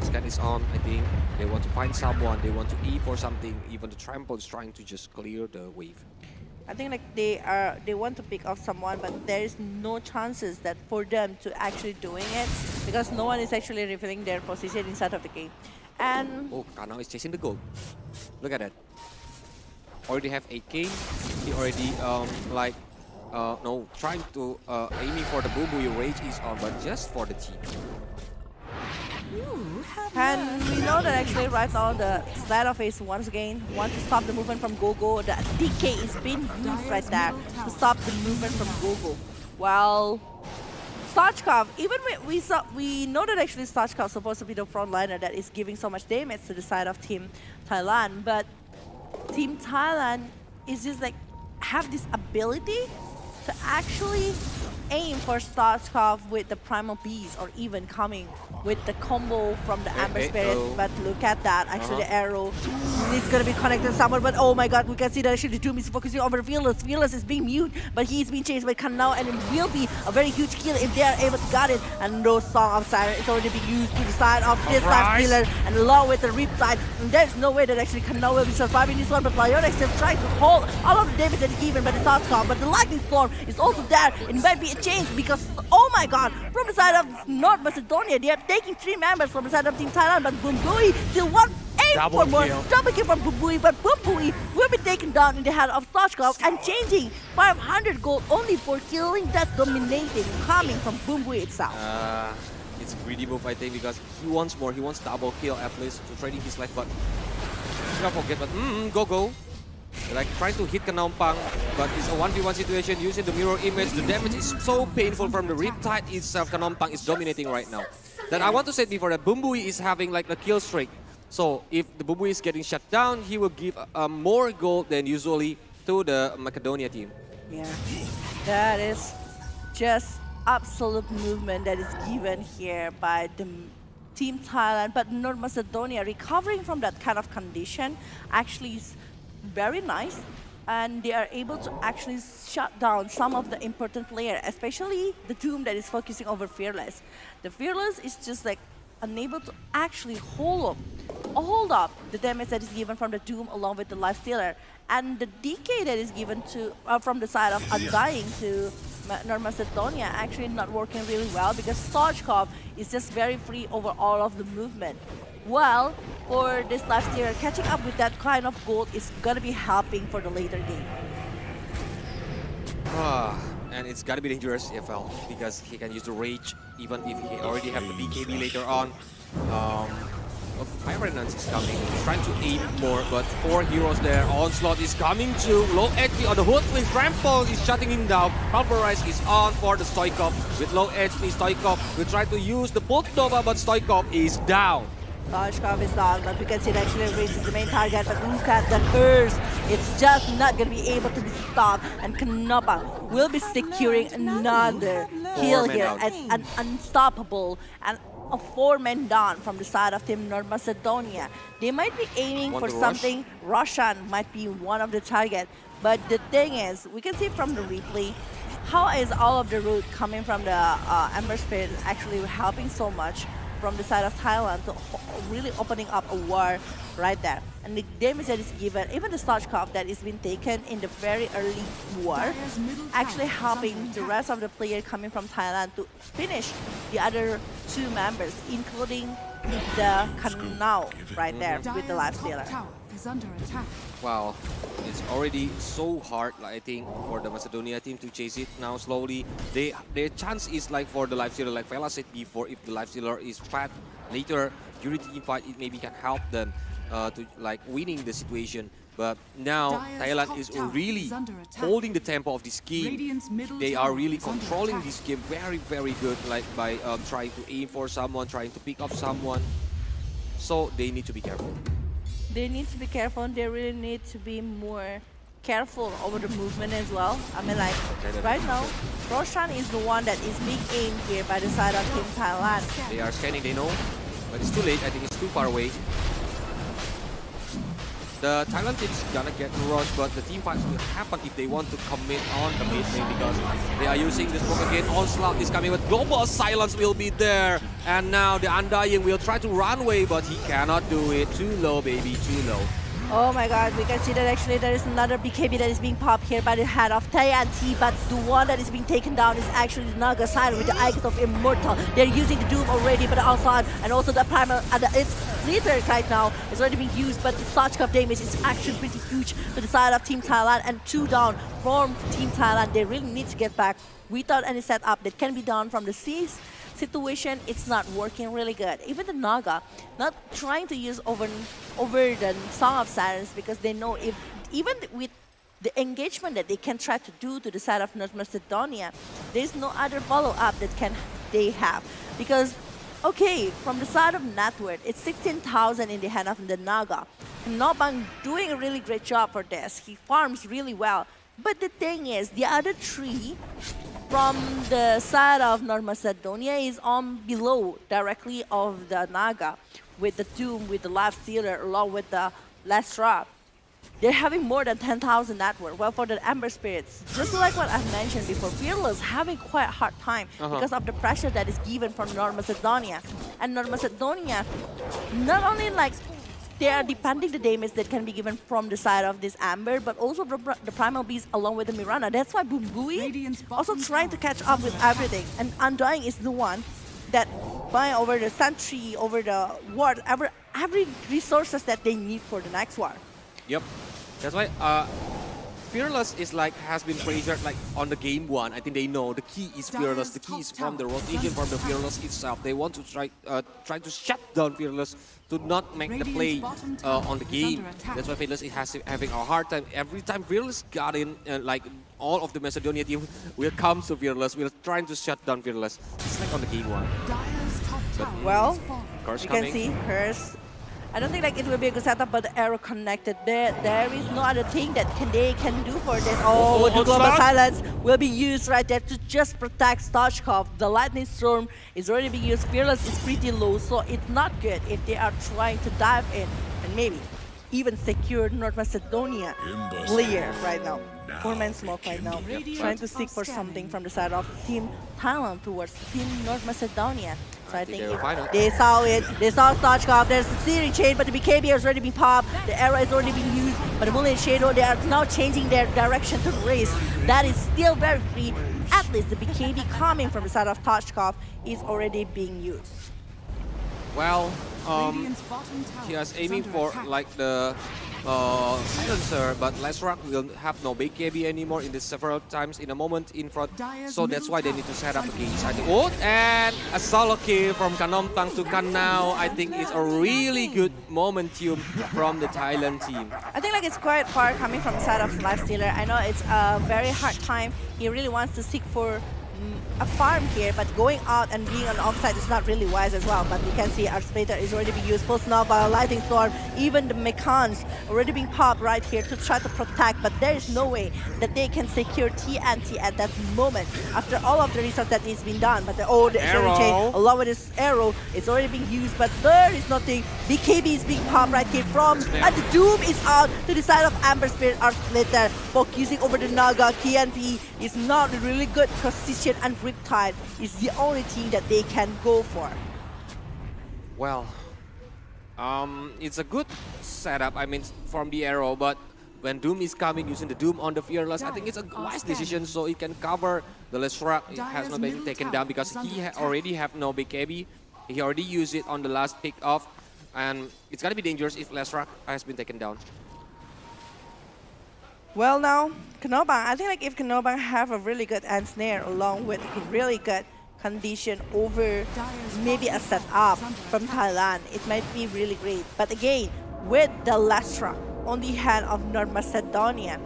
Scan is on. I think they want to find someone. They want to E for something. Even the Trample is trying to just clear the wave. I think like they want to pick off someone, but there is no chances that for them to actually doing it because no one is actually revealing their position inside of the game. And Kanao is chasing the goal. Look at that. Already have 8k. He already trying to aiming for the Boo-Boo. Rage is on, but just for the team. And we know that actually right now the side of Ace once again want to stop the movement from Gogo. The DK is being used right there to stop the movement from Gogo. Well, Stoichkov, even we know that actually Stoichkov is supposed to be the frontliner that is giving so much damage to the side of Team Thailand, but Team Thailand is just like have this ability to actually aim for Stoichkov with the Primal Beast or even coming with the combo from the Amber Spirit. But look at that, actually the arrow is going to be connected somewhere, but oh my god, we can see that actually the Doom is focusing over Fearless. Fearless is being mute, but he's being chased by Kanao, and it will be a very huge kill if they are able to get it. And no Song of Siren is already being used to the side of this last killer, and along with the Riptide, and there's no way that actually Kanao will be surviving this one, but Lionex is trying to hold all of the damage that is given by the Stoichkov, but the Lightning Storm is also there. It might be a change because, oh my god, from the side of North Macedonia, they are taking 3 members from the side of Team Thailand, but Bumbui still wants aim for more. Double kill from Bumbui, but Bumbui will be taken down in the hand of Stoichkov and changing 500 gold only for killing that dominating coming from Bumbui itself. It's a greedy move, I think, because he wants more. He wants double kill at least to trading his life, but don't forget, but Gogo. Like trying to hit Kanampang, but it's a 1v1 situation using the mirror image. The damage is so painful from the Riptide itself. Kanampang is dominating right now. Then I want to say before that Bumbui is having like the kill streak. So if the Bumbui is getting shut down, he will give more gold than usually to the Macedonia team. Yeah, that is just absolute movement that is given here by the Team Thailand. But North Macedonia recovering from that kind of condition actually is very nice, and they are able to actually shut down some of the important players, especially the Doom that is focusing over Fearless. The Fearless is just like unable to actually hold up the damage that is given from the Doom along with the Life Stealer, and the DK that is given to from the side of Undying to North Macedonia actually not working really well because Stoichkov is just very free over all of the movement. Well, for this last year, catching up with that kind of gold is gonna be helping for the later game. And it's gotta be dangerous EFL because he can use the Rage even if he already have the BKB later on. Fire Resonance is coming. He's trying to aim more, but 4 heroes there. Onslaught is coming to low HP on the hood with Trample is shutting him down. Pulverize is on for the Stoichkov with low HP. Stoichkov will try to use the Bolt Nova, but Stoichkov is down. Stoichkov is down, but we can see that actually Race is the main target, but look at the curse. It's just not going to be able to be stopped, and Knopa will be securing another kill here. It's an unstoppable and a 4-man down from the side of Team North Macedonia. They might be aiming for something. Russian might be one of the targets, but the thing is, we can see from the replay, how is all of the route coming from the Amber Spirit actually helping so much from the side of Thailand to really opening up a war right there. And the damage that is given, even the Stoichkov that is being taken in the very early war, actually helping the rest of the players coming from Thailand to finish the other two members, including the Kanao right there with the life stealer. Wow, it's already so hard, I think, for the Macedonia team to chase it now slowly. Their chance is like for the life stealer, like Vela said before, if the life stealer is flat later during the team fight, it maybe can help them to like winning the situation. But now Thailand is really holding the tempo of this game. They are really controlling this game very, very good, like by trying to aim for someone, trying to pick up someone. So they need to be careful. They need to be careful, and they really need to be more careful over the movement as well. I mean, like, right now, Roshan is the one that is being aimed here by the side of Team Thailand. They are scanning, they know, but it's too late. I think it's too far away. The Thailand team is gonna get rushed, but the team fight will happen if they want to commit on the mid lane, because they are using the smoke again. Onslaught is coming, but Global Silence will be there. And now the Undying will try to run away, but he cannot do it. Too low, baby, too low. Oh my god, we can see that actually there is another BKB that is being popped here by the head of TNT, but the one that is being taken down is actually the Naga side with the Icon of Immortal. They're using the Doom already, but also and also the Primal, it's Slither right now is already being used, but the Stoichkov damage is actually pretty huge to the side of Team Thailand, and 2 down from Team Thailand. They really need to get back without any setup that can be done from the C's situation. It's not working really good. Even the Naga not trying to use over the Song of Silence, because they know if even with the engagement that they can try to do to the side of North Macedonia, there's no other follow-up that they have. Because okay, from the side of net worth, it's 16,000 in the hand of the Naga. Nobang doing a really great job for this. He farms really well. But the thing is, the other 3 from the side of North Macedonia is on below directly of the Naga, with the Doom, with the Life Stealer, along with the Lestra. They're having more than 10,000 net worth. Well, for the Ember Spirits, just like what I've mentioned before, Fearless having quite a hard time because of the pressure that is given from North Macedonia. And North Macedonia, not only like they are depending the damage that can be given from the side of this Amber, but also the Primal Beast along with the Mirana. That's why Bumbui also trying to catch up with everything. And Undying is the one that buying over the Sentry, over the ward, every resources that they need for the next war. Yep, that's why Fearless is like has been pressured like on the game 1. I think they know the key is Fearless. The key is from the rotation from the Fearless itself. They want to try to shut down Fearless to not make the play on the game. That's why Fearless is having a hard time. Every time Fearless got in, like all of the Macedonia team will come to Fearless. We're trying to shut down Fearless. It's like on the game 1. But, well, Curse you coming. can see Curse. I don't think like it will be a good setup, but the arrow connected there. There is no other thing that they can do for this. Oh, the Global Silence will be used right there to just protect Stoichkov. The Lightning Storm is already being used. Fearless is pretty low, so it's not good if they are trying to dive in and maybe even secure North Macedonia player right now. 4-man smoke right now, trying to seek for something from the side of Team Thailand towards Team North Macedonia. So I think they saw it, they saw Stoichkov, there's the searing chain, but the BKB has already been popped, the arrow is already being used, but the Moonlight Shadow, they are now changing their direction to the race. That is still very free. At least the BKB coming from the side of Stoichkov is already being used. Well, he is aiming for like the silencer, but Lesrak will have no BKB anymore in the several times in a moment in front. So that's why they need to set up against. Oh, and a solo kill from Kanomtang to Kanao. I think it's a really good momentum from the Thailand team. I think like it's quite far coming from the side of Lifestealer. I know it's a very hard time. He really wants to seek for a farm here, but going out and being on offside is not really wise as well. But we can see our Splater is already being used. Pulse Nova, Lightning Storm, even the Mechans already being popped right here to try to protect. But there is no way that they can secure TNT at that moment after all of the research that is being done. But the Sharing Chain along with this arrow is already being used, but there is nothing. BKB is being popped right here from, and the Doom is out to the side of Amber Spirit. Our Splitter focusing over the Naga. TNP is not really good position, and Riptide is the only team that they can go for. Well, it's a good setup, I mean, from the arrow, but when Doom is coming using the Doom on the Fearless, I think it's a wise decision so he can cover the Leshrac. It has not been taken down because he already have no BKB. He already used it on the last pick off, and it's gonna be dangerous if Leshrac has been taken down. Well, now, Kanobang, I think like if Kanobang have a really good end snare along with really good condition over maybe a setup from Thailand, it might be really great. But again, with the Leshrac on the hand of North Macedonia,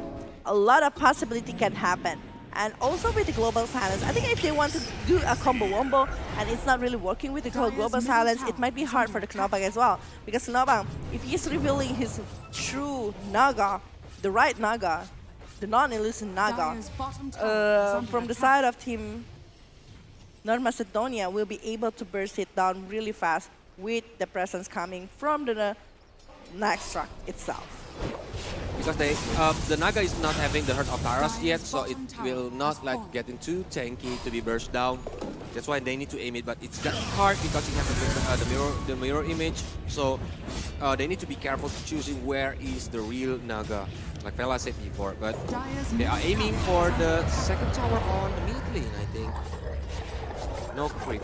a lot of possibility can happen. And also with the global silence, I think if they want to do a combo wombo and it's not really working with the global silence, it might be hard for the Kanobang as well. Because Kanobang, if he's revealing his true Naga, the right Naga, the non-elusive Naga, from the side of Team North Macedonia, will be able to burst it down really fast with the presence coming from the next truck itself. Because the Naga is not having the Heart of Taras yet, so it will not like getting too tanky to be burst down. That's why they need to aim it, but it's getting hard because you have the mirror image. So they need to be careful choosing where is the real Naga, like Fela said before. But they are aiming for the second tower on the mid lane, I think. No creep.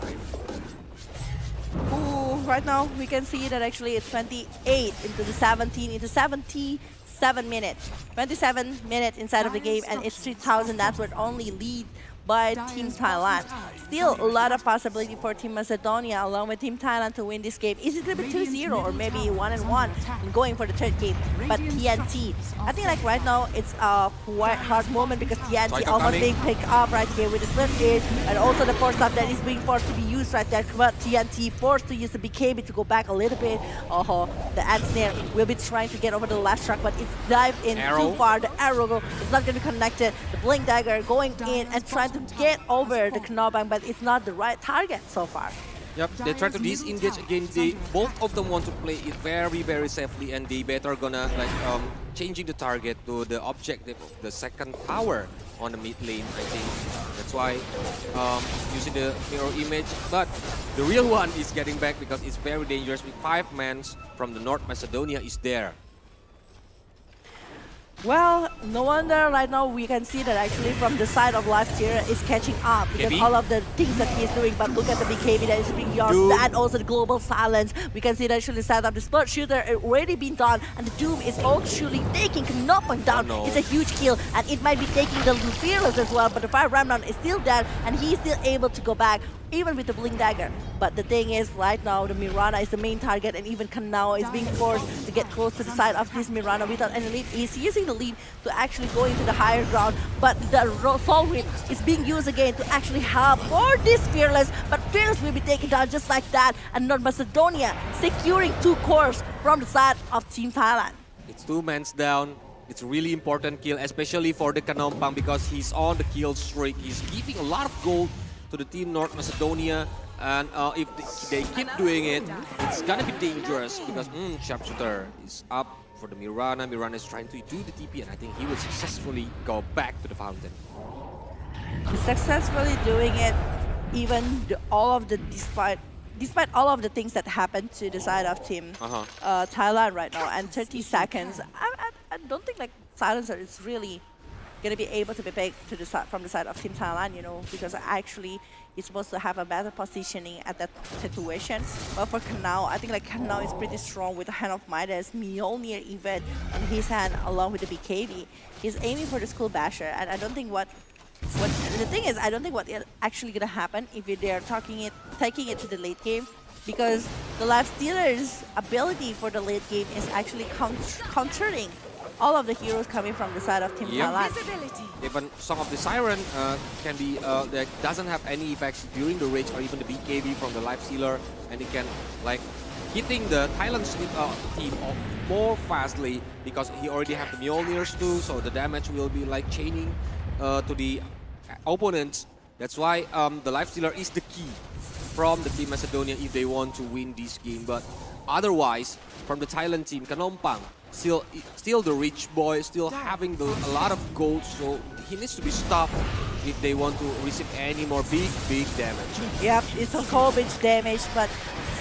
Ooh, right now we can see that actually it's 28 into the 17 into 77 minutes. 27 minutes inside of the game, and it's 3,000. That's what only lead by Team Thailand. Still a lot of possibility for Team Macedonia along with Team Thailand to win this game. Is it going to be 2-0 or maybe 1-1 and going for the third game? But TNT, I think like right now it's a quite hard moment because TNT almost being picked up right here with the split stage, and also the force up that is being forced to be used right there. But TNT forced to use the BKB to go back a little bit. The Ant Snare will be trying to get over the last truck, but it's dived in too far. The arrow is not going to be connected. The Blink Dagger going in and trying to get over the Kanobang, but it's not the right target so far. Yep, they try to disengage again. Both of them want to play it very, very safely, and they better gonna like changing the target to the objective of the second tower on the mid lane. I think that's why using the mirror image. But the real one is getting back because it's very dangerous with 5 men from the North Macedonia is there. Well, no wonder right now we can see that actually from the side of Life Tier is catching up because all of the things that he's doing. But look at the BKB that is being used and also the global silence. We can see that actually set up the split shooter already been done, and the Doom is actually taking Kanobang down. It's a huge kill, and it might be taking the Fearless as well. But the Fire Ramdown is still there, and he's still able to go back even with the Blink Dagger. But the thing is, right now, the Mirana is the main target, and even Kanao is being forced to get close to the side of this Mirana without any lead. He's using the lead to actually go into the higher ground, but the Soul Whip is being used again to actually help for this Fearless, but Fearless will be taken down just like that, and North Macedonia securing 2 cores from the side of Team Thailand. It's 2 men down. It's a really important kill, especially for the Kanobang because he's on the kill streak. He's giving a lot of gold to the Team North Macedonia, and if they keep doing it, it's gonna be dangerous because Sharpshooter is up for the Mirana. Mirana is trying to do the TP, and I think he will successfully go back to the fountain. He's successfully doing it, even despite all of the things that happened to the side of Team Thailand right now. And 30 seconds, I don't think like Silencer is really gonna be able to be picked to the side from the side of Team Thailand, you know, because actually he's supposed to have a better positioning at that situation. But for Kanao, I think like Kanao is pretty strong with the Hand of Midas, Mjolnir even in his hand along with the BKB. He's aiming for the Skull Basher, and I don't think the thing is, I don't think what is actually gonna happen if they're taking it to the late game, because the Life Stealer's ability for the late game is actually countering all of the heroes coming from the side of Team Thailand. Even some of the Siren can be that doesn't have any effects during the rage, or even the BKB from the Life Stealer, and it can like hitting the Thailand team more fastly because he already have the Mjolnirs too, so the damage will be like chaining to the opponents. That's why the Life Stealer is the key from the Team Macedonia if they want to win this game. But otherwise, from the Thailand team, Kanobang still the rich boy, still having a lot of gold, so he needs to be stopped if they want to receive any more big damage. Yep, it's a whole bunch damage, but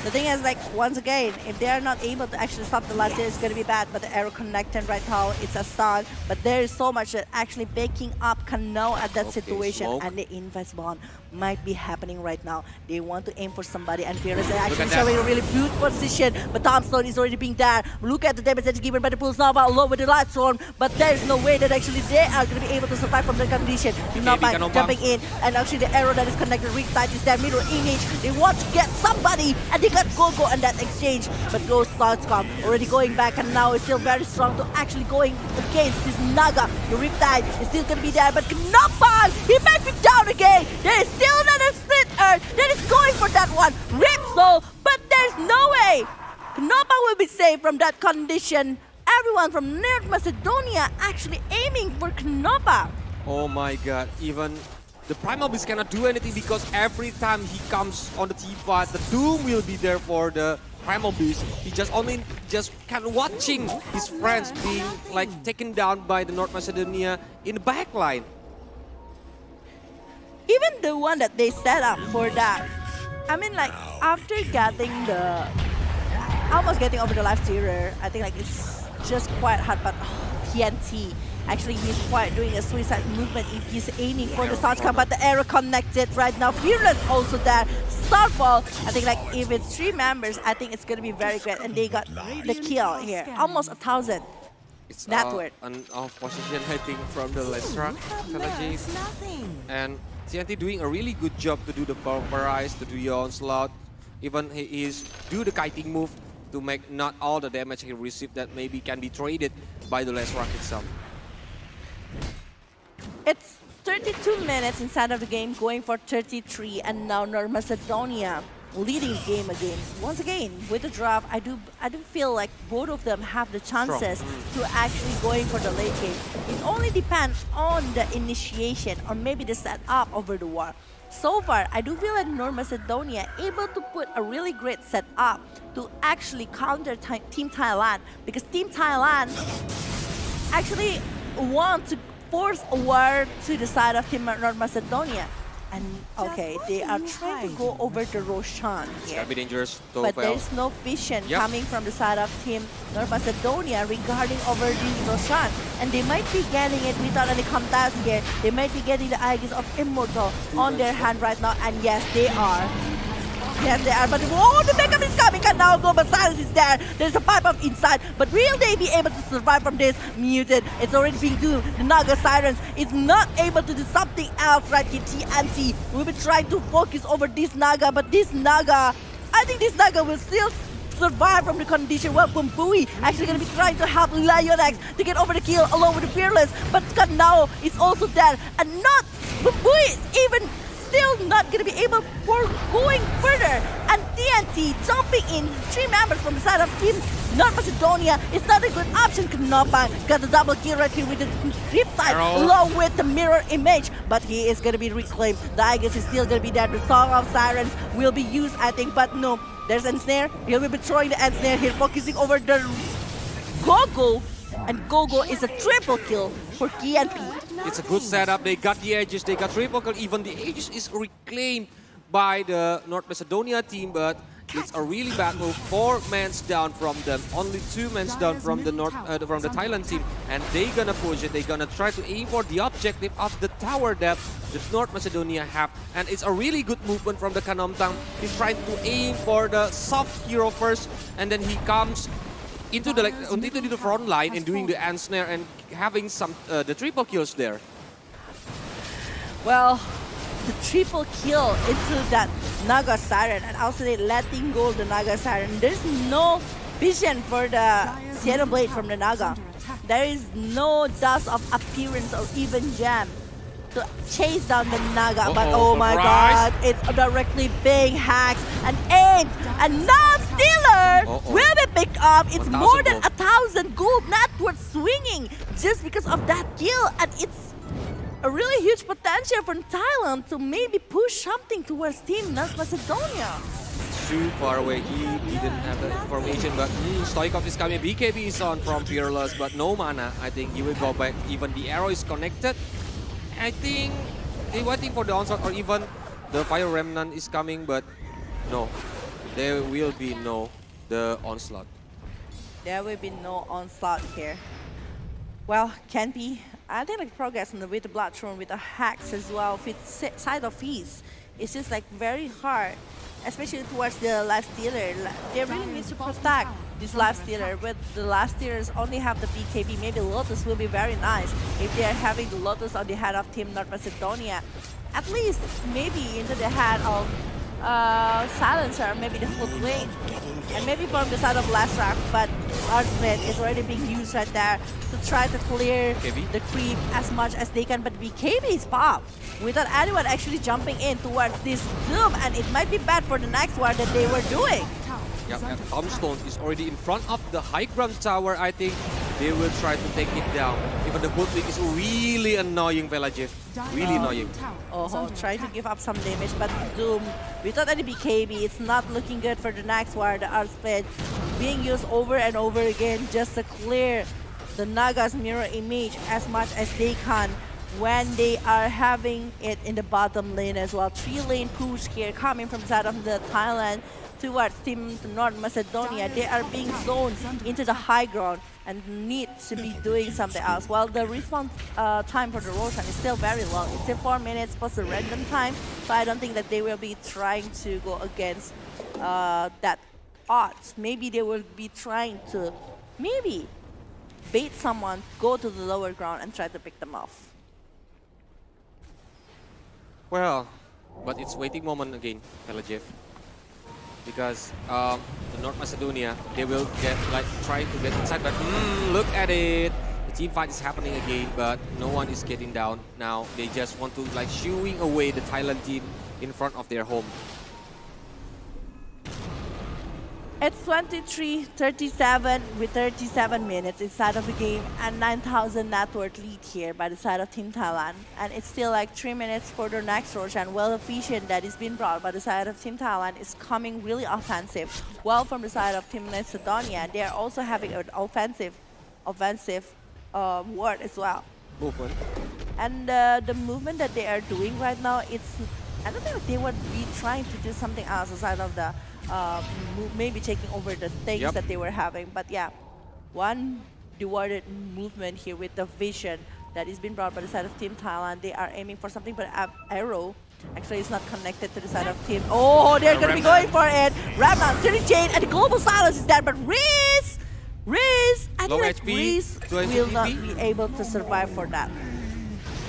The thing is, like, once again, if they are not able to actually stop the last hit, it's going to be bad. But the arrow connected right now, it's a stun. But there is so much that actually baking up Kano at that situation. Smoke. And the invest bond might be happening right now. They want to aim for somebody. And Fearless is actually showing a really good position. But Tombstone is already being there. Look at the damage that's given by the Pulse Nova along with the Light Storm. But there's no way that actually they are going to be able to survive from the condition. Nova jumping in. And actually the arrow that is connected Riptide is their mirror image. They want to get somebody. And they got Gogo on that exchange. But Ghost Thoughts come already going back. And now it's still very strong to actually going against this Naga. The Riptide is still going to be there. But Knockball, he might be down again. There is still another Split Earth that is going for that one. Rip Soul, but there's no way. Knockball will be safe from that condition. Everyone from North Macedonia actually aiming for Knockball. Oh my god, even the Primal Beast cannot do anything because every time he comes on the T5, the Doom will be there for the Primal Beast. He just kind of watching his friends being like taken down by the North Macedonia in the backline. Even the one that they set up for that, I mean, like, after getting the, almost getting over the life stealer, I think like it's just quite hard, but TNT, actually he's quite doing a suicide movement if he's aiming for the Starch Camp, but the arrow connected right now. Fearless also there. Starfall, I think like if it's 3 members, I think it's gonna be very great, and they got the kill here, almost 1,000. It's that word. An off position, I think, from the Lestra and TNT doing a really good job to do the Pulverize, to do the onslaught. Even he is do the kiting move to make not all the damage he received that maybe can be traded by the Lestra itself. It's 32 minutes inside of the game, going for 33, and now North Macedonia leading the game again. Once again, with the draft, I do feel like both of them have the chances to actually going for the late game. It only depends on the initiation or maybe the setup over the war. So far, I do feel like North Macedonia able to put a really great setup to actually counter Team Thailand, because Team Thailand actually want to force a war to the side of Team North Macedonia. And okay, they are trying to go over the Roshan here. It's gonna be dangerous. But there's no vision coming from the side of Team North Macedonia regarding over the Roshan. And they might be getting it without any contest here. They might be getting the Aegis of Immortal on their hand right now. And yes, they are. Yes, they are, but oh, the backup is coming, and now Global Silence is there. There's a pipe up inside, but will they be able to survive from this? Muted, it's already being doomed. The Naga Sirens is not able to do something else right here. TNT will be trying to focus over this Naga, but this Naga, I think this Naga will still survive from the condition. Well, Bumbui actually going to be trying to help Lionex to get over the kill along with the Fearless, but now is also there, and not Bumbui is even still not going to be able for going further. And TNT jumping in 3 members from the side of Team North Macedonia is not a good option. Knopa got the double kill right here with the Riptide along with the mirror image, but he is going to be reclaimed. The Aegis is still going to be there. The Song of Sirens will be used, I think, but no, there's Ensnare. He will be throwing the Ensnare here, focusing over the Gogo, and Gogo is a triple kill for TNP. It's a good setup. They got the Aegis, they got triple kill. Even the Aegis is reclaimed by the North Macedonia team, but it's a really bad move. 4 men down from them, only 2 men down from the Thailand team, and they're gonna push it. They're gonna try to aim for the objective of the tower that the North Macedonia have, and it's a really good movement from the Kanomtang. He's trying to aim for the soft hero first, and then he comes into the front line and doing the Ensnare and having some the triple kills there. Well, the triple kill into that Naga Siren, and also they letting go the Naga Siren. There's no vision for the Xenoblade from the Naga. There is no dust of appearance or even jam to chase down the Naga, but oh my god, it's directly being hacked and aimed, and now Stealer will be picked up. It's more than 1,000 gold net worth swinging just because of that kill, and it's a really huge potential for Thailand to maybe push something towards Team North Macedonia. Too far away, he didn't have the information, but Stoikov is coming. BKB is on from Fearless, but no mana. I think he will go back. Even the arrow is connected. I think they're waiting for the onslaught, or even the Fire Remnant is coming, but no. there will be the onslaught. There will be no onslaught here. Well, can be. I think like progress with the Blood Throne, with the hacks as well, with side of ease. It's just like very hard, especially towards the life stealer. They really need to protect this life stealer. But the life stealers only have the BKB. Maybe Lotus will be very nice if they are having the Lotus on the head of Team North Macedonia. At least maybe into the head of Silencer, maybe the Foot Wing, and maybe from the side of Last Rock, but Archblade is already being used right there to try to clear the creep as much as they can, but BKB is popped without anyone actually jumping in towards this Zoom, and it might be bad for the next one that they were doing. Yep, and Tombstone is already in front of the high ground tower. I think they will try to take it down. Even the Bootwing is really annoying, Velajev. Really annoying. Oh, try to give up some damage, but Zoom, without any BKB, it's not looking good for the next war. The Archblade being used over and over again just to clear the Naga's mirror image as much as they can when they are having it in the bottom lane as well. 3-lane push here coming from the side of the Thailand towards Team North Macedonia. They are being zoned into the high ground and need to be doing something else. While the respawn time for the Roshan is still very long. It's still 4 minutes plus the random time, so I don't think that they will be trying to go against that odds. Maybe they will be trying to bait someone, go to the lower ground and try to pick them off. Well, but it's waiting moment again, Velajev. Because the North Macedonia, they will get try to get inside, but look at it. The team fight is happening again, but no one is getting down now. They just want to shooing away the Thailand team in front of their home. It's 23-37 with 37 minutes inside of the game and 9,000 net worth lead here by the side of Team Thailand. And it's still 3 minutes for the next rush, and well efficient that is being brought by the side of Team Thailand is coming really offensive. Well, from the side of Team Macedonia, they are also having an offensive word as well. Movement. And the movement that they are doing right now, I don't think they would be trying to do something else aside of the maybe taking over the things that they were having. But yeah, one rewarded movement here with the vision that is being brought by the side of Team Thailand. They are aiming for something, but arrow actually is not connected to the side of Team. Oh, they're going to be going for it. Ramnan, Steering Chain, and the Global Silence is there, but Riz, I think like Riz will not be able to survive for that.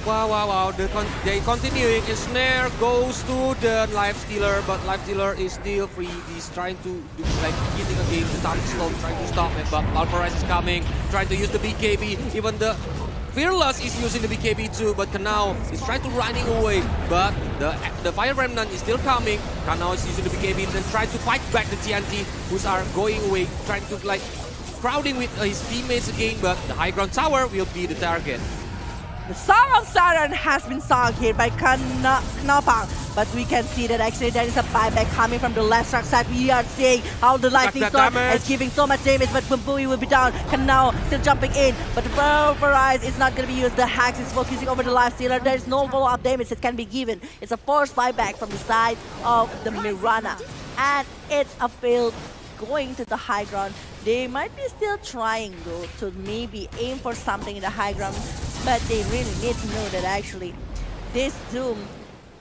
Wow. They continuing. A snare goes to the Life Stealer, but Life Stealer is still free. He's trying to do hitting against the Tombstone, trying to stop it, but Alvarez is coming, trying to use the BKB. Even the Fearless is using the BKB too, but Kanao is trying to running away. But the Fire Remnant is still coming. Kanao is using the BKB, then trying to fight back the TNT, who are going away, trying to crowding with his teammates again, but the high ground tower will be the target. The Song of Saturn has been sung here by Knopang, but we can see that actually there is a buyback coming from the left track side. We are seeing how the Lightning Storm is giving so much damage, but Bumbui will be down. Kanao still jumping in, but the Pulverize is not going to be used. The Hacks is focusing over the Life Stealer. There is no follow-up damage that can be given. It's a forced buyback from the side of the Mirana, and it's a failed going to the high ground. They might be still trying though to maybe aim for something in the high ground, but they really need to know that actually this Doom,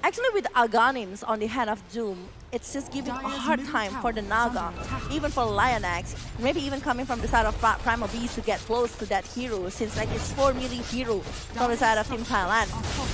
actually with Aghanims on the hand of Doom, it's just giving a hard time for the Naga, even for Lionax, maybe even coming from the side of Primal Beast to get close to that hero, since it's 4 melee hero from the side of Team Thailand.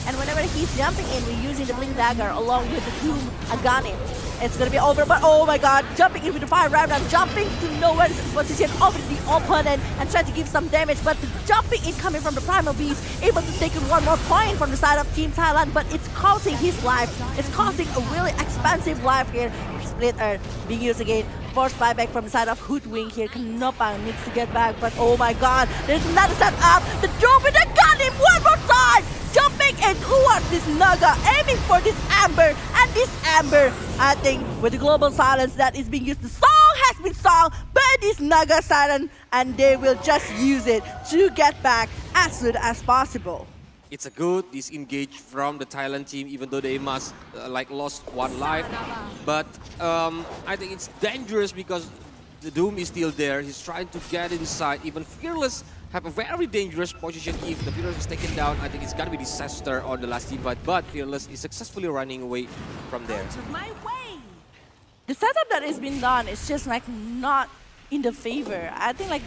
And whenever he's jumping in, we're using the Blink Dagger along with the Doom Aghanim. It's gonna be over, but oh my god, jumping in with the Fire Ramdan, jumping to nowhere's position over the opponent and trying to give some damage, but the jumping in coming from the Primal Beast, able to take in one more point from the side of Team Thailand, but it's costing his life. It's costing a really expensive life here. Split Earth being used again. Forced buyback from the side of Hoodwing here. Knopang needs to get back, but oh my god, there's another set up. The Doom with the Gunnim one more time! Jumping in towards this Naga, aiming for this Amber, and this Amber, I think, with the Global Silence that is being used, the song has been sung by this Naga Siren, and they will just use it to get back as soon as possible. it's a good disengage from the Thailand team, even though they must lost one life. But I think it's dangerous because the Doom is still there. He's trying to get inside. Even Fearless have a very dangerous position. If the Fearless is taken down, I think it's gonna be disaster on the last team fight. But Fearless is successfully running away from there. The setup that has been done is just like not in the favor. I think like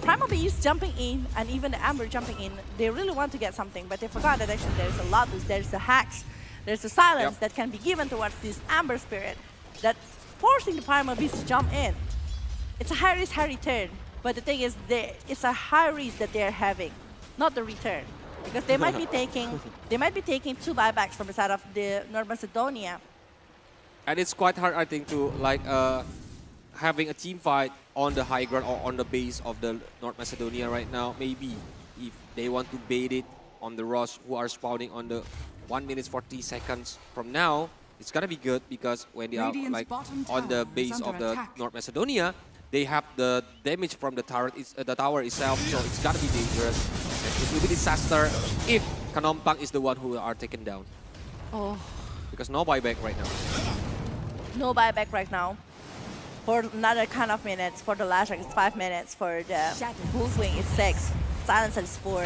Primal Beast jumping in and even the Amber jumping in, they really want to get something, but they forgot that actually there's a lot, there's the hacks, there's the silence that can be given towards this Amber Spirit that forcing the Primal Beast to jump in. It's a high risk, high return, but the thing is it's a high risk that they're having, not the return. Because they might be taking 2 buybacks from the side of the North Macedonia. And it's quite hard, I think, to having a team fight on the high ground or on the base of the North Macedonia right now. Maybe if they want to bait it on the Ross who are spawning on the 1 minute 40 seconds from now, it's gonna be good because when they are on the base of the North Macedonia, they have the damage from the tower itself, so it's gonna be dangerous. And it will be disaster if Kanompang is the one who are taken down. Oh. Because no buyback right now. No buyback right now. For another kind of minutes, for the last it's 5 minutes, for the Bullswing it's 6, Silencer is 4,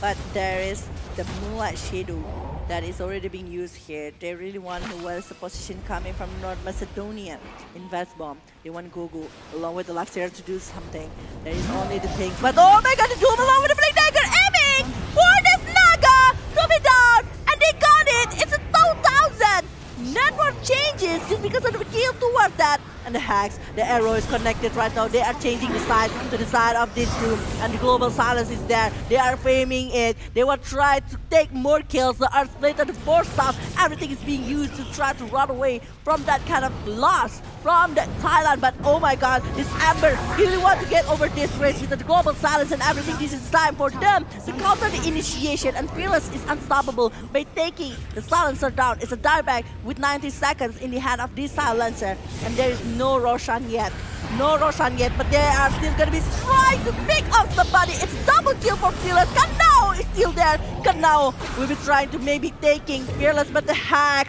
but there is the Moonlight Shadow that is already being used here. They really want to well the position coming from North Macedonia in Vest Bomb. They want Gogo along with the Lifestealer to do something. There is only the thing, but oh my god, the Doom along with the Blade Dagger aiming for this Naga to be down, and they got it. It's a 2,000. Network changes just because of the kill towards that. And the hacks, the arrow is connected right now. They are changing the side to the side of this Doom. And the global silence is there. They are framing it. They will try to take more kills. The Earth Splitter, the force stuff, everything is being used to try to run away from that kind of loss from the Thailand. But oh my god, this Amber really want to get over this race with the global silence and everything. This is time for them to counter the initiation. And Fearless is unstoppable by taking the silencer down. It's a dieback with 90 seconds in the hand of this silencer. And there is no Roshan yet. No Roshan yet, but they are still going to be trying to pick up somebody. It's double kill for Fearless. Kanao is still there. Kanao will be trying to maybe taking Fearless, but the hack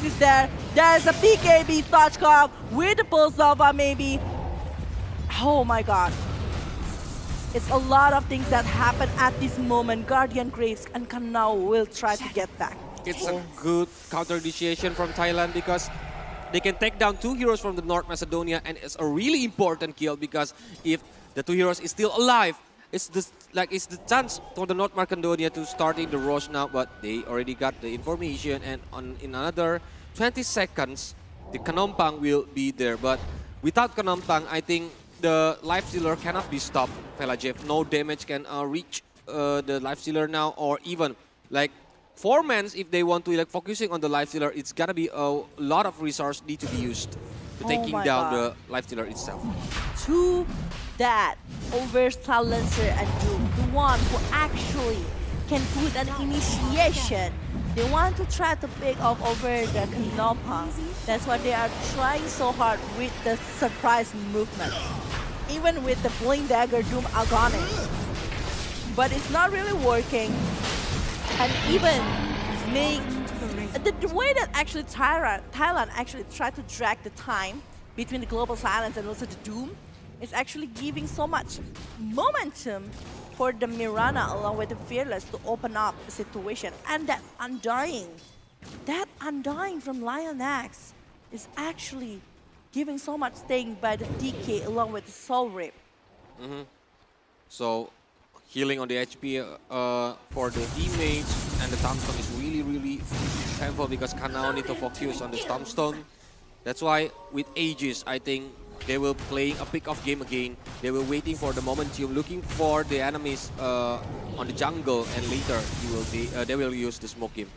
is there. There's a PKB Stochkov with the Pulsova maybe. Oh my god. It's a lot of things that happen at this moment. Guardian Graves and Kanao will try to get back. It's a good counter initiation from Thailand because they can take down 2 heroes from the North Macedonia, and it's a really important kill because if the 2 heroes is still alive, it's the chance for the North Macedonia to starting the rush now, but they already got the information, and in another 20 seconds, the Kanompang will be there. But without Kanompang, I think the Lifestealer cannot be stopped. Felajev, no damage can reach the Lifestealer now, or even 4 mans, if they want to focusing on the Lifestealer, it's gonna be a lot of resource need to be used to taking down the Lifestealer itself. To that, over Silencer and Doom, the one who actually can put an initiation. They want to try to pick off over the Kanompang. That's why they are trying so hard with the surprise movement. Even with the Blink Dagger Doom Agonic. But it's not really working. And even make the way that actually Thailand actually tried to drag the time between the global silence and also the Doom is actually giving so much momentum for the Mirana along with the Fearless to open up the situation. And that Undying from Lionax is actually giving so much sting by the DK along with the Soul Rip. So healing on the HP for the teammates, and the Tombstone is really painful because Kanao need to focus on the Tombstone. That's why with Aegis, I think they will playing a pick-off game again. They will waiting for the momentum, looking for the enemies on the jungle, and later they will use the smoke game.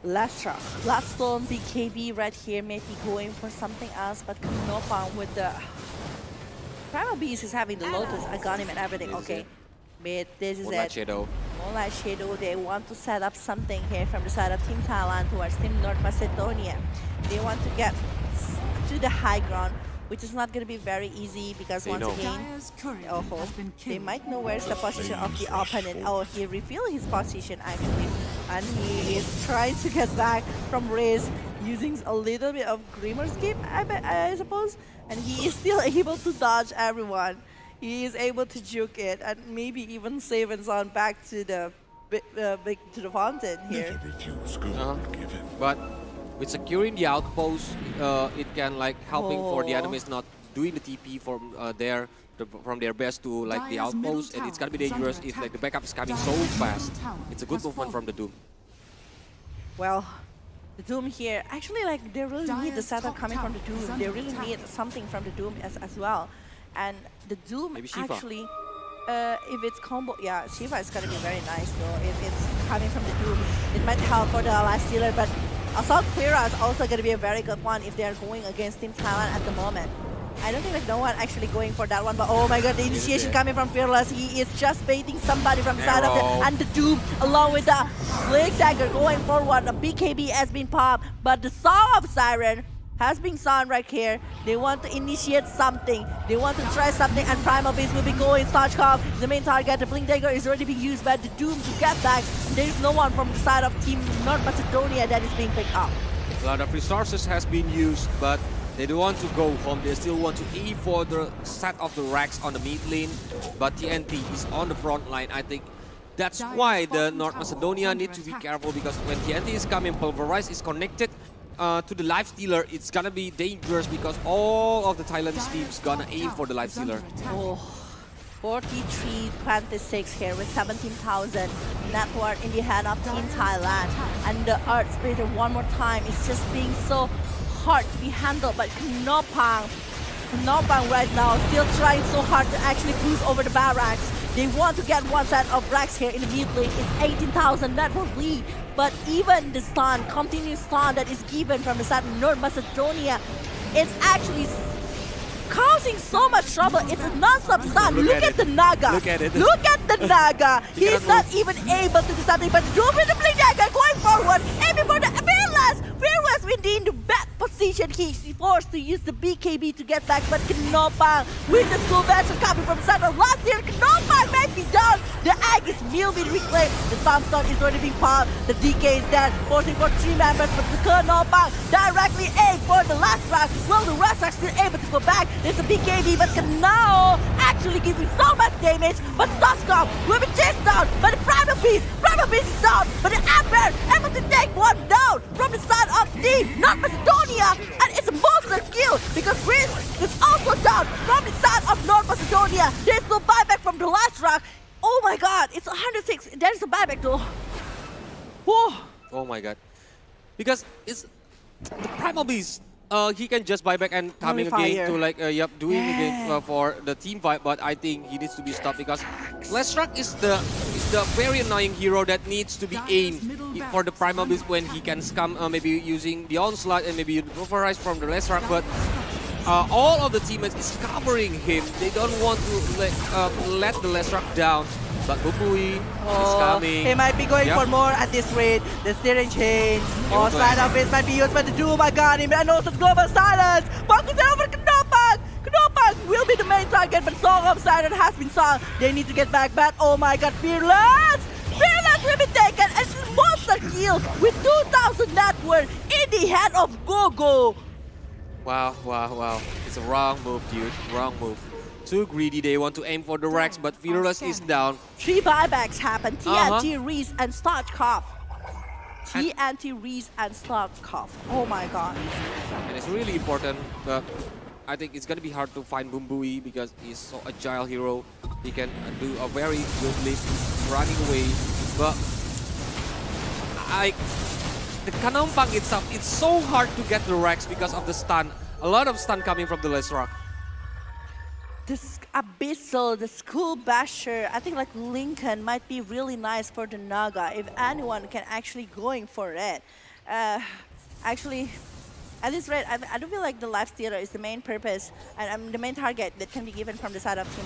Lastra, Bloodstone, BKB right here may be going for something else, but Kanompang with the Primal Beast is having the Lotus, Aghanim and everything. Okay, mid, this is Moonlight it. Shadow. Moonlight Shadow, they want to set up something here from the side of Team Thailand towards Team North Macedonia. They want to get to the high ground which is not going to be very easy because once again, they might know where's the position of the opponent. Oh, he revealed his position actually, and he is trying to get back from Riz using a little bit of Grimmer Skip, I suppose, and he is still able to dodge everyone. He is able to juke it and maybe even save and on back to the fountain here. But with securing the outpost, it can like helping for the enemies not doing the TP from from their best to like the outpost, and it's gonna be dangerous if like the backup is coming so fast. It's a good movement from the Doom. Well, the Doom here actually like they really need the setup coming from the Doom. They really need something from the Doom as well, and the Doom actually. If it's combo, yeah, Shiva is gonna be very nice though. If it's coming from the Doom, it might help for the life stealer, but Assault Clearer is also gonna be a very good one if they are going against Team Thailand at the moment. I don't think like no one actually going for that one, but oh my god, the initiation coming from Fearless. He is just baiting somebody from the side of it, and the Doom along with the Blade Dagger going forward. The BKB has been popped, but the Song of Siren has been sound right here. They want to initiate something. They want to try something, and Primal Beast will be going. Stochkov, the main target. The Blink Dagger is already being used by the Doom to get back. There is no one from the side of Team North Macedonia that is being picked up. A lot of resources has been used, but they don't want to go home. They still want to aim for the set of the racks on the mid lane, but TNT is on the front line. I think that's why the North Macedonia need to be careful, because when TNT is coming, Pulverize is connected to the Life Stealer. It's gonna be dangerous because all of the Thailand teams gonna aim for the Life Stealer. Oh, 43-26 here with 17,000 net worth in the hand of Team Thailand, and the Earth Splitter one more time is just being so hard to be handled by Knopang right now, still trying so hard to actually boost over the barracks. They want to get one set of racks here in the mid lane. It's 18,000 net worth lead, but even the stun, continuous stun that is given from the side of North Macedonia, it's actually causing so much trouble. It's a non-stop stun. Look at the Naga. Look at it. Look at the Naga. He's not even able to do something, but Doom with the Blink Dagger going forward, aiming for the Fearless within the bad position. He's forced to use the BKB to get back, but Knopang with the school veteran coming from center. Last year, Knopang might be down. The egg is will be reclaimed. The Tombstone is already being popped. The DK is dead, forcing for 3 members, but the Knopang directly aim for the last rack. Well, the rest are still able to go back. There's a BKB, but now actually giving so much damage, but Stochkov will be chased down by the Primal Beast. Primal Beast is down, but the Amber able to take one down from the side of Team North Macedonia, and it's a monster kill because Riz is also down from the side of North Macedonia. There's no buyback from the last rock. Oh my god, it's 106. There's a buyback though. Whoa. Oh my god. Because it's the Primal Beast. He can just buy back and coming again to like doing again for the team fight, but I think he needs to be stopped because Leshrac is the very annoying hero that needs to be aimed for the Primal Beast when he can scam maybe using the onslaught and maybe pulverize from the Leshrac, but all of the teammates is covering him. They don't want to let the Leshrac down. But Bubui is coming. He might be going for more at this rate. The steering change. All side of it might be used by the Doom. I got him. And also Global Silence. Focus over Knopang. Knopang will be the main target, but Song of Siren has been sung. They need to get back. But oh my god, Fearless! Fearless will be taken. And she's monster kill with 2,000 net worth in the hand of Gogo. Wow. It's a wrong move, dude. Wrong move. Too greedy, they want to aim for the racks, but Fearless is down. 3 buybacks happen. TNT, Reese, and Stochkov. TNT, Reese, and Stochkov. Oh my god. And it's really important, but I think it's gonna be hard to find Bumbui because he's so agile hero. He can do a very good leap running away, but the Kanompang itself, it's so hard to get the racks because of the stun. A lot of stun coming from the Leshrac. This Abyssal, the School Basher, I think like Lincoln might be really nice for the Naga if anyone can actually going for it. Actually, at this rate, I don't feel like the Life Stealer is the main purpose and the main target that can be given from the side of Team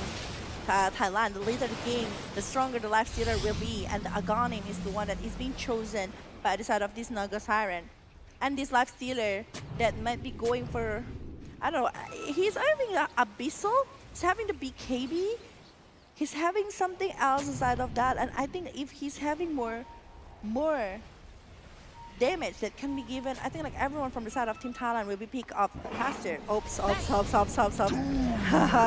Thailand. The later the game, the stronger the Life Stealer will be, and the Aghanim is the one that is being chosen by the side of this Naga Siren. And this Life Stealer that might be going for I don't know. He's having a Abyssal. He's having the BKB. He's having something else aside of that. And I think if he's having more damage that can be given, I think like everyone from the side of Team Thailand will be picked up faster. Oops.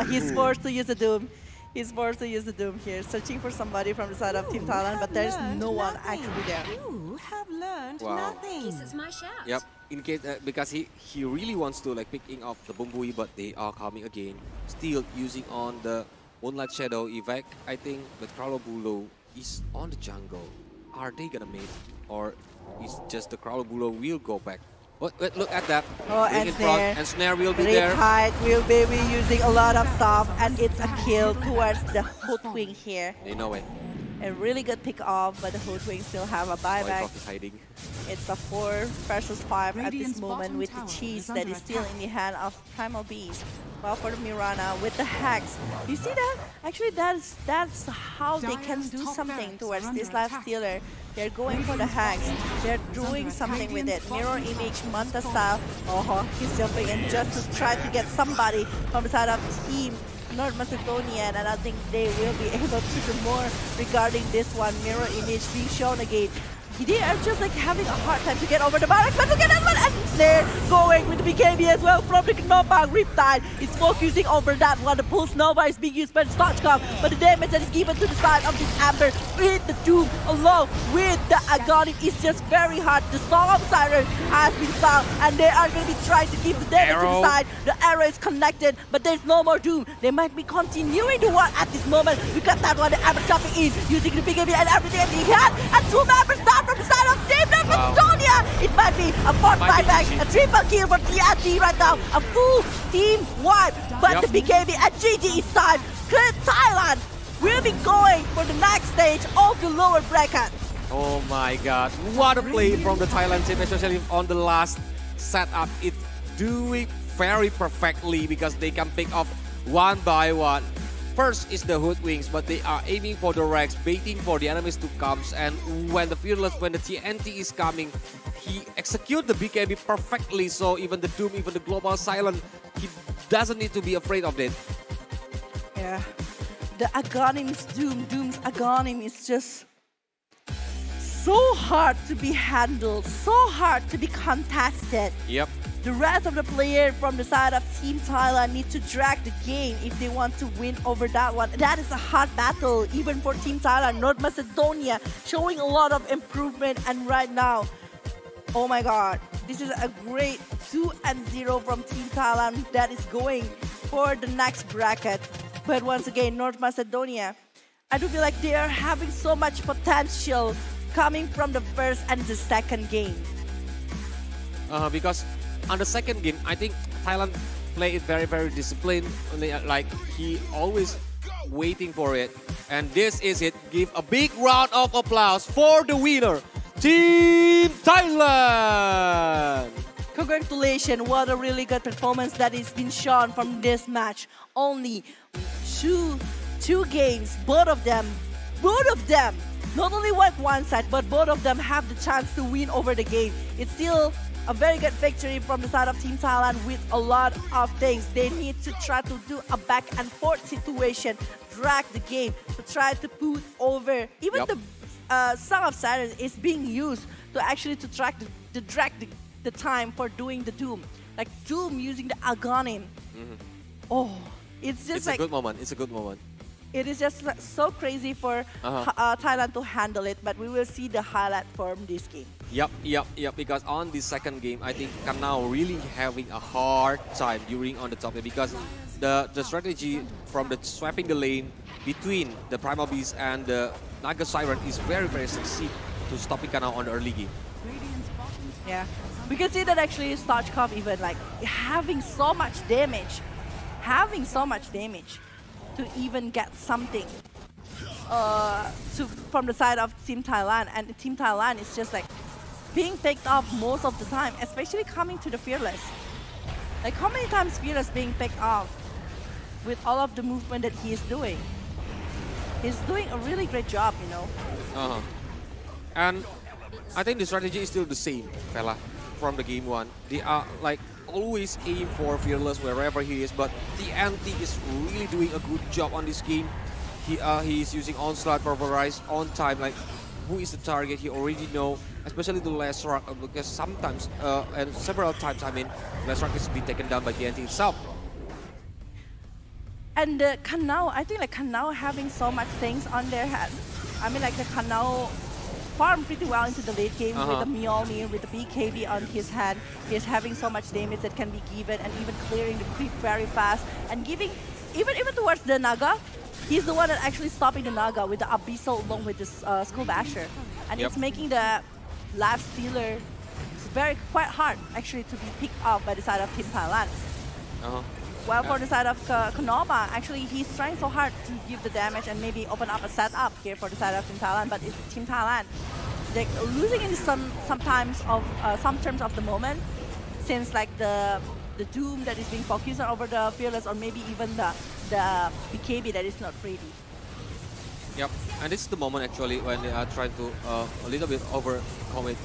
He's forced to use the Doom. He's forced to use the Doom here, searching for somebody from the side of Team Thailand, but there's no one actually there. You have learned Wow. nothing. This is my shout. Yep. In case because he really wants to like picking off the Bumbui, but they are coming again. Still using on the Moonlight Shadow evac, I think, but Kralobulo is on the jungle. Are they gonna make, or is just the Kralobulo will go back? Wait, look at that. Oh, Ring in front, and Snare will be there. Riptide will be using a lot of stuff, and it's a kill towards the Hoodwing here. They know it. A really good pick off, but the Hoodwing still have a buyback. Is hiding. It's a 4 versus 5 at this Radiant's moment bottom with the tower cheese is that under is still attack. in the hand of Primal Beast. Well, for the Mirana with the hacks. You see that? Actually, that's how they can Dire's do top something barracks towards are this under life attack. stealer. They're going for the hacks. They're doing something with it. Mirror image, Manta style. Oh, he's jumping in just to try to get somebody from the side of Team North Macedonia, and I think they will be able to do more regarding this one. Mirror image being shown again. They are just like having a hard time to get over the barracks, but look at that one, and they're going with the BKB as well from the Nova. Riptide is focusing over that one. The Pulse Nova is being used by the Stochcom, but the damage that is given to the side of this Amber with the Doom along with the Aghanim is just very hard. The Song of Siren has been found, and they are going to be trying to give the damage to the side. The arrow is connected, but there's no more Doom. They might be continuing to work at this moment. We got that one, the Amber jumping in, using the BKB and everything that he had, and two members down from the side of Team North Macedonia. It might be a fourth buyback, a triple kill for TNT right now, a full team wipe, but the BKB and GG is time. Thailand will be going for the next stage of the lower bracket. Oh my god, what a play from the Thailand team, especially on the last setup. It's doing very perfectly because they can pick up one by one. First is the Hoodwings, but they are aiming for the Rex, waiting for the enemies to come. And when the Fearless, when the TNT is coming, he executes the BKB perfectly. So even the Doom, even the Global Silent, he doesn't need to be afraid of it. Yeah, the Aghanim's Doom's Aghanim is just so hard to be handled, so hard to be contested. Yep. The rest of the players from the side of Team Thailand need to drag the game if they want to win over that one. That is a hard battle, even for Team Thailand. North Macedonia showing a lot of improvement, and right now, oh my god, this is a great 2-0 from Team Thailand that is going for the next bracket. But once again, North Macedonia, I do feel like they are having so much potential coming from the first and the second game. Because on the second game, I think Thailand played it very, very disciplined. Like he always waiting for it. And this is it. Give a big round of applause for the winner, Team Thailand. Congratulations, what a really good performance that has been shown from this match. Only two games, both of them, not only work one side, but both of them have the chance to win over the game. It's still a very good victory from the side of Team Thailand with a lot of things. They need to try to do a back and forth situation, drag the game, to try to put over. Even the Song of Silence is being used to actually drag the time for doing the Doom. Like Doom using the Aghanim. Oh, it's just like... It's a good moment, it's a good moment. It is just so crazy for Thailand to handle it, but we will see the highlight from this game. Yep. Because on this second game, I think Kanao really having a hard time during on the top lane because the strategy from the swapping the lane between the Primal Beast and the Naga Siren is very, very succeed to stopping Kanao on the early game. Yeah, we can see that actually Stochkov even like having so much damage, to even get something from the side of Team Thailand, and Team Thailand is just like being picked off most of the time, especially coming to the Fearless. Like how many times Fearless being picked off with all of the movement that he is doing. He's doing a really great job, you know. And I think the strategy is still the same, fella, from the game one. They are like always aim for Fearless wherever he is, but the anti is really doing a good job on this game. He is using Onslaught, Pulverize on time. Like, who is the target? He already know, especially the last rock, because sometimes and several times, I mean, last rock is being taken down by the anti itself. And Kanao, I think like Kanao having so much things on their head. I mean, like the Kanao farmed pretty well into the late game with the Mjolnir, with the BKB on his hand. He's having so much damage that can be given, and even clearing the creep very fast, and giving even towards the Naga. He's the one that actually stopping the Naga with the Abyssal along with this Skull Basher, and it's making the Life Stealer quite hard actually to be picked up by the side of Team Thailand. While for the side of Konoma, actually he's trying so hard to give the damage and maybe open up a setup here for the side of Team Thailand, but it's Team Thailand. They're losing in some terms of the moment, since like the Doom that is being focused on over the Fearless, or maybe even the BKB that is not ready. Yep, and this is the moment actually when they are trying to a little bit overcome it.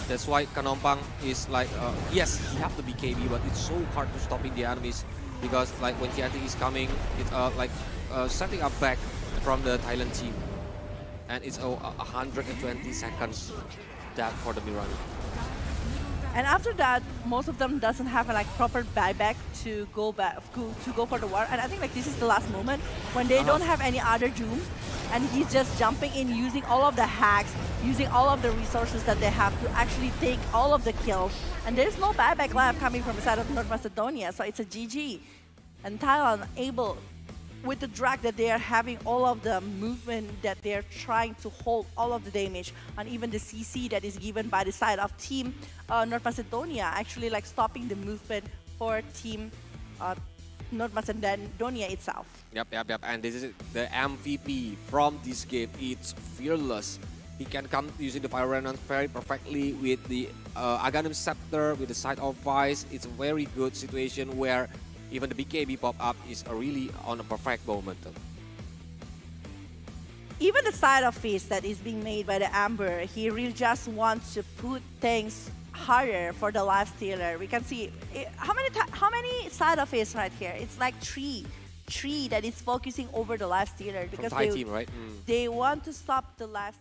That's why Kanompang is like, yes, he have the BKB, but it's so hard to stopping the enemies, because like when TNT is coming, it's like setting up back from the Thailand team, and it's 120 seconds that for the Mirani. And after that, most of them doesn't have a like proper buyback to go for the war. And I think like this is the last moment when they don't have any other Doom, and he's just jumping in, using all of the hacks, using all of the resources that they have to actually take all of the kills. And there's no buyback left coming from the side of North Macedonia, so it's a GG. And Thailand able, with the drag that they are having, all of the movement that they're trying to hold all of the damage, and even the CC that is given by the side of Team North Macedonia, actually like stopping the movement for Team North Macedonia itself. Yep. And this is the MVP from this game. It's Fearless. He can come using the Fire Resonance very perfectly with the Aghanim Scepter, with the Side of Vice. It's a very good situation where even the BKB pop-up is really on a perfect moment. Even the side of Fist that is being made by the Amber, he really just wants to put things harder for the Life Stealer. We can see how many side of Fist right here? It's like three that is focusing over the Life Stealer, because From Thai team, right? They want to stop the Life